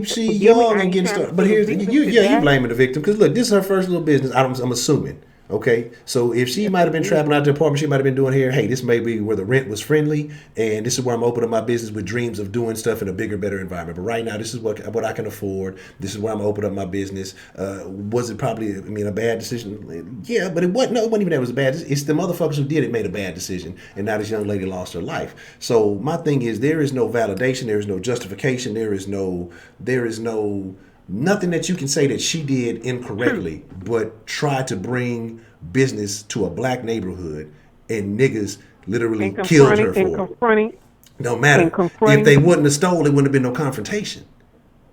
She young and getting started. But here's you blaming the victim because look, this is her first little business. I'm assuming. Okay, so if she might have been traveling out the apartment, she might have been doing here. Hey, this may be where the rent was friendly, and this is where I'm opening my business with dreams of doing stuff in a bigger, better environment. But right now, this is what I can afford. This is where I'm opening up my business. Was it probably, a bad decision? Yeah, but it wasn't. No, it wasn't even that it was a bad. It's the motherfuckers who did it made a bad decision, and now this young lady lost her life. So my thing is, there is no validation, there is no justification, there is no. Nothing that you can say that she did incorrectly, but try to bring business to a black neighborhood and niggas literally killed her for it. No matter. If they wouldn't have stole, it wouldn't have been no confrontation.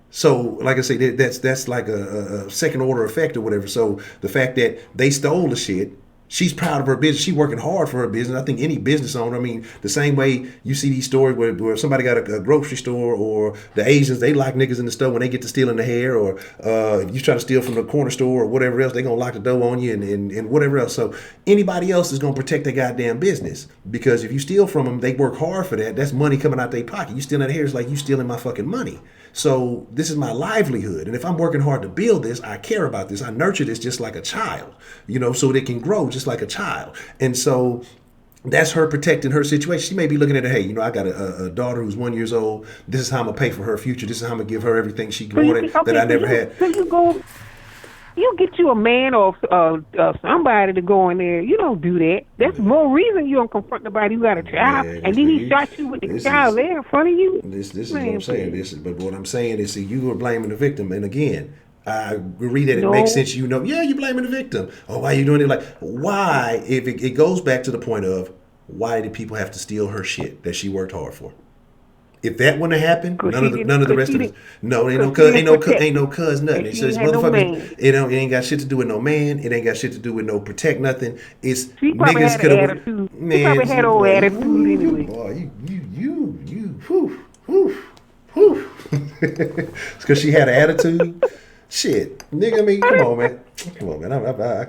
So, like I say, that's like a second order effect or whatever. So the fact that they stole the shit, she's proud of her business. She's working hard for her business. I think any business owner, the same way you see these stories where somebody got a grocery store, or the Asians, they lock niggas in the store when they get to stealing the hair, or if you try to steal from the corner store or whatever else, they going to lock the door on you and whatever else. So anybody else is going to protect their goddamn business, because if you steal from them, they work hard for that. That's money coming out their pocket. You stealing the hair is like you stealing my fucking money. So this is my livelihood. And if I'm working hard to build this, I care about this. I nurture this just like a child, so it can grow just like a child. And so that's her protecting her situation. She may be looking at it, hey, I got a daughter who's 1 year old. This is how I'm going to pay for her future. This is how I'm going to give her everything she wanted that I never had. So you get you a man or somebody to go in there. You don't do that. That's more reason you don't confront nobody who got a child, and then he shot you with the child there in front of you. This is what I'm saying. But what I'm saying is, see, you are blaming the victim, and again, I agree that it makes sense. You're blaming the victim. Oh, why are you doing it? Like, why? If it goes back to the point of why did people have to steal her shit that she worked hard for? If that wouldn't have happened, none of the rest of us. No, ain't no cuz nothing. It's just motherfuckers. It ain't got shit to do with no man. It ain't got shit to do with no protect nothing. It's niggas could have. Man, she probably had old attitude anyway. Boy, whew. It's because she had an attitude. Shit, nigga, come on, man. I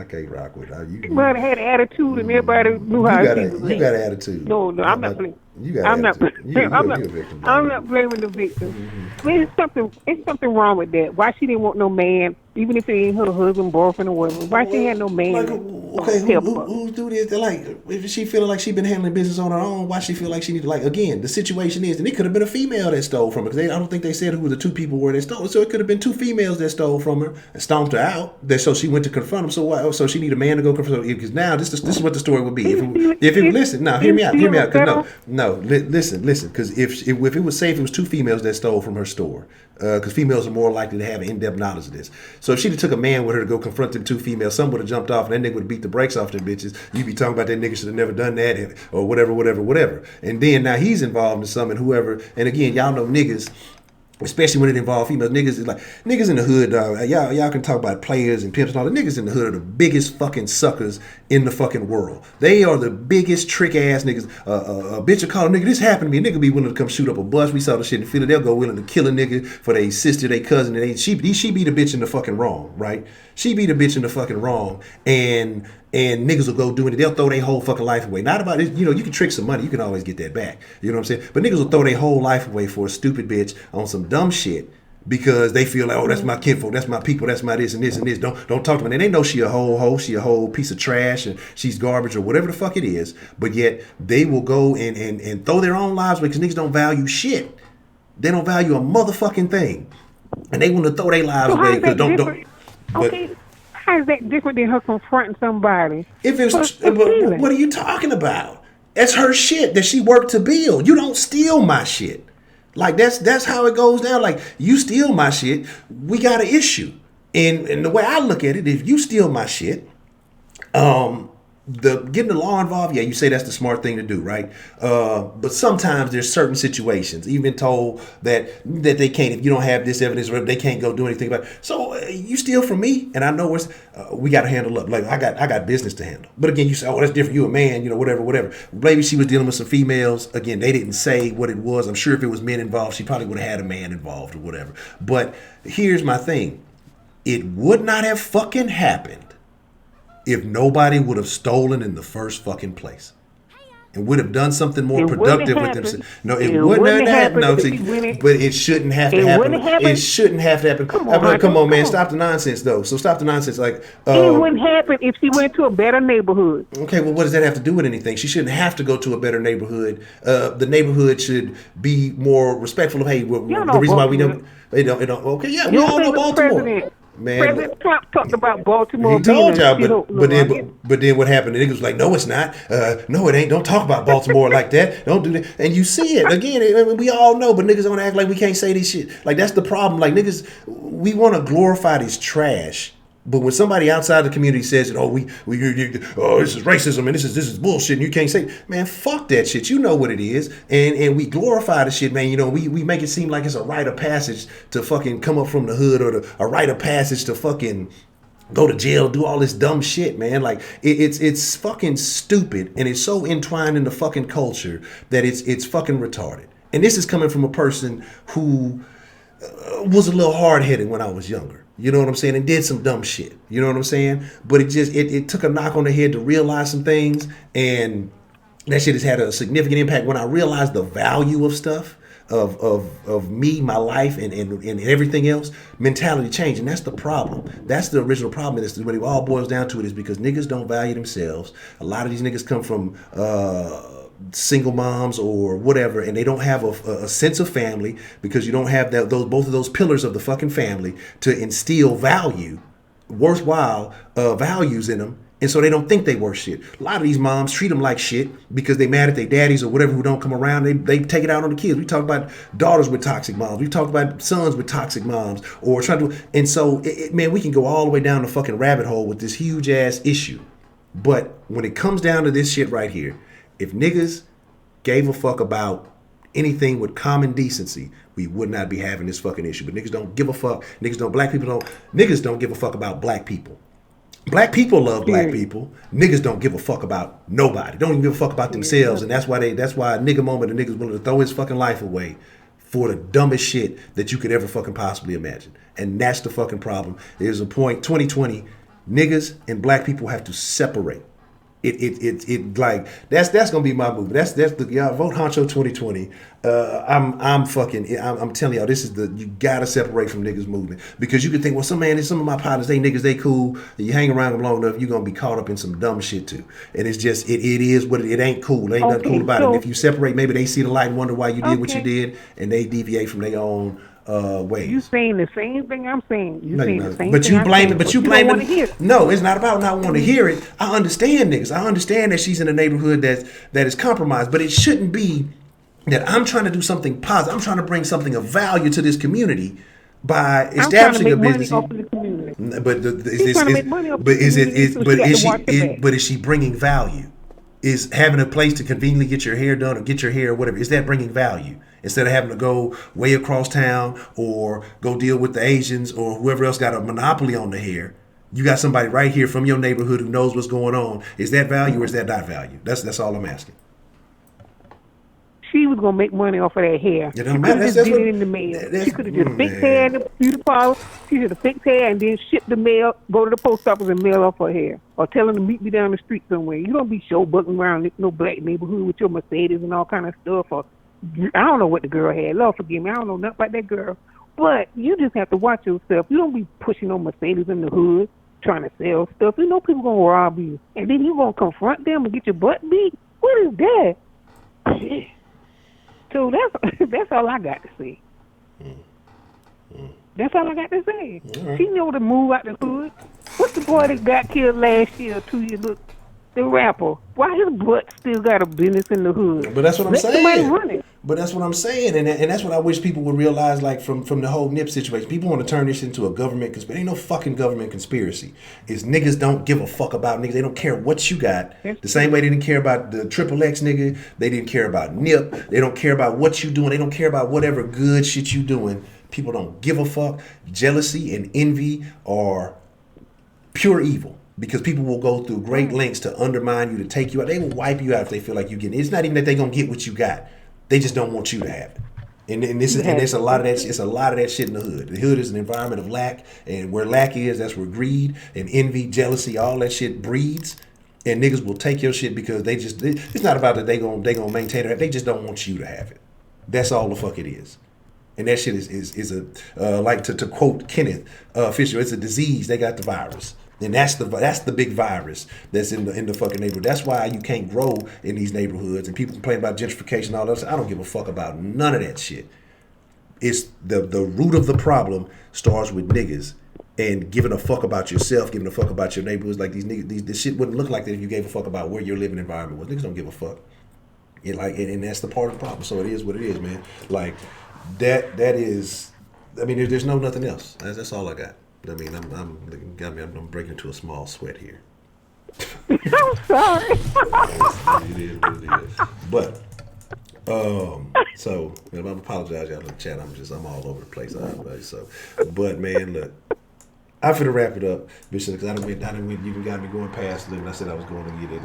can't rock with her. You might have had an attitude, and everybody knew how you got an attitude. No, I'm not blaming. I'm not blaming the victim. Mm-hmm. It's something wrong with that. Why she didn't want no man Even if it ain't her husband, boyfriend, or whatever. Why she had no man? Like, okay, who do this? Like, if she feeling like she been handling business on her own, why she feel like she need to, like, again, the situation is, and it could have been a female that stole from her, because I don't think they said who the two people were that stole. So it could have been two females that stole from her and stomped her out. So she went to confront them. So why? So she need a man to go confront her, because now this is what the story would be. If it listen, now hear me out. Listen, because if it was safe, it was two females that stole from her store. Because females are more likely to have in-depth knowledge of this. So if she took a man with her to go confront them two females, some would have jumped off and that nigga would have beat the brakes off them bitches. You'd be talking about that nigga should have never done that or whatever. And then now he's involved in something, whoever. And again, y'all know niggas, especially when it involves females, niggas is like, niggas in the hood, dog. Y'all can talk about players and pimps and all. The niggas in the hood are the biggest fucking suckers in the fucking world. They are the biggest trick ass niggas. A bitch will call a nigga, this happened to me. A nigga be willing to come shoot up a bus. We saw the shit in Philly. They'll go willing to kill a nigga for their sister, their cousin. And she be the bitch in the fucking wrong, right? She be the bitch in the fucking wrong. And niggas will go do it. They'll throw their whole fucking life away. Not about it. You know, you can trick some money. You can always get that back. You know what I'm saying? But niggas will throw their whole life away for a stupid bitch on some dumb shit because they feel like, oh, that's my kinfolk, that's my people, that's my this and this and this. Don't talk to me. And they know she a whole hoe, she a whole piece of trash, and she's garbage or whatever the fuck it is. But yet they will go and throw their own lives away because niggas don't value shit. They don't value a motherfucking thing, and they want to throw their lives away because don't. Okay. How is that different than her confronting somebody? If it's what are you talking about? That's her shit that she worked to build. You don't steal my shit. Like that's how it goes down. Like you steal my shit, we got an issue. And the way I look at it, if you steal my shit, getting the law involved, yeah, you say that's the smart thing to do, right? But sometimes there's certain situations, even told that they can't, if you don't have this evidence, or they can't go do anything about it. So you steal from me, and I know we got to handle up. Like I got business to handle. But again, you say, oh, that's different. You a man, you know, whatever. Maybe she was dealing with some females. Again, they didn't say what it was. I'm sure if it was men involved, she probably would have had a man involved or whatever. But here's my thing: it would not have fucking happened if nobody would have stolen in the first fucking place and would have done something more productive with themselves. No, it wouldn't have happened. No, but it shouldn't have to happen. It shouldn't have to happen. Come on, man. Stop the nonsense, though. So stop the nonsense. Like it wouldn't happen if she went to a better neighborhood. Okay, well, what does that have to do with anything? She shouldn't have to go to a better neighborhood. The neighborhood should be more respectful of, hey, the reason why we don't. Okay, yeah, we all know Baltimore. Man, President Trump talked about Baltimore. He told y'all, but then what happened? The niggas was like, no, it's not. No, it ain't. Don't talk about Baltimore like that. Don't do that. And you see it again. We all know, but niggas don't act like we can't say this shit. Like that's the problem. Like niggas, we want to glorify this trash. But when somebody outside the community says that, this is racism and this is bullshit and you can't say, man, fuck that shit. You know what it is. And we glorify the shit, man. You know, we make it seem like it's a rite of passage to fucking come up from the hood or a rite of passage to fucking go to jail, do all this dumb shit, man. Like it's fucking stupid and it's so entwined in the fucking culture that it's fucking retarded. And this is coming from a person who was a little hard-headed when I was younger. You know what I'm saying? And did some dumb shit. You know what I'm saying? But it took a knock on the head to realize some things. And that shit has had a significant impact. When I realized the value of stuff, of me, my life, and everything else, mentality changed. And that's the problem. That's the original problem. And when it all boils down to it is because niggas don't value themselves. A lot of these niggas come from single moms or whatever, and they don't have a sense of family because you don't have both of those pillars of the fucking family to instill worthwhile values in them, and so they don't think they worth shit. A lot of these moms treat them like shit because they mad at their daddies or whatever who don't come around. They take it out on the kids. We talk about daughters with toxic moms. We talk about sons with toxic moms, or and so man, we can go all the way down the fucking rabbit hole with this huge ass issue. But when it comes down to this shit right here, if niggas gave a fuck about anything with common decency, we would not be having this fucking issue. But niggas don't give a fuck. Niggas don't give a fuck about black people. Black people love black people. Niggas don't give a fuck about nobody. Don't even give a fuck about themselves. And that's why a nigga moment, a nigga's willing to throw his fucking life away for the dumbest shit that you could ever fucking possibly imagine. And that's the fucking problem. There's a point, 2020, niggas and black people have to separate. It like that's gonna be my move. That's the y'all vote Honcho 2020. I'm telling y'all, this is you gotta separate from niggas movement, because you can think, well, some of my partners, they niggas, they cool. You hang around them long enough, you're gonna be caught up in some dumb shit too. And it's just it is what it ain't cool. It ain't nothing cool about it. And if you separate, maybe they see the light and wonder why you did what you did, and they deviate from their own ways. You saying the same thing I'm saying. You saying the same but thing. you blame it. But you blame it. it. No, it's not about not wanting to hear it. I understand niggas. I understand that she's in a neighborhood that is compromised. But it shouldn't be that I'm trying to do something positive. I'm trying to bring something of value to this community by establishing a business. But is she bringing value? Is having a place to conveniently get your hair done or get your hair or whatever, is that bringing value? Instead of having to go way across town or go deal with the Asians or whoever else got a monopoly on the hair, you got somebody right here from your neighborhood who knows what's going on. Is that value or is that not value? That's all I'm asking. She was gonna make money off of that hair. It don't matter. That's it in the mail. She could have just fixed hair in the beauty parlor. She should have fixed hair and then ship the mail, go to the post office and mail off her hair. Or tell them to meet me down the street somewhere. You don't be showboating around no black neighborhood with your Mercedes and all kind of stuff. Or I don't know what the girl had. Lord forgive me. I don't know nothing about that girl. But you just have to watch yourself. You don't be pushing no Mercedes in the hood trying to sell stuff. You know people gonna rob you, and then you gonna confront them and get your butt beat. What is that? So that's all I got to say. That's all I got to say. Right. She know to move out the hood. What's the boy that got killed last year or 2 years? Look, the rapper. Why his butt still got a business in the hood? But that's what I'm saying. But that's what I'm saying, and that's what I wish people would realize. Like from the whole Nip situation, people want to turn this into a government conspiracy. Ain't no fucking government conspiracy. It's niggas don't give a fuck about niggas. They don't care what you got. The same way they didn't care about the XXX nigga. They didn't care about Nip. They don't care about what you doing. They don't care about whatever good shit you doing. People don't give a fuck. Jealousy and envy are pure evil. Because people will go through great lengths to undermine you, to take you out. They will wipe you out if they feel like you get it. It's not even that they're gonna get what you got. They just don't want you to have it. And there's a lot of that. It's a lot of that shit in the hood. The hood is an environment of lack, and where lack is, that's where greed and envy, jealousy, all that shit breeds. And niggas will take your shit because they just. It's not about that they gonna maintain it. They just don't want you to have it. That's all the fuck it is. And that shit is a like to quote Kenneth Fisher. It's a disease. They got the virus. And that's the big virus that's in the fucking neighborhood. That's why you can't grow in these neighborhoods. And people complain about gentrification and all that. I don't give a fuck about none of that shit. It's the root of the problem starts with niggas and giving a fuck about yourself, giving a fuck about your neighborhoods. Like these niggas, this shit wouldn't look like that if you gave a fuck about where your living environment was. Niggas don't give a fuck. And that's the part of the problem. So it is what it is, man. Like that is. I mean, there's nothing else. That's all I got. I mean, I'm breaking into a small sweat here. I'm sorry. It is what it is. But so I apologize, y'all in the chat. I'm all over the place. But man, look, I'm finna wrap it up, because I done went. You got me going past it, and I said I was going to get it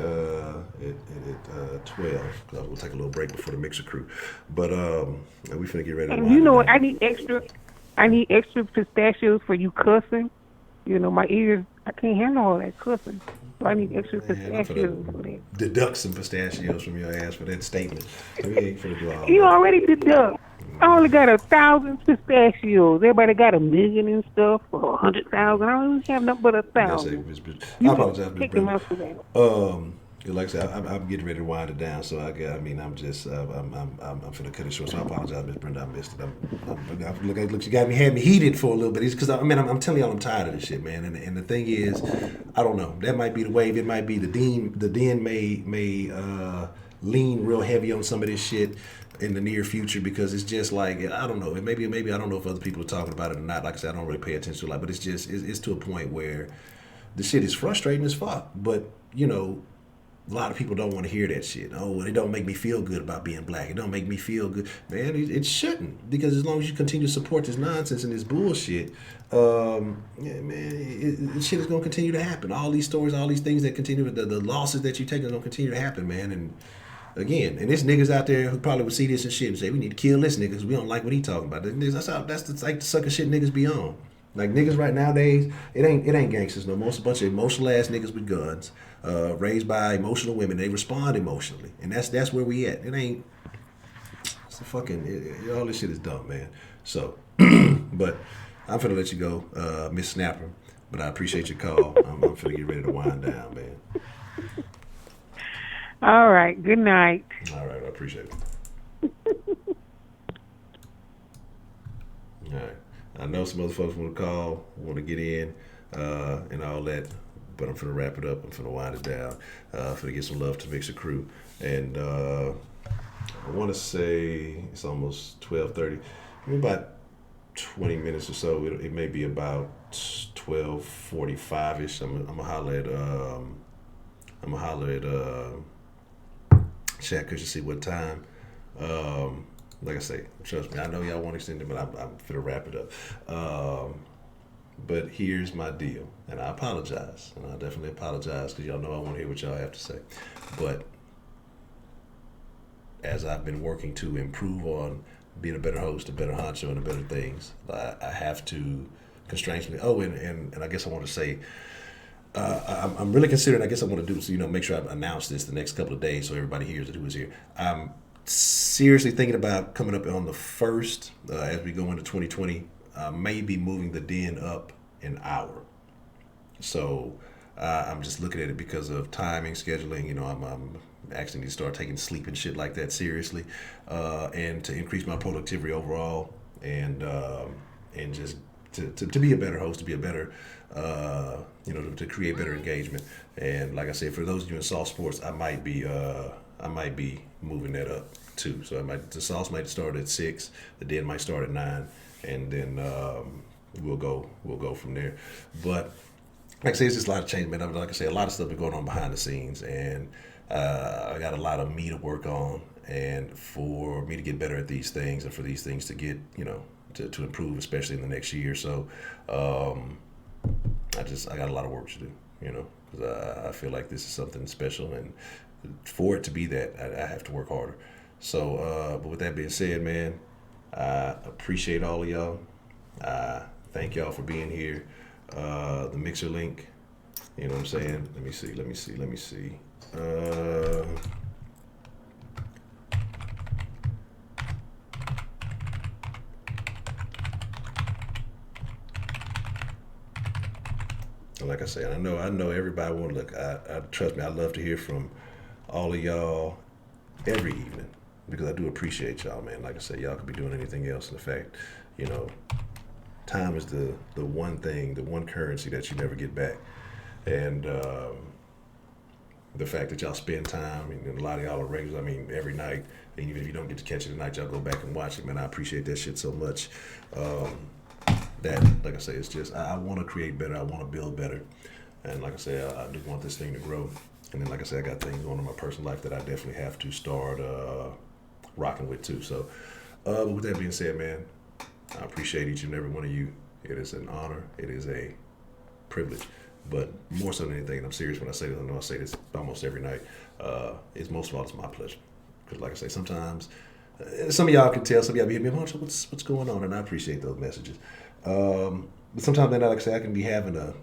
at 12. Cause I will take a little break before the mixer crew. But we finna get ready. You know what? I need extra pistachios for you cussing. You know, my ears, I can't handle all that cussing. So I need extra pistachios for that. Deduct some pistachios from your ass for that statement. We ain't finna do all you that. Already deduct. I only got 1,000 pistachios. Everybody got 1 million and stuff, or 100,000. I don't even have nothing but 1,000. I apologize, Ms. Brenda. Like I said, I'm getting ready to wind it down, so I'm finna cut it short. So I apologize, Miss Brenda. I missed it. Look, you had me heated for a little bit. It's because I'm telling y'all, I'm tired of this shit, man. And the thing is, I don't know. That might be the wave. It might be the den may lean real heavy on some of this shit in the near future, because it's just like, I don't know. Maybe I don't know if other people are talking about it or not. Like I said, I don't really pay attention to it, but it's to a point where the shit is frustrating as fuck. But you know. A lot of people don't want to hear that shit. Oh, it don't make me feel good about being black. It don't make me feel good. Man, it shouldn't. Because as long as you continue to support this nonsense and this bullshit, shit is going to continue to happen. All these stories, all these things that continue, the losses that you take are going to continue to happen, man. And again, and there's niggas out there who probably would see this and shit and say, we need to kill this nigga because we don't like what he talking about. That's the type of sucker shit niggas be on. Like niggas right nowadays, it ain't gangsters no more. It's a bunch of emotional ass niggas with guns, raised by emotional women. They respond emotionally, and that's where we at. It ain't. It's a fucking all this shit is dumb, man. So, but I'm finna let you go, Miss Snapper. But I appreciate your call. I'm finna get ready to wind down, man. All right. Good night. All right, I appreciate it. All right. I know some other folks want to call, want to get in, and all that, but I'm finna wrap it up. I'm finna wind it down. Finna get some love to Mixer Crew, and I want to say it's almost 12:30. Maybe about 20 minutes or so. It may be about 12:45ish. I'm gonna holler at chat because you see what time. Like I say, trust me, I know y'all want to extend it, but I'm finna wrap it up. But here's my deal, and I apologize, and I definitely apologize because y'all know I want to hear what y'all have to say. But as I've been working to improve on being a better host, a better honcho, and a better things, I have to constrain me. Oh, and I guess I want to say, I'm really considering, I guess I want to do, so, make sure I announce this the next couple of days so everybody hears it who is here. I'm seriously thinking about coming up on the 1st, as we go into 2020, maybe moving the den up an hour. So I'm just looking at it because of timing, scheduling. I'm actually need to start taking sleep and shit like that seriously, and to increase my productivity overall, and just to be a better host, to be a better, to create better engagement. And like I said, for those of you in soft sports, I might be moving that up too. So the sauce might start at 6, the den might start at 9, and then we'll go from there. But like I say, it's just a lot of change, man. Like I say, a lot of stuff been going on behind the scenes, and I got a lot of me to work on, and for me to get better at these things, and for these things to get, to improve, especially in the next year. So I got a lot of work to do, because I feel like this is something special, and for it to be that, I have to work harder. So, but with that being said, man, I appreciate all of y'all. Thank y'all for being here. The Mixer link, you know what I'm saying? Let me see. Like I said, I know everybody want to look. I trust me. I love to hear from all of y'all every evening, because I do appreciate y'all, man. Like I said, y'all could be doing anything else. In fact, time is the one thing, the one currency that you never get back. And the fact that y'all spend time, and a lot of y'all are regulars, every night, and even if you don't get to catch it tonight, y'all go back and watch it, man. I appreciate that shit so much. That, like I say, it's just, I want to create better, I want to build better. And like I say, I do want this thing to grow. And then, like I said, I got things going on in my personal life that I definitely have to start rocking with too. So, but with that being said, man, I appreciate each and every one of you. It is an honor. It is a privilege. But more so than anything, and I'm serious when I say this, I know I say this almost every night, it's most of all, it's my pleasure. Because like I say, sometimes, some of y'all can tell, some of y'all be hitting me, what's going on? And I appreciate those messages. But sometimes, then, like I say, I can be having a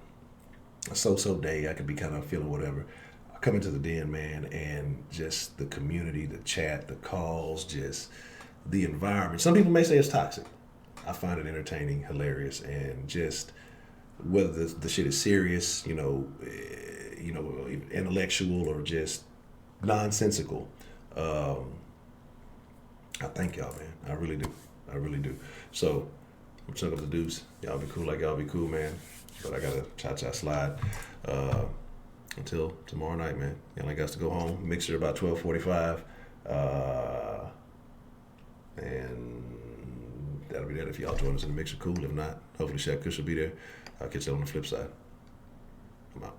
so-so day. I can be kind of feeling whatever. I come into the den, man, and just the community, the chat, the calls, just the environment. Some people may say it's toxic. I find it entertaining, hilarious, and just whether the shit is serious, intellectual, or just nonsensical. I thank y'all, man. I really do. So I'm chuck up the deuce. Y'all be cool like y'all be cool, man. But I gotta cha-cha slide until tomorrow night, man. Y'all ain't got to go home. Mixer about 12:45. And that'll be that. If y'all join us in the mixer, cool. If not, hopefully Chef Kush will be there. I'll catch you on the flip side. I'm out.